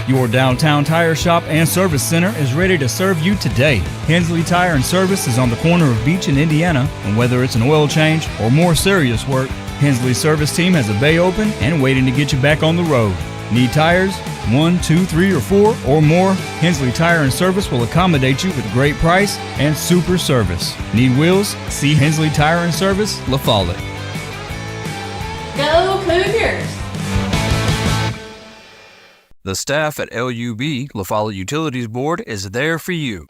Speaker 22: Your downtown tire shop and service center is ready to serve you today. Hensley Tire and Service is on the corner of Beach and Indiana, and whether it's an oil change or more serious work, Hensley Service Team has a bay open and waiting to get you back on the road. Need tires? 1, 2, 3, or 4 or more? Hensley Tire and Service will accommodate you with great price and super service. Need wheels? See Hensley Tire and Service, La Follette.
Speaker 10: Go Cougars!
Speaker 2: The staff at LUB, La Follette Utilities Board, is there for you.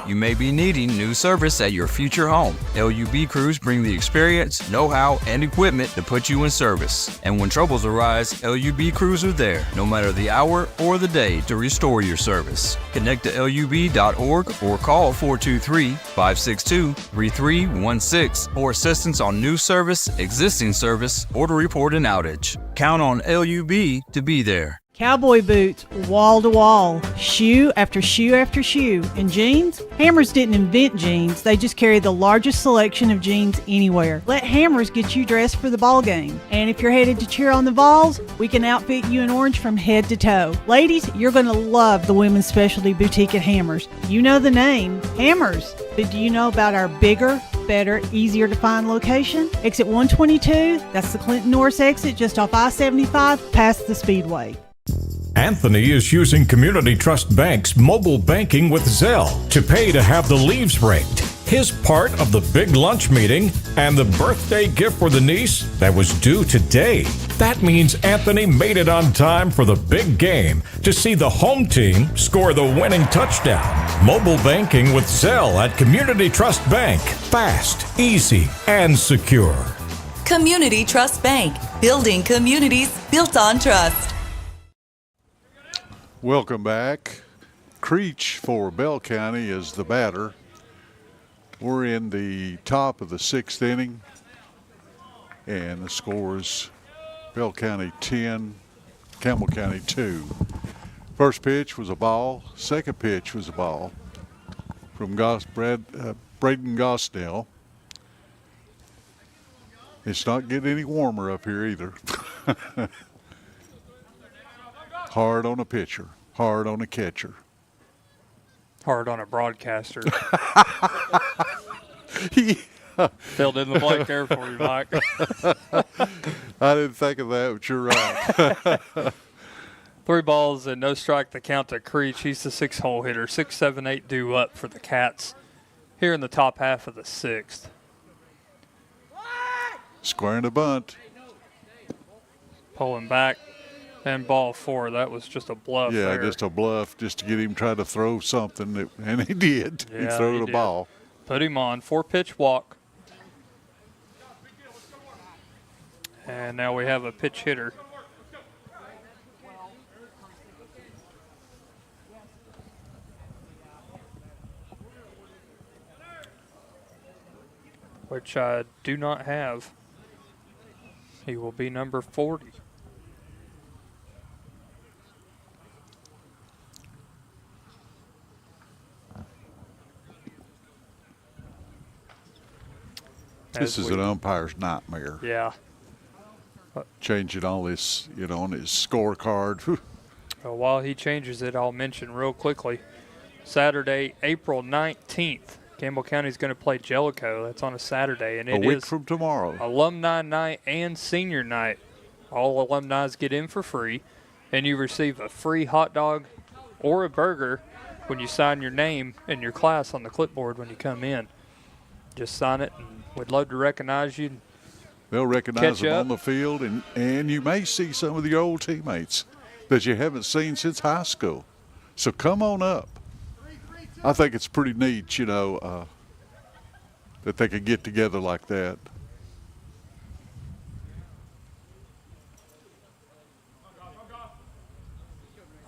Speaker 2: You may be needing new service at your future home. LUB crews bring the experience, know-how, and equipment to put you in service. And when troubles arise, LUB crews are there, no matter the hour or the day, to restore your service. Connect to LUB.org or call 423-562-3316 for assistance on new service, existing service, or to report an outage. Count on LUB to be there.
Speaker 25: Cowboy boots, wall to wall, shoe after shoe after shoe. And jeans? Hammers didn't invent jeans, they just carry the largest selection of jeans anywhere. Let Hammers get you dressed for the ball game. And if you're headed to cheer on the Vols, we can outfit you in orange from head to toe. Ladies, you're going to love the women's specialty boutique at Hammers. You know the name, Hammers. But do you know about our bigger, better, easier to find location? Exit 122, that's the Clinton Norris exit just off I-75 past the Speedway.
Speaker 6: Anthony is using Community Trust Bank's mobile banking with Zelle to pay to have the leaves raked. His part of the big lunch meeting and the birthday gift for the niece that was due today. That means Anthony made it on time for the big game to see the home team score the winning touchdown. Mobile banking with Zelle at Community Trust Bank. Fast, easy, and secure.
Speaker 17: Community Trust Bank. Building communities built on trust.
Speaker 5: Welcome back. Creech for Bell County is the batter. We're in the top of the 6th inning, and the scores Bell County 10, Campbell County 2. First pitch was a ball. Second pitch was a ball from Braden Gosnell. It's not getting any warmer up here either. Hard on a pitcher, hard on a catcher.
Speaker 4: Hard on a broadcaster.
Speaker 5: Yeah.
Speaker 4: Filled in the blank there for you, Mike.
Speaker 5: I didn't think of that, but you're right.
Speaker 4: 3 balls and no strike to count to Creech. He's the 6-hole hitter. 6, 7, 8 due up for the Cats here in the top half of the 6th.
Speaker 5: Squaring a bunt.
Speaker 4: Pulling back. And ball 4, that was just a bluff.
Speaker 5: Yeah,
Speaker 4: there.
Speaker 5: just a bluff, just to get him trying to throw something, and he did.
Speaker 4: Yeah,
Speaker 5: he threw the
Speaker 4: did.
Speaker 5: ball.
Speaker 4: Put him on. 4-pitch walk. And now we have a pitch hitter. which I do not have. He will be number 40.
Speaker 5: This is an umpire's nightmare.
Speaker 4: Yeah.
Speaker 5: Changing all this, on his scorecard.
Speaker 4: Well, while he changes it, I'll mention real quickly. Saturday, April 19th, Campbell County is going to play Jellicoe. That's on a Saturday. And
Speaker 5: a week from tomorrow.
Speaker 4: Alumni night and senior night. All alumni get in for free, and you receive a free hot dog or a burger when you sign your name and your class on the clipboard when you come in. Just sign it, and we'd love to recognize you.
Speaker 5: They'll recognize them on the field, and you may see some of your old teammates that you haven't seen since high school. So come on up. I think it's pretty neat, that they could get together like that.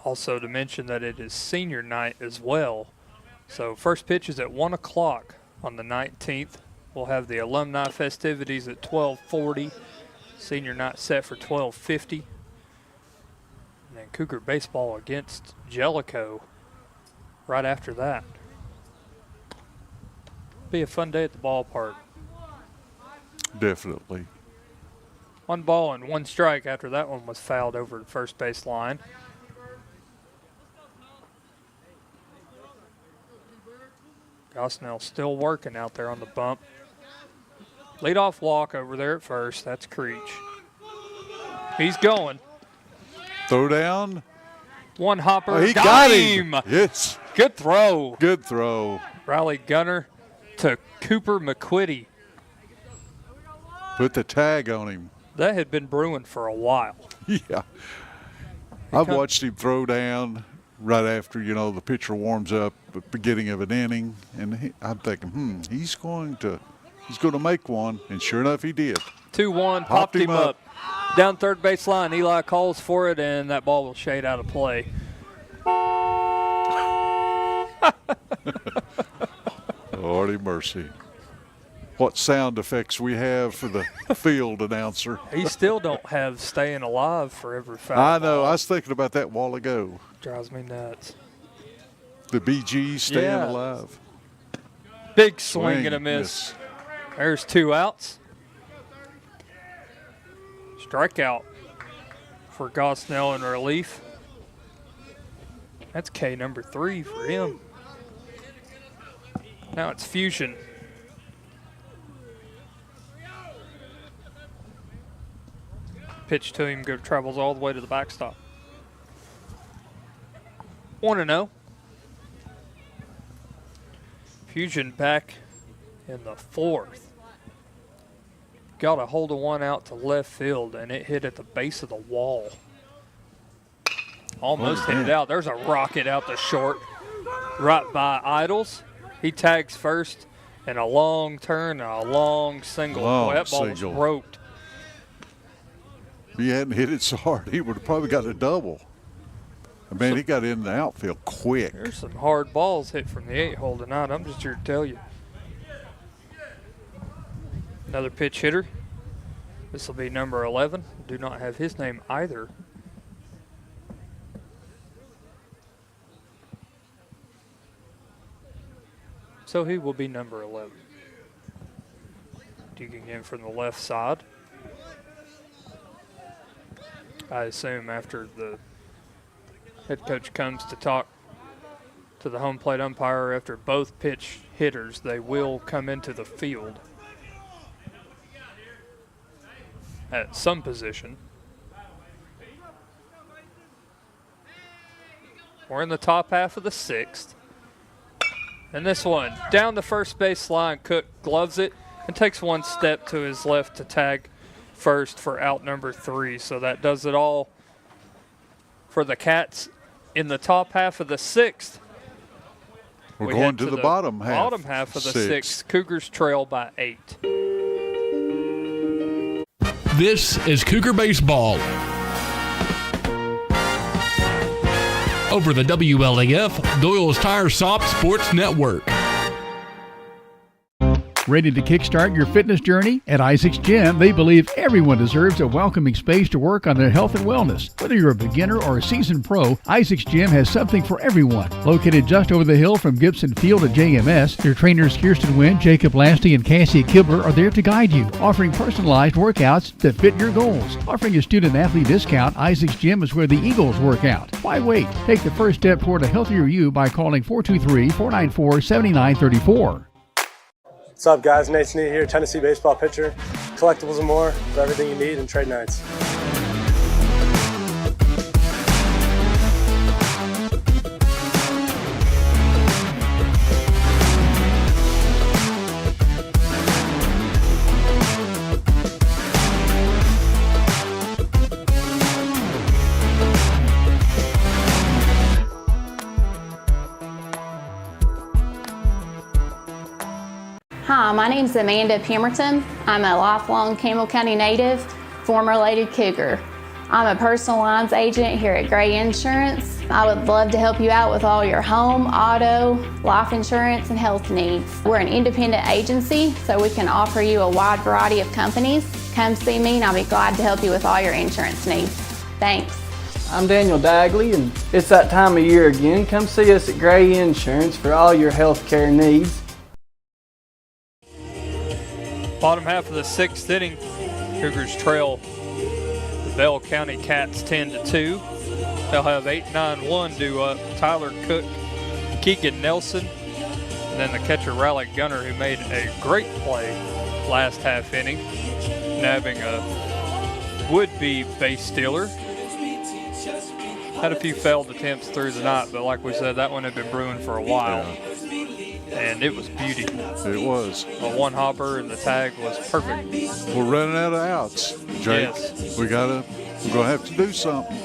Speaker 4: Also to mention that it is senior night as well. So first pitch is at 1 o'clock on the 19th. We'll have the alumni festivities at 12:40. Senior night set for 12:50. And then Cougar baseball against Jellicoe right after that. Be a fun day at the ballpark.
Speaker 5: Definitely.
Speaker 4: 1 ball and 1 strike after that one was fouled over the first base line. Gosnell still working out there on the bump. Leadoff walk over there at first. That's Creech. He's going.
Speaker 5: Throw down.
Speaker 4: 1 hopper.
Speaker 5: Oh, he got him. Yes.
Speaker 4: Good throw.
Speaker 5: Good throw.
Speaker 4: Riley Gunner to Cooper McQuitty.
Speaker 5: Put the tag on him.
Speaker 4: That had been brewing for a while.
Speaker 5: Yeah. I've watched him throw down right after, the pitcher warms up at the beginning of an inning. And I'm thinking, he's going to make one. And sure enough, he did.
Speaker 4: 2-1, popped him up. Down third base line, Eli calls for it, and that ball will shade out of play.
Speaker 5: Lordy mercy. What sound effects we have for the field announcer.
Speaker 4: He still don't have staying alive for every foul.
Speaker 5: I know. I was thinking about that a while ago.
Speaker 4: Drives me nuts.
Speaker 5: The BG staying alive.
Speaker 4: Big swing and a miss. There's 2 outs. Strikeout for Gosnell in relief. That's K number 3 for him. Now it's Fusion. Pitch to him, travels all the way to the backstop. 1-0. Fusion back in the 4th. Got a hold of 1 out to left field, and it hit at the base of the wall. Almost hit it out. There's a rocket out to short, right by Idols. He tags first, and a long turn, and a long single. Boy, that ball was roped.
Speaker 5: If he hadn't hit it so hard, he would have probably got a double. Man, he got in the outfield quick.
Speaker 4: There's some hard balls hit from the 8-hole tonight. I'm just here to tell you. Another pitch hitter. This will be number 11. Do not have his name either. So he will be number 11. Digging in from the left side. I assume after the head coach comes to talk to the home plate umpire after both pitch hitters, they will come into the field at some position. We're in the top half of the 6th. And this one, down the first base line, Cook gloves it and takes 1 step to his left to tag first for out number 3. So that does it all for the Cats in the top half of the 6th.
Speaker 5: We're going to the bottom half.
Speaker 4: Bottom half of the 6th. Cougars trail by 8.
Speaker 12: This is Cougar Baseball. Over the WLAF, Doyle's Tire Shop Sports Network.
Speaker 3: Ready to kickstart your fitness journey? At Isaac's Gym, they believe everyone deserves a welcoming space to work on their health and wellness. Whether you're a beginner or a seasoned pro, Isaac's Gym has something for everyone. Located just over the hill from Gibson Field at JMS, their trainers Kirsten Wynn, Jacob Lasty, and Cassie Kibler are there to guide you, offering personalized workouts that fit your goals. Offering a student-athlete discount, Isaac's Gym is where the Eagles work out. Why wait? Take the first step toward a healthier you by calling 423-494-7934.
Speaker 11: What's up, guys? Nate Snead here, Tennessee baseball pitcher. Collectibles and more for everything you need in trade nights.
Speaker 13: Hi, my name is Amanda Pemberton. I'm a lifelong Campbell County native, former Lady Cougar. I'm a personal lines agent here at Gray Insurance. I would love to help you out with all your home, auto, life insurance, and health needs. We're an independent agency, so we can offer you a wide variety of companies. Come see me and I'll be glad to help you with all your insurance needs. Thanks.
Speaker 14: I'm Daniel Dagley, and it's that time of year again. Come see us at Gray Insurance for all your health care needs.
Speaker 4: Bottom half of the 6th inning, Cougars trail the Bell County Cats 10-2. They'll have 8-9-1 due up. Tyler Cook, Keegan Nelson, and then the catcher Raleigh Gunner, who made a great play last half inning, nabbing a would-be base stealer. Had a few failed attempts through the night, but like we said, that one had been brewing for a while. And it was beauty.
Speaker 5: It was.
Speaker 4: A one hopper and the tag was perfect.
Speaker 5: We're running out of outs, Jake.
Speaker 4: Yes.
Speaker 5: We're gonna have to do something.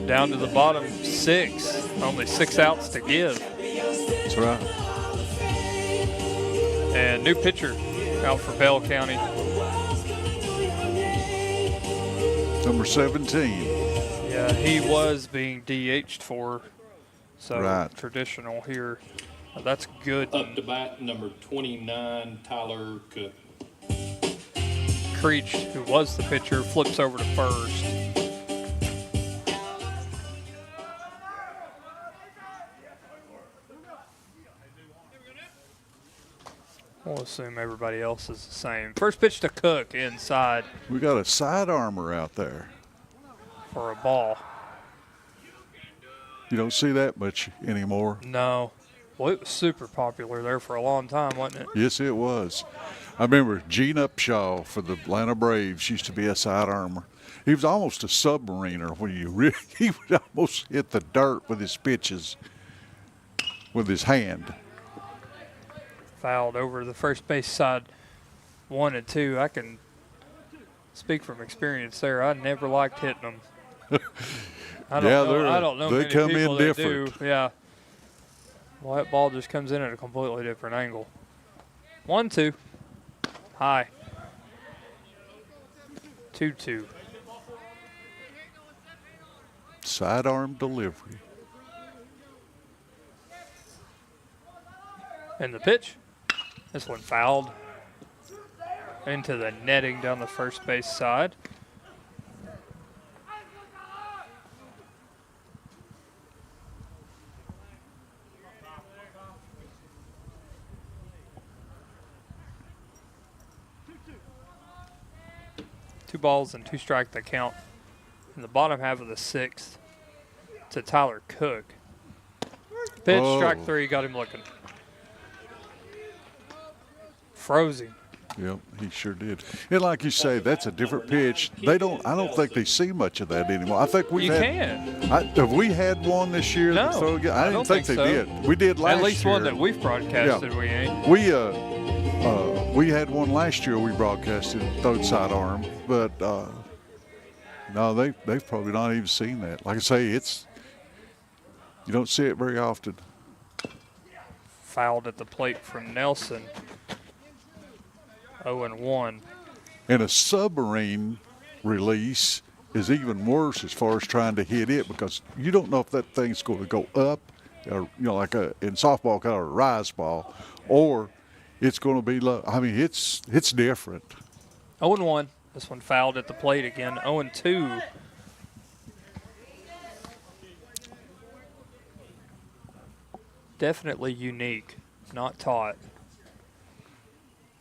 Speaker 4: Down to the bottom 6. Only 6 outs to give.
Speaker 5: That's right.
Speaker 4: And new pitcher out for Bell County.
Speaker 5: Number 17.
Speaker 4: Yeah, he was being DH'd for, so
Speaker 5: right.
Speaker 4: Traditional here. That's good.
Speaker 23: Up to bat, number 29, Tyler Cook.
Speaker 4: Creech, who was the pitcher, flips over to first. We'll assume everybody else is the same. First pitch to Cook inside.
Speaker 5: We got a side armor out there.
Speaker 4: For a ball.
Speaker 5: You don't see that much anymore.
Speaker 4: No. Well, it was super popular there for a long time, wasn't it?
Speaker 5: Yes, it was. I remember Gene Upshaw for the Atlanta Braves used to be a side armor. He was almost a submariner when he would almost hit the dirt with his pitches with his hand.
Speaker 4: Fouled over the first base side 1 and 2. I can speak from experience there. I never liked hitting them. I don't know
Speaker 5: they
Speaker 4: many
Speaker 5: come
Speaker 4: people
Speaker 5: in
Speaker 4: that
Speaker 5: different.
Speaker 4: do. Yeah. Well, that ball just comes in at a completely different angle. 1-2. High. 2-2.
Speaker 5: Sidearm delivery.
Speaker 4: And the pitch. This one fouled into the netting down the first base side. Two balls and 2 strikes that count in the bottom half of the 6th to Tyler Cook. Pitch, strike 3, got him looking. Frozen.
Speaker 5: Yep, he sure did. And like you say, that's a different pitch. I don't think they see much of that anymore. I think we've have we had one this year?
Speaker 4: No,
Speaker 5: I didn't think they
Speaker 4: so.
Speaker 5: did. We did last year.
Speaker 4: At least one that we've broadcasted, we ain't.
Speaker 5: We had one last year we broadcasted, third sidearm, but no, they've probably not even seen that. Like I say, you don't see it very often.
Speaker 4: Fouled at the plate from Nelson. 0-1.
Speaker 5: And a submarine release is even worse as far as trying to hit it because you don't know if that thing's going to go up, or like in softball, kind of a rise ball, or it's going to be low. I mean, it's different.
Speaker 4: 0-1. This one fouled at the plate again. 0-2. Definitely unique, not taught,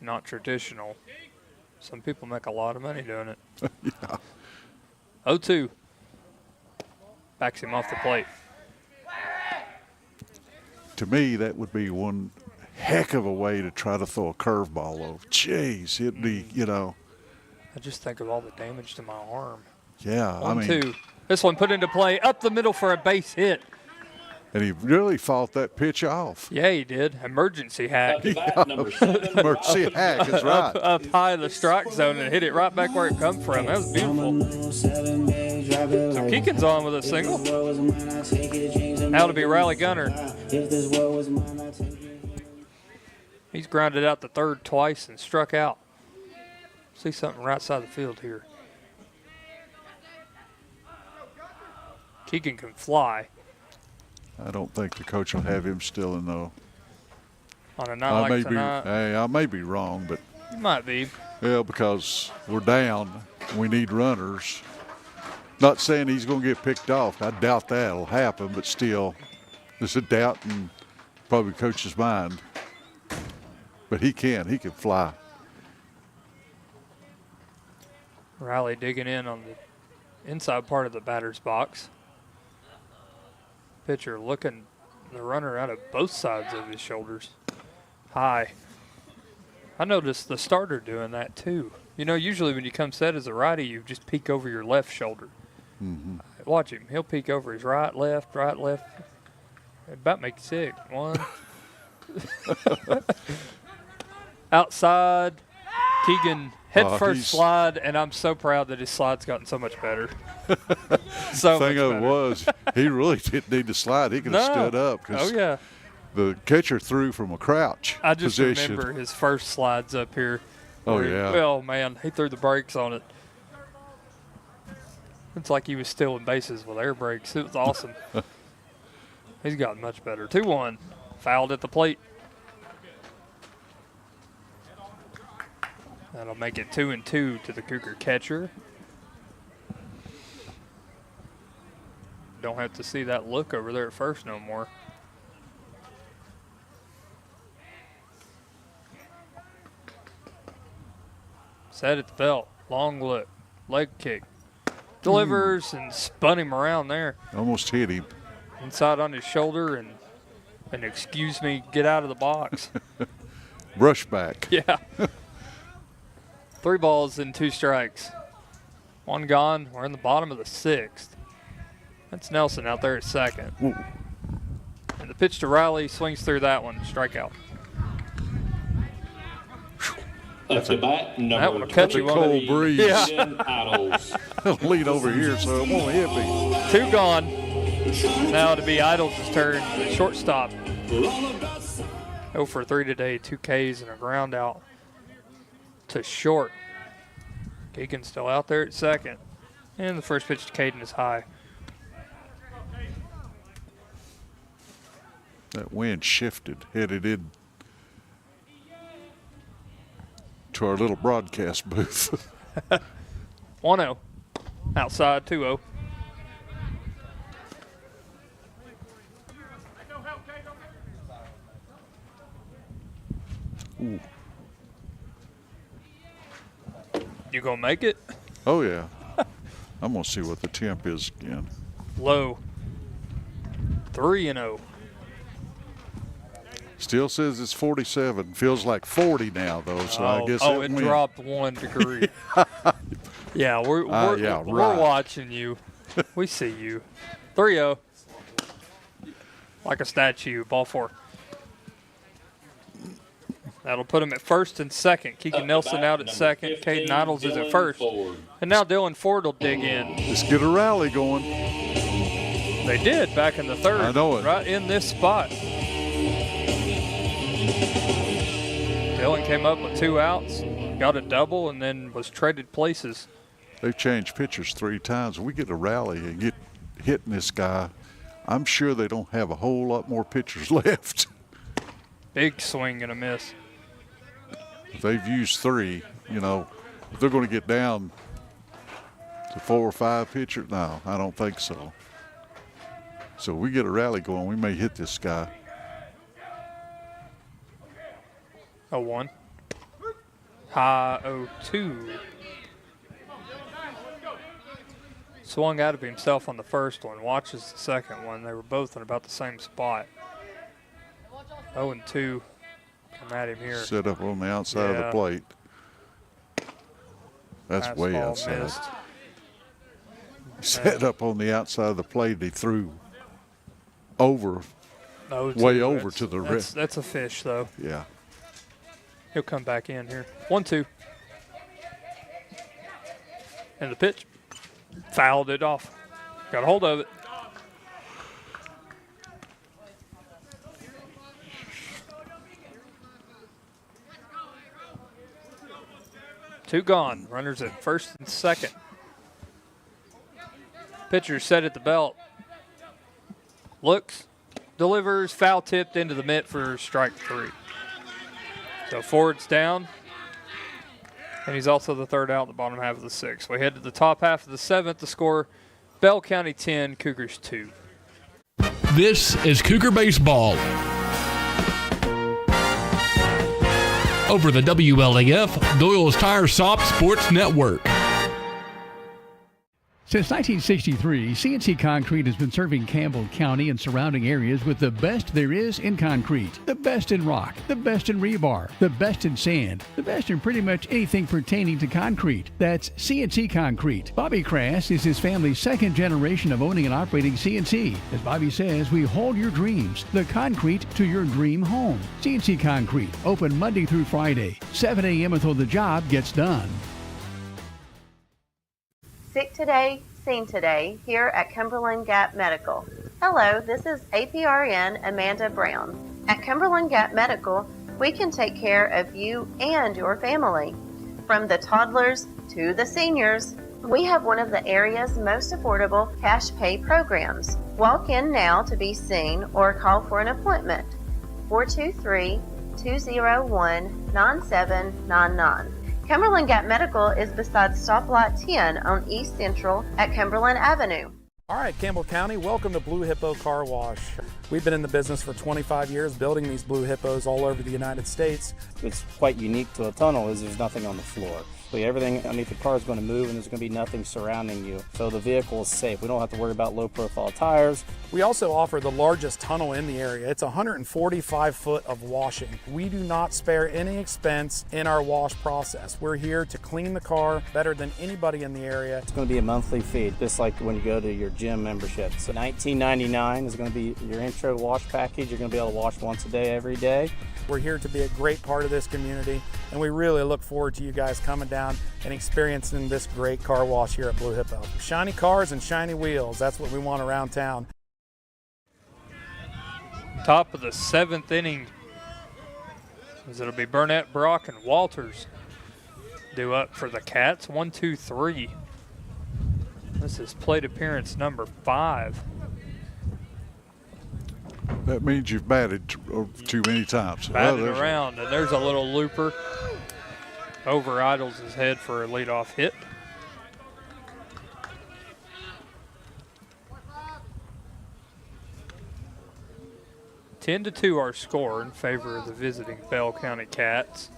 Speaker 4: not traditional. Some people make a lot of money doing it.
Speaker 5: Yeah.
Speaker 4: 0-2. Backs him off the plate.
Speaker 5: To me, that would be one heck of a way to try to throw a curveball over. Jeez, it'd be, you know.
Speaker 4: I just think of all the damage to my arm.
Speaker 5: Yeah,
Speaker 4: 1-2. This one put into play up the middle for a base hit.
Speaker 5: And he really fought that pitch off.
Speaker 4: Yeah, he did. Emergency hack.
Speaker 5: Emergency hack is right.
Speaker 4: Up high in the strike zone and hit it right back where it come from. That was beautiful. So Keegan's on with a single. Now to be Riley Gunner. He's grounded out the third twice and struck out. See something right side of the field here. Keegan can fly.
Speaker 5: I don't think the coach will have him still in though.
Speaker 4: On a night like tonight.
Speaker 5: Hey, I may be wrong, but
Speaker 4: You might be.
Speaker 5: Yeah, because we're down. We need runners. Not saying he's going to get picked off. I doubt that'll happen, but still, there's a doubt in probably coach's mind. But he can fly.
Speaker 4: Riley digging in on the inside part of the batter's box. Pitcher looking the runner out of both sides of his shoulders. High. I noticed the starter doing that too. You know, usually when you come set as a righty, you just peek over your left shoulder.
Speaker 5: Mm-hmm.
Speaker 4: Watch him. He'll peek over his right, left. It about make you sick. One. Outside. Keegan head first slide, and I'm so proud that his slide's gotten so much better.
Speaker 5: So the thing of it was, he really didn't need to slide. He could have stood up.
Speaker 4: Oh, yeah.
Speaker 5: The catcher threw from a crouch
Speaker 4: I just
Speaker 5: position.
Speaker 4: remember his first slides up here.
Speaker 5: Oh, yeah.
Speaker 4: Well, man, he threw the brakes on it. It's like he was stealing bases with air brakes. It was awesome. He's gotten much better. 2-1. Fouled at the plate. That'll make it 2-2 to the Cougar catcher. Don't have to see that look over there at first no more. Set at the belt. Long look. Leg kick. Delivers and spun him around there.
Speaker 5: Almost hit him.
Speaker 4: Inside on his shoulder and excuse me, get out of the box.
Speaker 5: Brush back.
Speaker 4: Yeah. 3 balls and 2 strikes. 1 gone. We're in the bottom of the 6th. That's Nelson out there at second.
Speaker 5: Ooh.
Speaker 4: And the pitch to Riley swings through that one. Strikeout.
Speaker 23: Up to bat,
Speaker 4: That one will cut you
Speaker 5: cold
Speaker 4: one of the
Speaker 5: breeze.
Speaker 4: Yeah.
Speaker 5: Lean over here so it won't hit me.
Speaker 4: 2 gone. Now to be Idles' turn. The shortstop. 0 for 3 today. 2 Ks and a ground out to short. Keegan's still out there at second. And the first pitch to Caden is high.
Speaker 5: That wind shifted, headed in to our little broadcast booth.
Speaker 4: 1-0. Outside, 2-0.
Speaker 5: Ooh.
Speaker 4: You gonna make it?
Speaker 5: Oh, yeah. I'm going to see what the temp is again.
Speaker 4: Low. 3-0.
Speaker 5: Still says it's 47. Feels like 40 now, though, so I guess
Speaker 4: it dropped 1 degree. Yeah, we're watching you. We see you. 3-0. Like a statue. Ball 4. That'll put him at first and second. Keegan Nelson out at second. Caden Idles is at first. And now Dylan Ford will dig in.
Speaker 5: Let's get a rally going.
Speaker 4: They did back in the 3rd.
Speaker 5: I know it.
Speaker 4: Right in this spot. Dylan came up with 2 outs, got a double, and then was traded places.
Speaker 5: They've changed pitchers 3 times. We get a rally and get hitting this guy. I'm sure they don't have a whole lot more pitchers left.
Speaker 4: Big swing and a miss.
Speaker 5: They've used 3, you know. If they're going to get down to 4 or 5 pitchers, no, I don't think so. So we get a rally going, we may hit this guy.
Speaker 4: 0-1. High 0-2. Swung out of himself on the first one. Watches the second one. They were both in about the same spot. 0-2. Come at him here.
Speaker 5: Set up on the outside of the plate. That's
Speaker 4: Fastball
Speaker 5: way outside.
Speaker 4: missed.
Speaker 5: Set up on the outside of the plate. He threw over,
Speaker 4: 0-2.
Speaker 5: way over to the rim.
Speaker 4: That's a fish, though.
Speaker 5: Yeah.
Speaker 4: He'll come back in here. 1-2. And the pitch. Fouled it off. Got a hold of it. Two gone. Runners at first and second. Pitcher set at the belt. Looks, delivers, foul tipped into the mitt for strike 3. So Ford's down. And he's also the third out in the bottom half of the 6th. We head to the top half of the 7th. The score, Bell County 10, Cougars 2.
Speaker 12: This is Cougar Baseball. Over the WLAF, Doyle's Tire Shop Sports Network.
Speaker 3: Since 1963, CNC Concrete has been serving Campbell County and surrounding areas with the best there is in concrete. The best in rock, the best in rebar, the best in sand, the best in pretty much anything pertaining to concrete. That's CNC Concrete. Bobby Crass is his family's 2nd generation of owning and operating CNC. As Bobby says, we hold your dreams, the concrete to your dream home. CNC Concrete, open Monday through Friday, 7 a.m. until the job gets done.
Speaker 1: Sick today, seen today, here at Cumberland Gap Medical. Hello, this is APRN Amanda Brown. At Cumberland Gap Medical, we can take care of you and your family. From the toddlers to the seniors, we have one of the area's most affordable cash pay programs. Walk in now to be seen or call for an appointment. 423-201-9799. Cumberland Gap Medical is beside Stoplight 10 on East Central at Cumberland Avenue.
Speaker 18: All right, Campbell County, welcome to Blue Hippo Car Wash. We've been in the business for 25 years building these Blue Hippos all over the United States.
Speaker 8: What's quite unique to a tunnel is there's nothing on the floor. Everything underneath the car is going to move and there's going to be nothing surrounding you. So the vehicle is safe. We don't have to worry about low profile tires.
Speaker 18: We also offer the largest tunnel in the area. It's 145 foot of washing. We do not spare any expense in our wash process. We're here to clean the car better than anybody in the area.
Speaker 8: It's going to be a monthly fee, just like when you go to your gym membership. So $19.99 is going to be your intro wash package. You're going to be able to wash once a day, every day.
Speaker 18: We're here to be a great part of this community, and we really look forward to you guys coming down and experiencing this great car wash here at Blue Hippo. Shiny cars and shiny wheels, that's what we want around town.
Speaker 4: Top of the 7th inning, as it'll be Burnett, Brock, and Walters due up for the Cats. 1-2-3. This is plate appearance number 5.
Speaker 5: That means you've batted too many times.
Speaker 4: Batted around, and there's a little looper. Over idles his head for a leadoff hit. Ten to 2 our score in favor of the visiting Bell County Cats.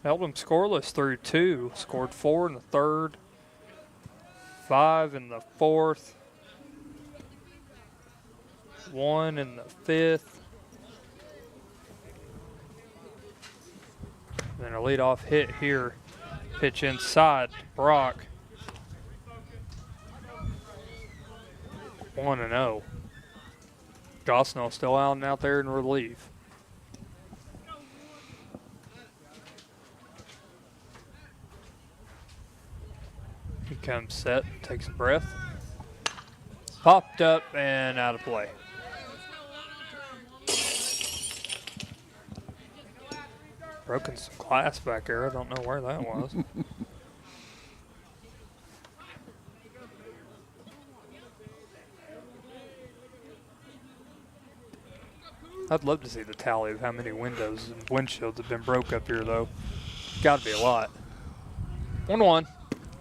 Speaker 4: Held them scoreless through 2. Scored 4 in the 3rd, 5 in the 4th, 1 in the 5th. Then a leadoff hit here. Pitch inside to Brock. 1-0. Gosnell still out there in relief. He comes set, takes a breath. Popped up and out of play. Broken some glass back there. I don't know where that was. I'd love to see the tally of how many windows and windshields have been broke up here, though. Got to be a lot. 1-1.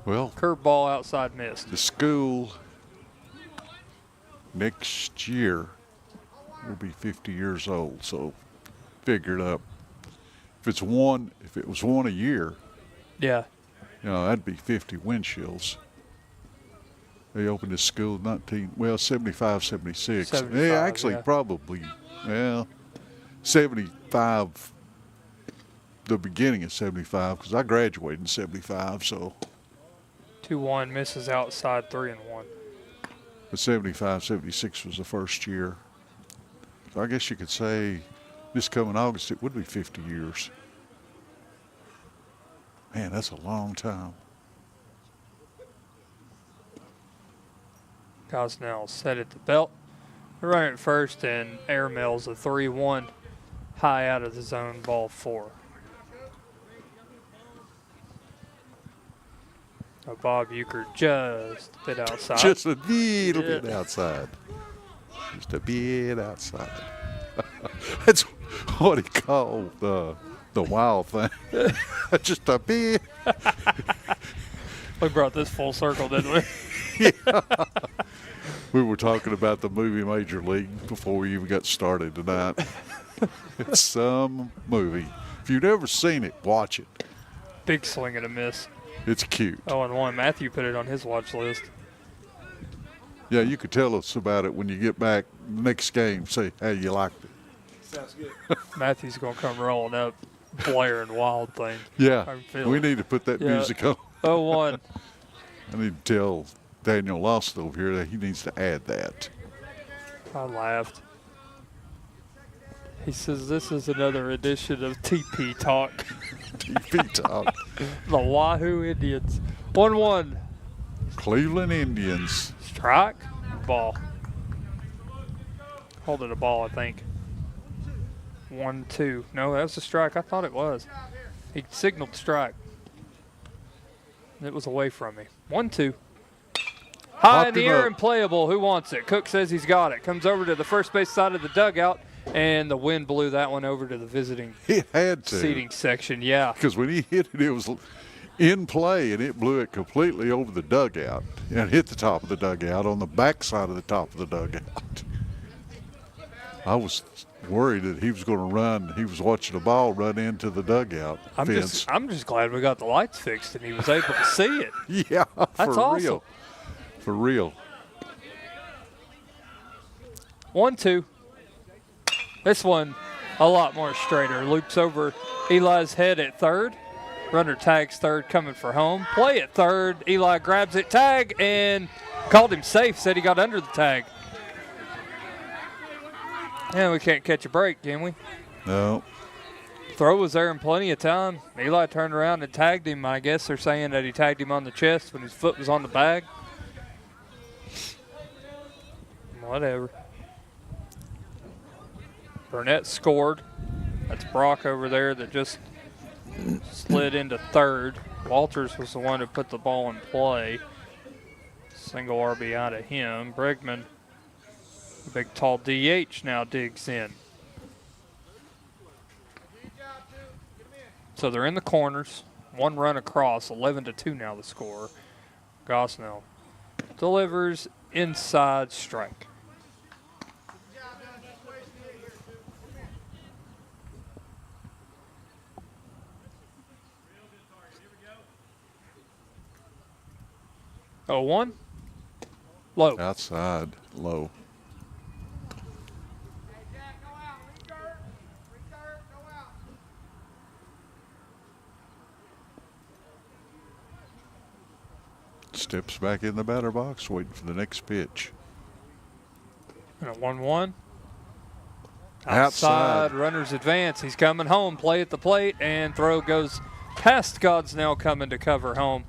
Speaker 5: Well,
Speaker 4: curveball outside missed.
Speaker 5: The school next year will be 50 years old, so figure it up. If it was one a year,
Speaker 4: yeah,
Speaker 5: that'd be 50 windshields. They opened this school 75, 76.
Speaker 4: 75,
Speaker 5: yeah, actually, probably, 75, the beginning of 75, because I graduated in 75, so.
Speaker 4: 2-1, misses outside, 3-1.
Speaker 5: But 75, 76 was the first year. So I guess you could say this coming August, it would be 50 years. Man, that's a long time.
Speaker 4: Gosnell set at the belt. They're running at first, and Airmail's a 3-1, high out of the zone, ball 4. Bob Euchre just a bit outside.
Speaker 5: Just a little bit outside. Just a bit outside. That's what he called the wild thing. Just a bit.
Speaker 4: We brought this full circle, didn't we?
Speaker 5: Yeah. We were talking about the movie Major League before we even got started tonight. It's some movie. If you've never seen it, watch it.
Speaker 4: Big swing and a miss.
Speaker 5: It's cute.
Speaker 4: 0-1. Matthew put it on his watch list.
Speaker 5: Yeah, you could tell us about it when you get back next game. Say how you liked it.
Speaker 4: Sounds good. Matthew's going to come rolling up, blaring Wild Thing.
Speaker 5: Yeah, we need to put that music on.
Speaker 4: 0-1.
Speaker 5: I need to tell Daniel Lawson over here that he needs to add that.
Speaker 4: I laughed. He says this is another edition of TP Talk.
Speaker 5: TP Talk.
Speaker 4: The Wahoo Indians. 1-1.
Speaker 5: Cleveland Indians.
Speaker 4: Strike. Ball. Holding a ball, I think. 1-2. No, that was a strike. I thought it was. He signaled strike. It was away from me. 1-2. High in the air and playable. Who wants it? Cook says he's got it. Comes over to the first base side of the dugout, and the wind blew that one over to the visiting seating section. Yeah.
Speaker 5: Because when he hit it, it was in play, and it blew it completely over the dugout and hit the top of the dugout on the back side of the top of the dugout. I was worried that he was going to run. He was watching the ball run into the dugout fence.
Speaker 4: I'm just glad we got the lights fixed and he was able to see it.
Speaker 5: Yeah,
Speaker 4: that's awesome.
Speaker 5: Real. For real.
Speaker 4: 1-2. This one a lot more straighter. Loops over Eli's head at third. Runner tags third, coming for home. Play at third. Eli grabs it, tag, and called him safe. Said he got under the tag. And we can't catch a break, can we?
Speaker 5: No.
Speaker 4: Throw was there in plenty of time. Eli turned around and tagged him. I guess they're saying that he tagged him on the chest when his foot was on the bag. Whatever. Burnett scored. That's Brock over there that just slid into third. Walters was the one who put the ball in play. Single RBI to him. Bregman, the big tall DH, now digs in. So they're in the corners. One run across, 11-2 now the score. Gosnell delivers inside strike. Oh, 1. Low.
Speaker 5: Outside, low. Steps back in the batter box, waiting for the next pitch.
Speaker 4: And a 1-1. Outside, runners advance. He's coming home. Play at the plate, and throw goes past Godsnell, coming to cover home.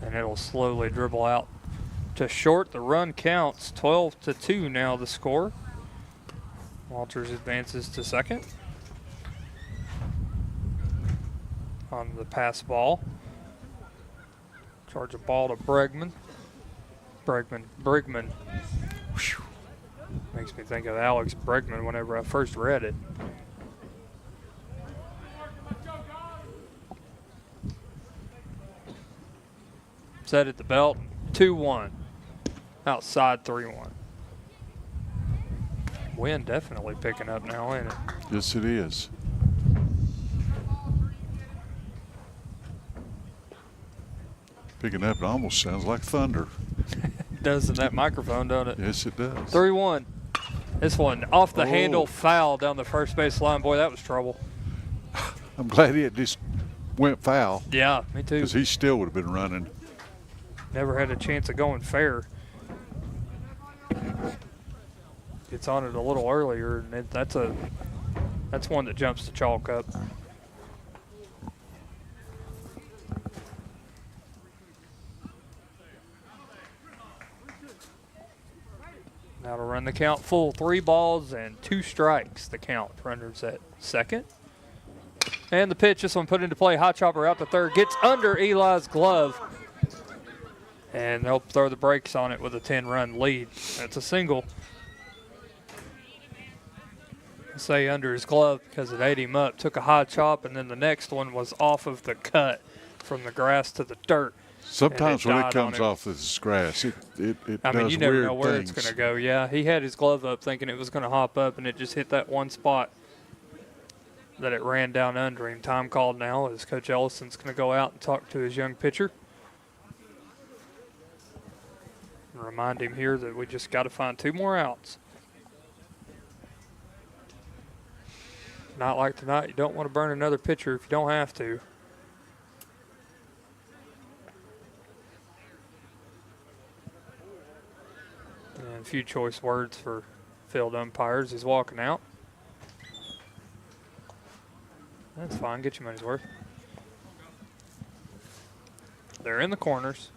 Speaker 4: And it'll slowly dribble out to short. The run counts 12-2 now the score. Walters advances to second on the pass ball. Charge a ball to Bregman. Brigman Makes me think of Alex Bregman whenever I first read it. Set at the belt, 2-1. Outside, 3-1. Wind definitely picking up now, ain't it?
Speaker 5: Yes, it is. Picking up, it almost sounds like thunder.
Speaker 4: Does in that microphone, don't it?
Speaker 5: Yes, it does.
Speaker 4: 3-1. This one off the handle, foul down the first base line. Boy, that was trouble.
Speaker 5: I'm glad it just went foul.
Speaker 4: Yeah, me too.
Speaker 5: Because he still would have been running.
Speaker 4: Never had a chance of going fair. Gets on it a little earlier, and that's one that jumps the chalk up. Now to run the count full, 3 balls and 2 strikes. The count. Runners at second. And the pitch, this one put into play. Hot chopper out to third. Gets under Eli's glove. And they'll throw the brakes on it with a 10-run lead. That's a single. I say under his glove because it ate him up. Took a high chop, and then the next one was off of the cut from the grass to the dirt.
Speaker 5: Sometimes when it comes off this grass, it
Speaker 4: I mean,
Speaker 5: does
Speaker 4: you never
Speaker 5: weird
Speaker 4: know where
Speaker 5: things.
Speaker 4: it's going to go. Yeah, he had his glove up thinking it was going to hop up, and it just hit that one spot that it ran down under him. Time called now as Coach Ellison's going to go out and talk to his young pitcher. And remind him here that we just got to find 2 more outs. Not like tonight, you don't want to burn another pitcher if you don't have to. And a few choice words for field umpires. He's walking out. That's fine, get your money's worth. They're in the corners.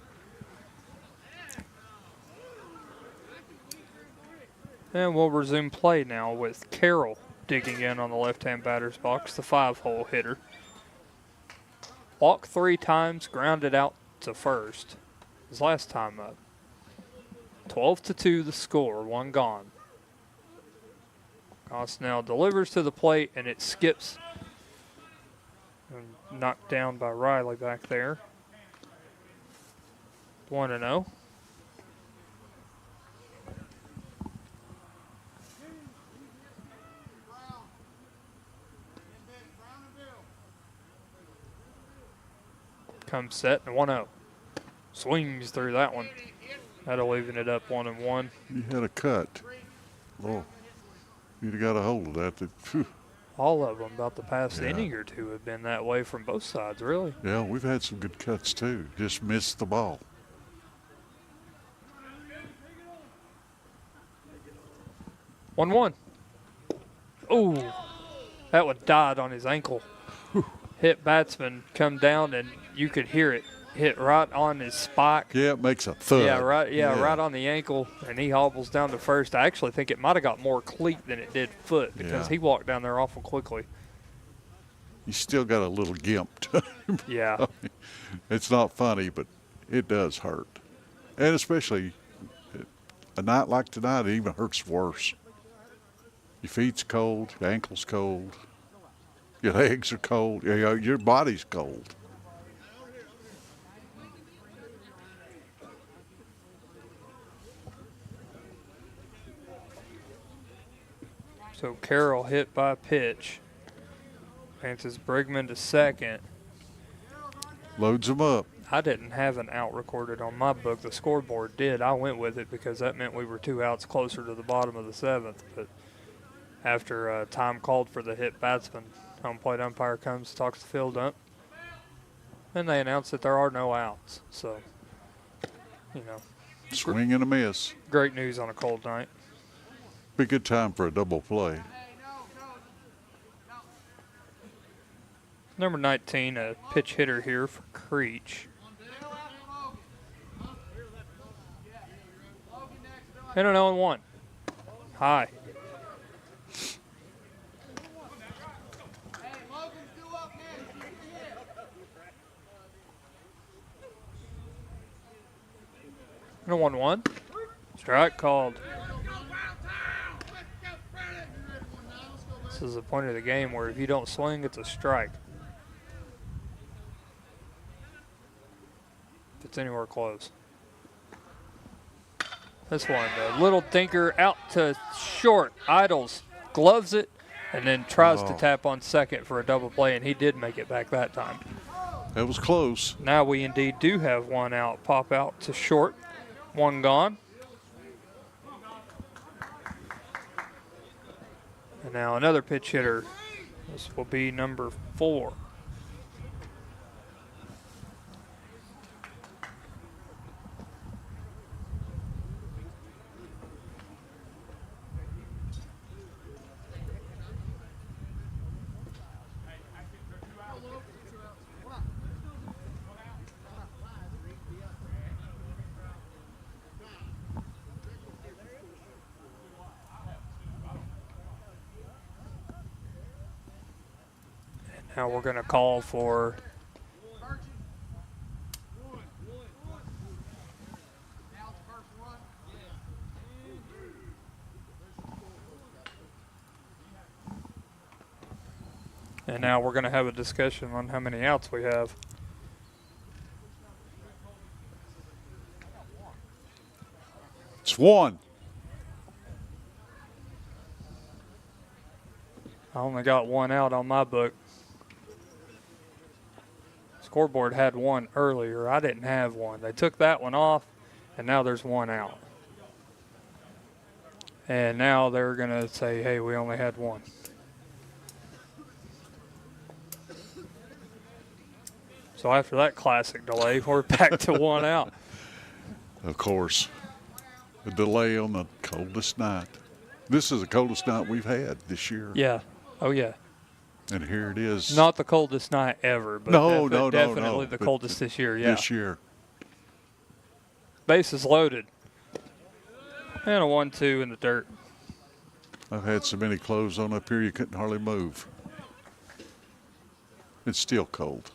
Speaker 4: And we'll resume play now with Carroll digging in on the left-hand batter's box, the 5-hole hitter. Walked 3 times, grounded out to first. His last time up. 12-2 the score, 1 gone. Gosnell delivers to the plate, and it skips. And knocked down by Riley back there. 1-0. Comes set and 1-0. Swings through that one. That'll even it up 1-1.
Speaker 5: You had a cut. Oh, you'd have got a hold of that. Phew.
Speaker 4: All of them about the past inning or two have been that way from both sides, really.
Speaker 5: Yeah, we've had some good cuts too. Just missed the ball.
Speaker 4: 1-1. Oh, that one died on his ankle. Hit batsman come down, and you could hear it hit right on his spike.
Speaker 5: Yeah, it makes a thud.
Speaker 4: Yeah, right on the ankle, and he hobbles down to first. I actually think it might have got more cleat than it did foot because he walked down there awful quickly.
Speaker 5: You still got a little gimp to him.
Speaker 4: Yeah.
Speaker 5: I mean, it's not funny, but it does hurt. And especially a night like tonight, it even hurts worse. Your feet's cold, your ankle's cold, your legs are cold, your body's cold.
Speaker 4: So Carroll hit by pitch. Advances Brigman to second.
Speaker 5: Loads them up.
Speaker 4: I didn't have an out recorded on my book. The scoreboard did. I went with it because that meant we were 2 outs closer to the bottom of the 7th. But after time called for the hit batsman, home plate umpire comes, talks to field ump, and they announce that there are no outs. So,
Speaker 5: Swing and a miss.
Speaker 4: Great news on a cold night.
Speaker 5: Be a good time for a double play.
Speaker 4: Number 19, a pitch hitter here for Creech. And an 0-1. High. And a 1-1. Strike called. This is the point of the game where if you don't swing, it's a strike. If it's anywhere close. This one, the little dinker out to short. Idles, gloves it, and then tries to tap on second for a double play, and he did make it back that time.
Speaker 5: That was close.
Speaker 4: Now we indeed do have one out. Pop out to short. One gone. And now another pitch hitter. This will be number 4. Now we're going to call for and now we're going to have a discussion on how many outs we have.
Speaker 5: It's 1.
Speaker 4: I only got 1 out on my book. Scoreboard had 1 earlier. I didn't have 1. They took that one off, and now there's 1 out. And now they're going to say, hey, we only had 1. So after that classic delay, we're back to 1 out.
Speaker 5: Of course, the delay on the coldest night. This is the coldest night we've had this year.
Speaker 4: Yeah. Oh, yeah.
Speaker 5: And here it is.
Speaker 4: Not the coldest night ever, but definitely the coldest this year, yeah.
Speaker 5: This year.
Speaker 4: Bases loaded. And a 1-2 in the dirt.
Speaker 5: I've had so many clothes on up here you couldn't hardly move. It's still cold.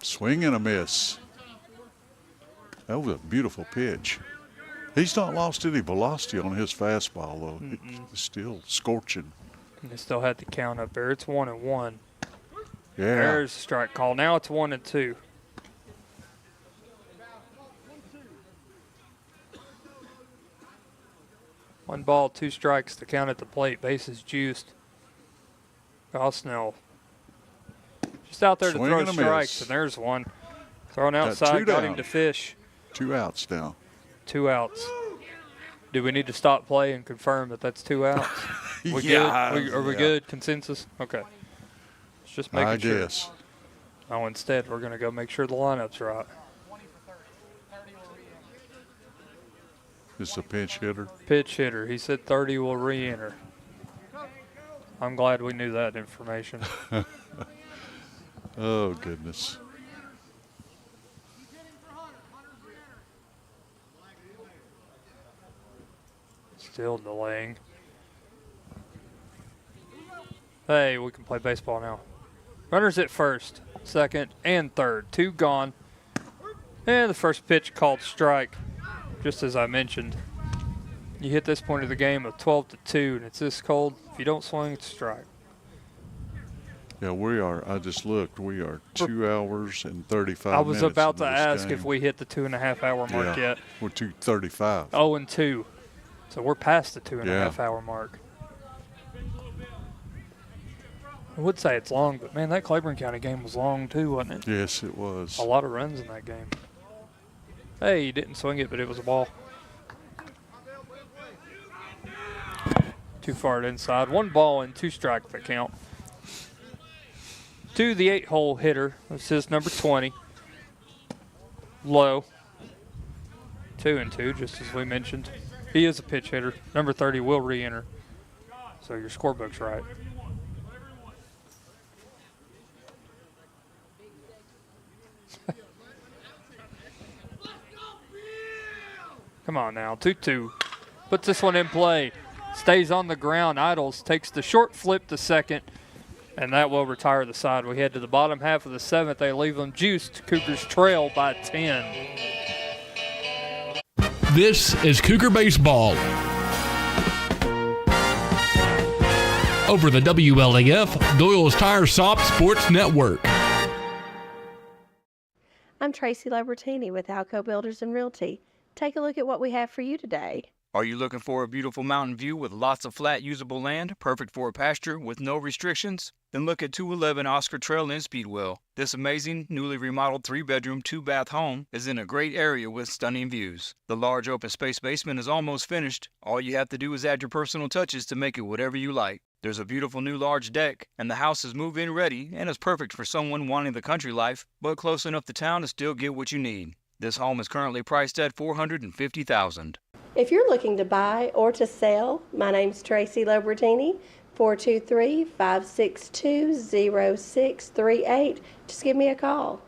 Speaker 5: Swing and a miss. That was a beautiful pitch. He's not lost any velocity on his fastball, though. It's still scorching.
Speaker 4: And they still had the count up there. It's 1-1.
Speaker 5: Yeah.
Speaker 4: There's the strike call. Now it's 1-2. One ball, 2 strikes to count at the plate. Bases juiced. Gosnell just out there to throw strikes, and there's one. Thrown outside, got him to fish.
Speaker 5: 2 outs now.
Speaker 4: 2 outs. Do we need to stop play and confirm that that's 2 outs? We
Speaker 5: Yeah,
Speaker 4: good? Are we good? Consensus? Okay. Let's just making sure.
Speaker 5: I guess.
Speaker 4: Oh, instead, we're going to go make sure the lineup's right.
Speaker 5: This is a pinch hitter.
Speaker 4: Pitch hitter. He said 30 will re-enter. I'm glad we knew that information.
Speaker 5: Oh, goodness.
Speaker 4: Still delaying. Hey, we can play baseball now. Runners at first, second, and third. 2 gone. And the first pitch called strike, just as I mentioned. You hit this point of the game of 12-2, and it's this cold. If you don't swing, it's a strike.
Speaker 5: Yeah, we are. I just looked. We are 2 hours and 35 minutes.
Speaker 4: I was about to ask
Speaker 5: game.
Speaker 4: if we hit the 2.5-hour mark yet.
Speaker 5: We're 2:35.
Speaker 4: 0-2. So we're past the 2.5-hour mark. I would say it's long, but man, that Claiborne County game was long too, wasn't it?
Speaker 5: Yes, it was.
Speaker 4: A lot of runs in that game. Hey, he didn't swing it, but it was a ball. Too far to inside. 1 ball and 2 strikes that count. To the 8-hole hitter. This is number 20. Low. 2-2, just as we mentioned. He is a pitch hitter. Number 30 will re-enter. So your scorebook's right. Come on now, 2-2. Puts this one in play. Stays on the ground. Idles takes the short flip to second, and that will retire the side. We head to the bottom half of the 7th. They leave them juiced. Cougars trail by 10.
Speaker 12: This is Cougar Baseball. over the WLAF Doyle's Tire Shop Sports Network.
Speaker 7: I'm Tracy Labertini with Alco Builders and Realty. Take a look at what we have for you today.
Speaker 2: Are you looking for a beautiful mountain view with lots of flat, usable land, perfect for a pasture with no restrictions? Then look at 211 Oscar Trail in Speedwell. This amazing, newly remodeled 3-bedroom, 2-bath home is in a great area with stunning views. The large open space basement is almost finished. All you have to do is add your personal touches to make it whatever you like. There's a beautiful new large deck, and the house is move-in ready and is perfect for someone wanting the country life, but close enough to town to still get what you need. This home is currently priced at $450,000.
Speaker 7: If you're looking to buy or to sell, my name's Tracy Labertini, 423-562-0638. Just give me a call.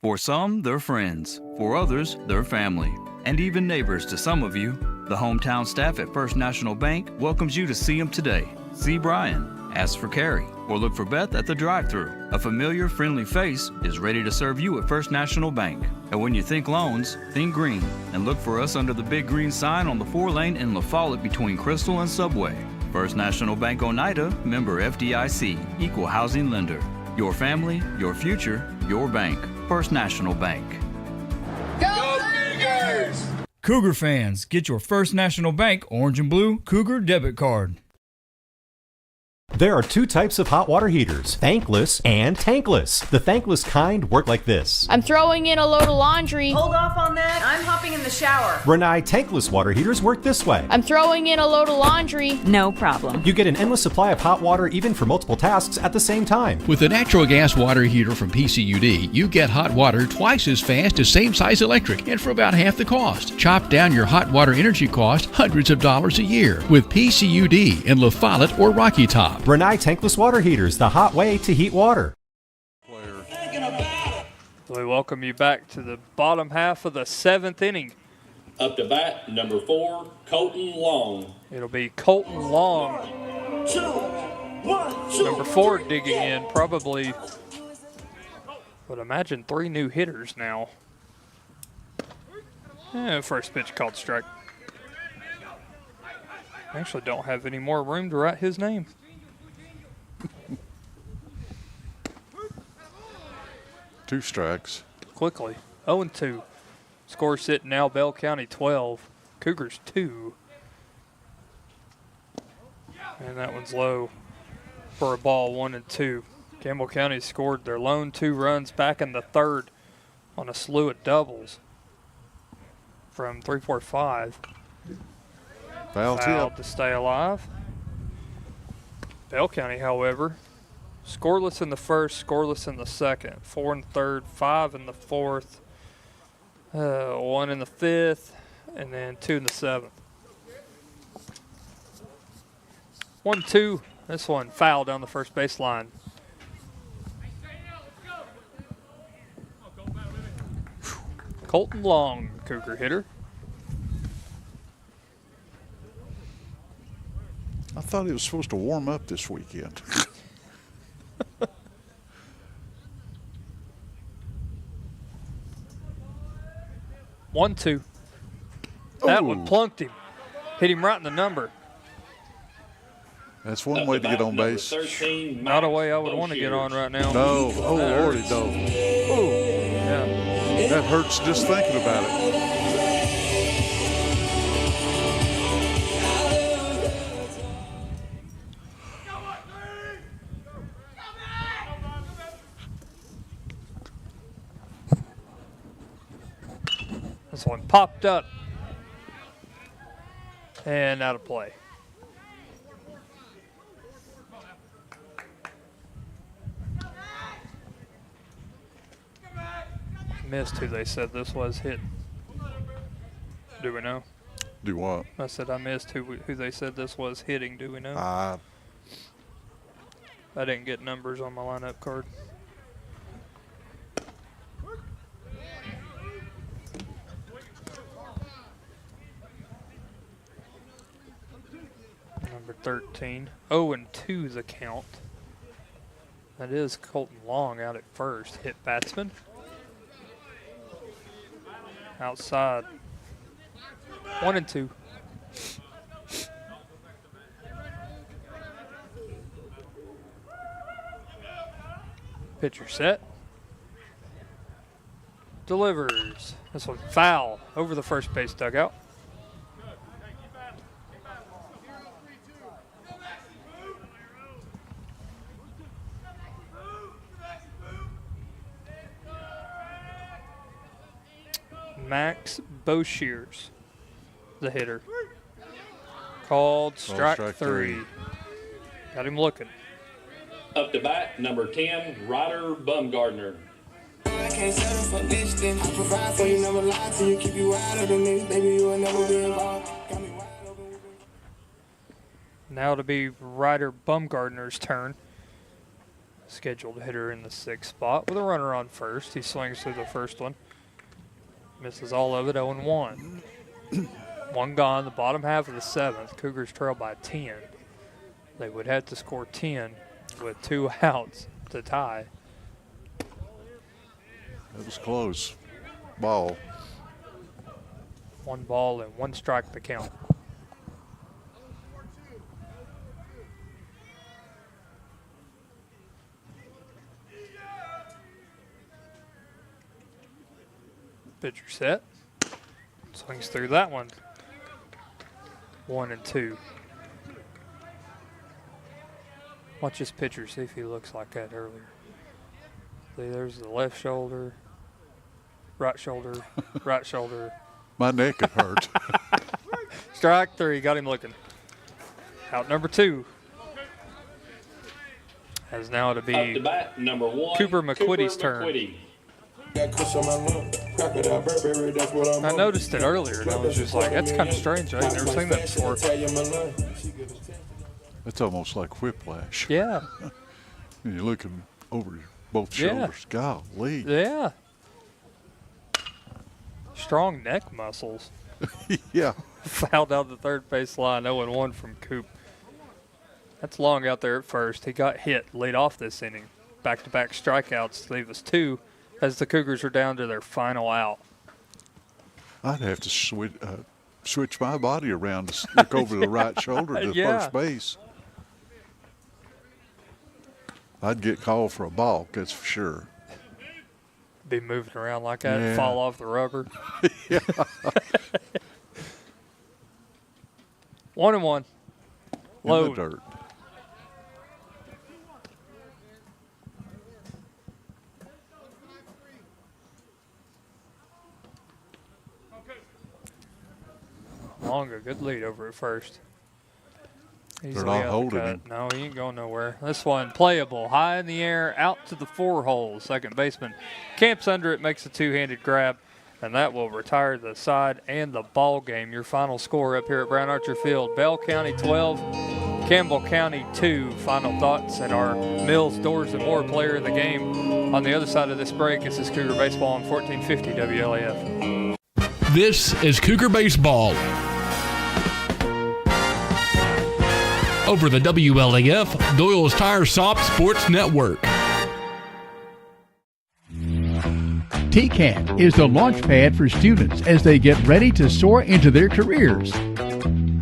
Speaker 2: For some, they're friends. For others, they're family. And even neighbors to some of you. The hometown staff at First National Bank welcomes you to see them today. See Brian, ask for Carrie, or look for Beth at the drive-thru. A familiar, friendly face is ready to serve you at First National Bank. And when you think loans, think green, and look for us under the big green sign on the 4-lane in La Follette between Crystal and Subway. First National Bank Oneida, member FDIC, equal housing lender. Your family, your future, your bank. First National Bank.
Speaker 9: Go Cougars!
Speaker 22: Cougar fans, get your First National Bank orange and blue Cougar debit card.
Speaker 19: There are two types of hot water heaters, thankless and tankless. The thankless kind work like this.
Speaker 20: I'm throwing in a load of laundry.
Speaker 21: Hold off on that. I'm hopping in the shower.
Speaker 19: Renai tankless water heaters work this way.
Speaker 20: I'm throwing in a load of laundry.
Speaker 21: No problem.
Speaker 19: You get an endless supply of hot water even for multiple tasks at the same time.
Speaker 3: With the natural gas water heater from PCUD, you get hot water twice as fast as same-size electric and for about half the cost. Chop down your hot water energy cost hundreds of dollars a year with PCUD in La Follette or Rocky Top.
Speaker 19: Renai tankless water heaters, the hot way to heat water.
Speaker 4: We welcome you back to the bottom half of the 7th inning.
Speaker 26: Up to bat, number 4, Colton Long.
Speaker 4: It'll be Colton Long. Number 4 digging in, probably, would imagine 3 new hitters now. First pitch called strike. I actually don't have any more room to write his name.
Speaker 5: 2 strikes.
Speaker 4: Quickly. 0-2. Score sitting now Bell County 12. Cougars 2. And that one's low for a ball 1-2. Campbell County scored their lone 2 runs back in the 3rd on a slew of doubles from 3-4-5. Fouled to stay alive. Bell County, however, scoreless in the 1st, scoreless in the 2nd, 4 in the 3rd, 5 in the 4th, 1 in the 5th, and then 2 in the 7th. 1-2. This one foul down the first baseline. Colton Long, Cougar hitter.
Speaker 5: I thought he was supposed to warm up this weekend.
Speaker 4: One, two. That one plunked him. Hit him right in the number.
Speaker 5: That's one way to get on base.
Speaker 26: 13,
Speaker 4: not a way I would want to get on right now.
Speaker 5: No. Oh, Lordy, no.
Speaker 4: Ooh. Yeah.
Speaker 5: That hurts just thinking about it.
Speaker 4: This one popped up and out of play. Missed who they said this was hit. Do we know?
Speaker 5: Do what?
Speaker 4: I said I missed who they said this was hitting. Do we know?
Speaker 5: I
Speaker 4: didn't get numbers on my lineup card. Number 13. 0-2 the count. That is Colton Long out at first. Hit batsman. Outside. 1-2. Pitcher set. Delivers. This one foul over the first base dugout. Max Boshears, the hitter. Called strike three. Got him looking.
Speaker 26: Up to bat, number 10, Ryder Bumgardner.
Speaker 4: Now to be Ryder Bumgardner's turn. Scheduled hitter in the 6th spot with a runner on first. He swings through the first one. Misses all of it, 0-1. One gone, the bottom half of the 7th. Cougars trail by 10. They would have to score 10 with 2 outs to tie.
Speaker 5: That was close. Ball.
Speaker 4: 1 ball and 1 strike to count. Pitcher set. Swings through that one. 1-2. Watch this pitcher, see if he looks like that earlier. See, there's the left shoulder, right shoulder, right shoulder.
Speaker 5: My neck had hurt.
Speaker 4: Strike 3, got him looking. Out number 2. As now to be
Speaker 26: Up to bat, number 1,
Speaker 4: Cooper McQuitty's turn. I noticed it earlier, and I was just like, that's kind of strange. I've never seen that before.
Speaker 5: That's almost like whiplash.
Speaker 4: Yeah.
Speaker 5: And you're looking over both shoulders. Golly.
Speaker 4: Yeah. Strong neck muscles.
Speaker 5: Yeah.
Speaker 4: Fouled out the third base line, 0-1 from Coop. That's long out there at first. He got hit late off this inning. Back-to-back strikeouts leave us 2 as the Cougars are down to their final out.
Speaker 5: I'd have to switch my body around to look over the right shoulder to first base. I'd get called for a balk, that's for sure.
Speaker 4: Be moving around like that and fall off the rubber.
Speaker 5: Yeah.
Speaker 4: 1-1. Low.
Speaker 5: In the dirt.
Speaker 4: Longa, good lead over at first.
Speaker 5: They're not holding him.
Speaker 4: No, he ain't going nowhere. This one playable, high in the air, out to the 4 hole. Second baseman camps under it, makes a 2-handed grab, and that will retire the side and the ball game. Your final score up here at Brown Archer Field: Bell County 12, Campbell County 2. Final thoughts at our Mills Doors and More player of the game. On the other side of this break, this is Cougar Baseball on 1450 WLAF.
Speaker 12: This is Cougar Baseball over the WLAF Doyle's Tire Shop Sports Network.
Speaker 3: TCAT is the launch pad for students as they get ready to soar into their careers.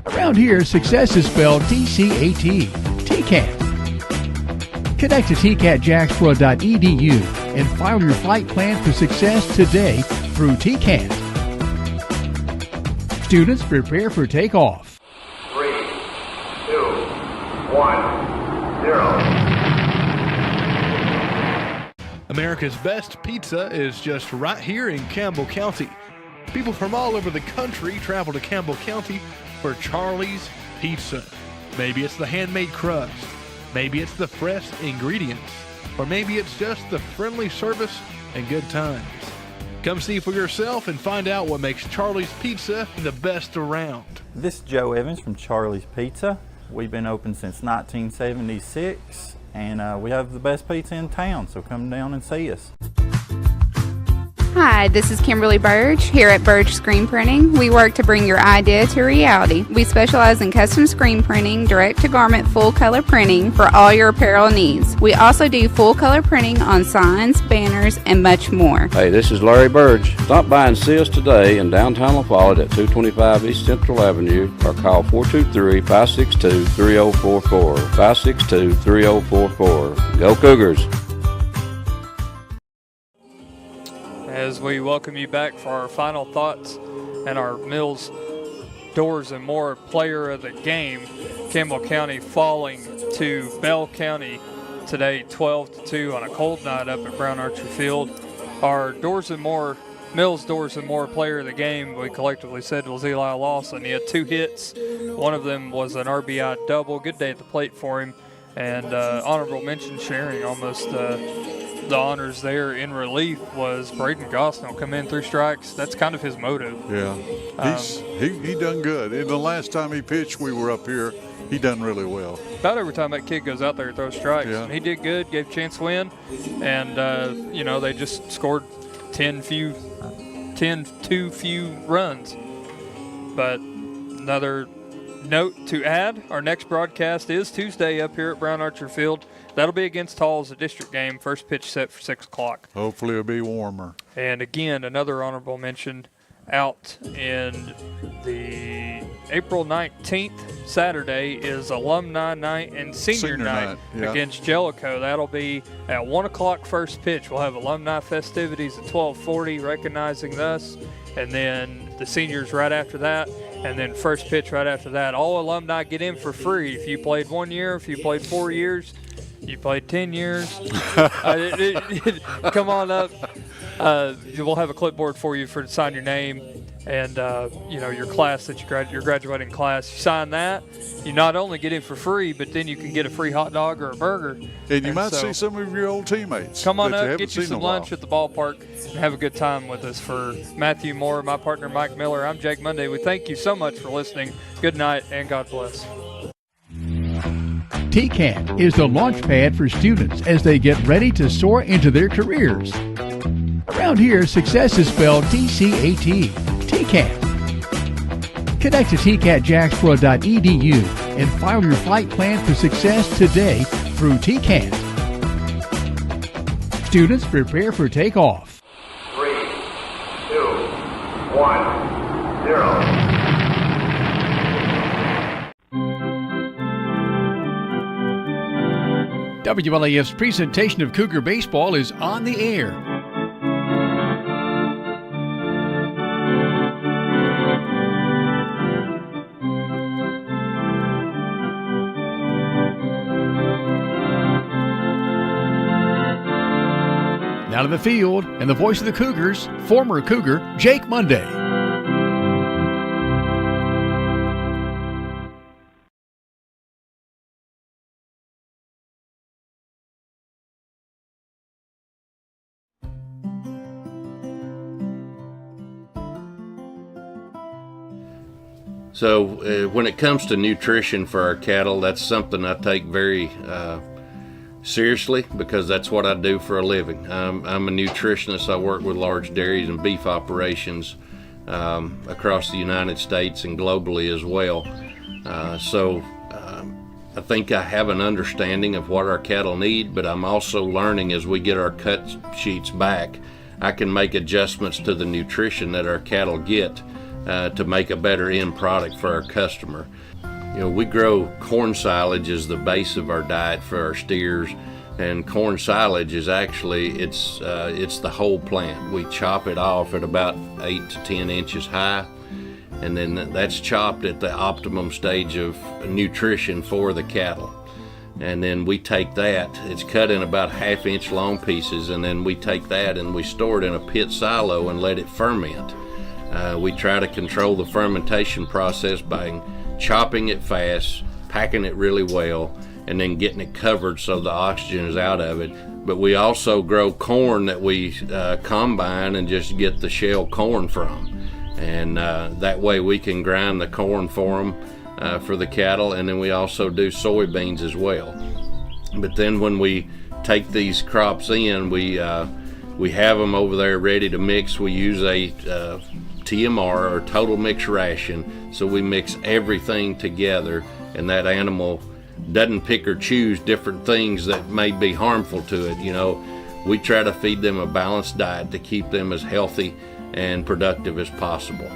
Speaker 3: Around here, success is spelled TCAT. TCAT. Connect to tcatjacksboro.edu and file your flight plan for success today through TCAT. Students, prepare for takeoff.
Speaker 9: 3, 2, 1, 0.
Speaker 12: America's best pizza is just right here in Campbell County. People from all over the country travel to Campbell County for Charlie's Pizza. Maybe it's the handmade crust, maybe it's the fresh ingredients, or maybe it's just the friendly service and good times. Come see for yourself and find out what makes Charlie's Pizza the best around.
Speaker 6: This is Joe Evans from Charlie's Pizza. We've been open since 1976, and we have the best pizza in town, so come down and see us.
Speaker 10: Hi, this is Kimberly Burge here at Burge Screen Printing. We work to bring your idea to reality. We specialize in custom screen printing, direct-to-garment full-color printing for all your apparel needs. We also do full-color printing on signs, banners, and much more.
Speaker 15: Hey, this is Larry Burge. Stop by and see us today in downtown La Follette at 225 East Central Avenue or call 423-562-3044. 562-3044. Go Cougars!
Speaker 4: as we welcome you back for our final thoughts and our Mills Doors and More Player of the Game. Campbell County falling to Bell County today 12-2 on a cold night up at Brown Archer Field. Our Mills Doors and More Player of the Game, we collectively said, was Eli Lawson. He had 2 hits. One of them was an RBI double. Good day at the plate for him. And honorable mention sharing almost the honors there in relief was Braden Gosnell. Come in 3 strikes. That's kind of his motive.
Speaker 5: Yeah, he done good. And the last time he pitched, we were up here, he done really well.
Speaker 4: About every time that kid goes out there and throws strikes.
Speaker 5: Yeah.
Speaker 4: And he did good, gave a chance to win. And, they just scored 10 too few runs. But another note to add, our next broadcast is Tuesday up here at Brown Archer Field. That'll be against Halls, a district game. First pitch set for 6 o'clock.
Speaker 5: Hopefully it'll be warmer.
Speaker 4: And again, another honorable mention out in the April 19th, Saturday, is Alumni Night and Senior Night
Speaker 5: yeah.
Speaker 4: against Jellicoe. That'll be at 1 o'clock first pitch. We'll have alumni festivities at 12:40, recognizing us, and then the seniors right after that, and then first pitch right after that. All alumni get in for free. If you played 1 year, if you played 4 years, you played 10 years, come on up. We'll have a clipboard for you to sign your name and your class that your graduating class. You sign that, you not only get in for free, but then you can get a free hot dog or a burger.
Speaker 5: And you might see some of your old teammates.
Speaker 4: Come on up, get you some lunch at the ballpark, and have a good time with us. For Matthew Moore, my partner Mike Miller, I'm Jake Monday. We thank you so much for listening. Good night and God bless.
Speaker 3: TCAT is the launch pad for students as they get ready to soar into their careers. Around here, success is spelled TCAT. TCAT. Connect to tcatjacksboro.edu and file your flight plan for success today through TCAT. Students, prepare for takeoff.
Speaker 9: 3, 2, 1, 0.
Speaker 3: WLAF's presentation of Cougar Baseball is on the air. Now to the field, and the voice of the Cougars, former Cougar, Jake Monday.
Speaker 11: So when it comes to nutrition for our cattle, that's something I take very seriously, because that's what I do for a living. I'm a nutritionist. I work with large dairies and beef operations across the United States and globally as well. So I think I have an understanding of what our cattle need, but I'm also learning as we get our cut sheets back, I can make adjustments to the nutrition that our cattle get to make a better end product for our customer. You know, we grow corn silage as the base of our diet for our steers, and corn silage is actually, it's the whole plant. We chop it off at about 8 to 10 inches high, and then that's chopped at the optimum stage of nutrition for the cattle. And then we take that, it's cut in about 1/2 inch long pieces, and then we take that and we store it in a pit silo and let it ferment. We try to control the fermentation process by chopping it fast, packing it really well, and then getting it covered so the oxygen is out of it. But we also grow corn that we combine and just get the shell corn from. And that way we can grind the corn for them, for the cattle, and then we also do soybeans as well. But then when we take these crops in, we have them over there ready to mix. We use a TMR, or total mix ration, so we mix everything together, and that animal doesn't pick or choose different things that may be harmful to it. You know, we try to feed them a balanced diet to keep them as healthy and productive as possible.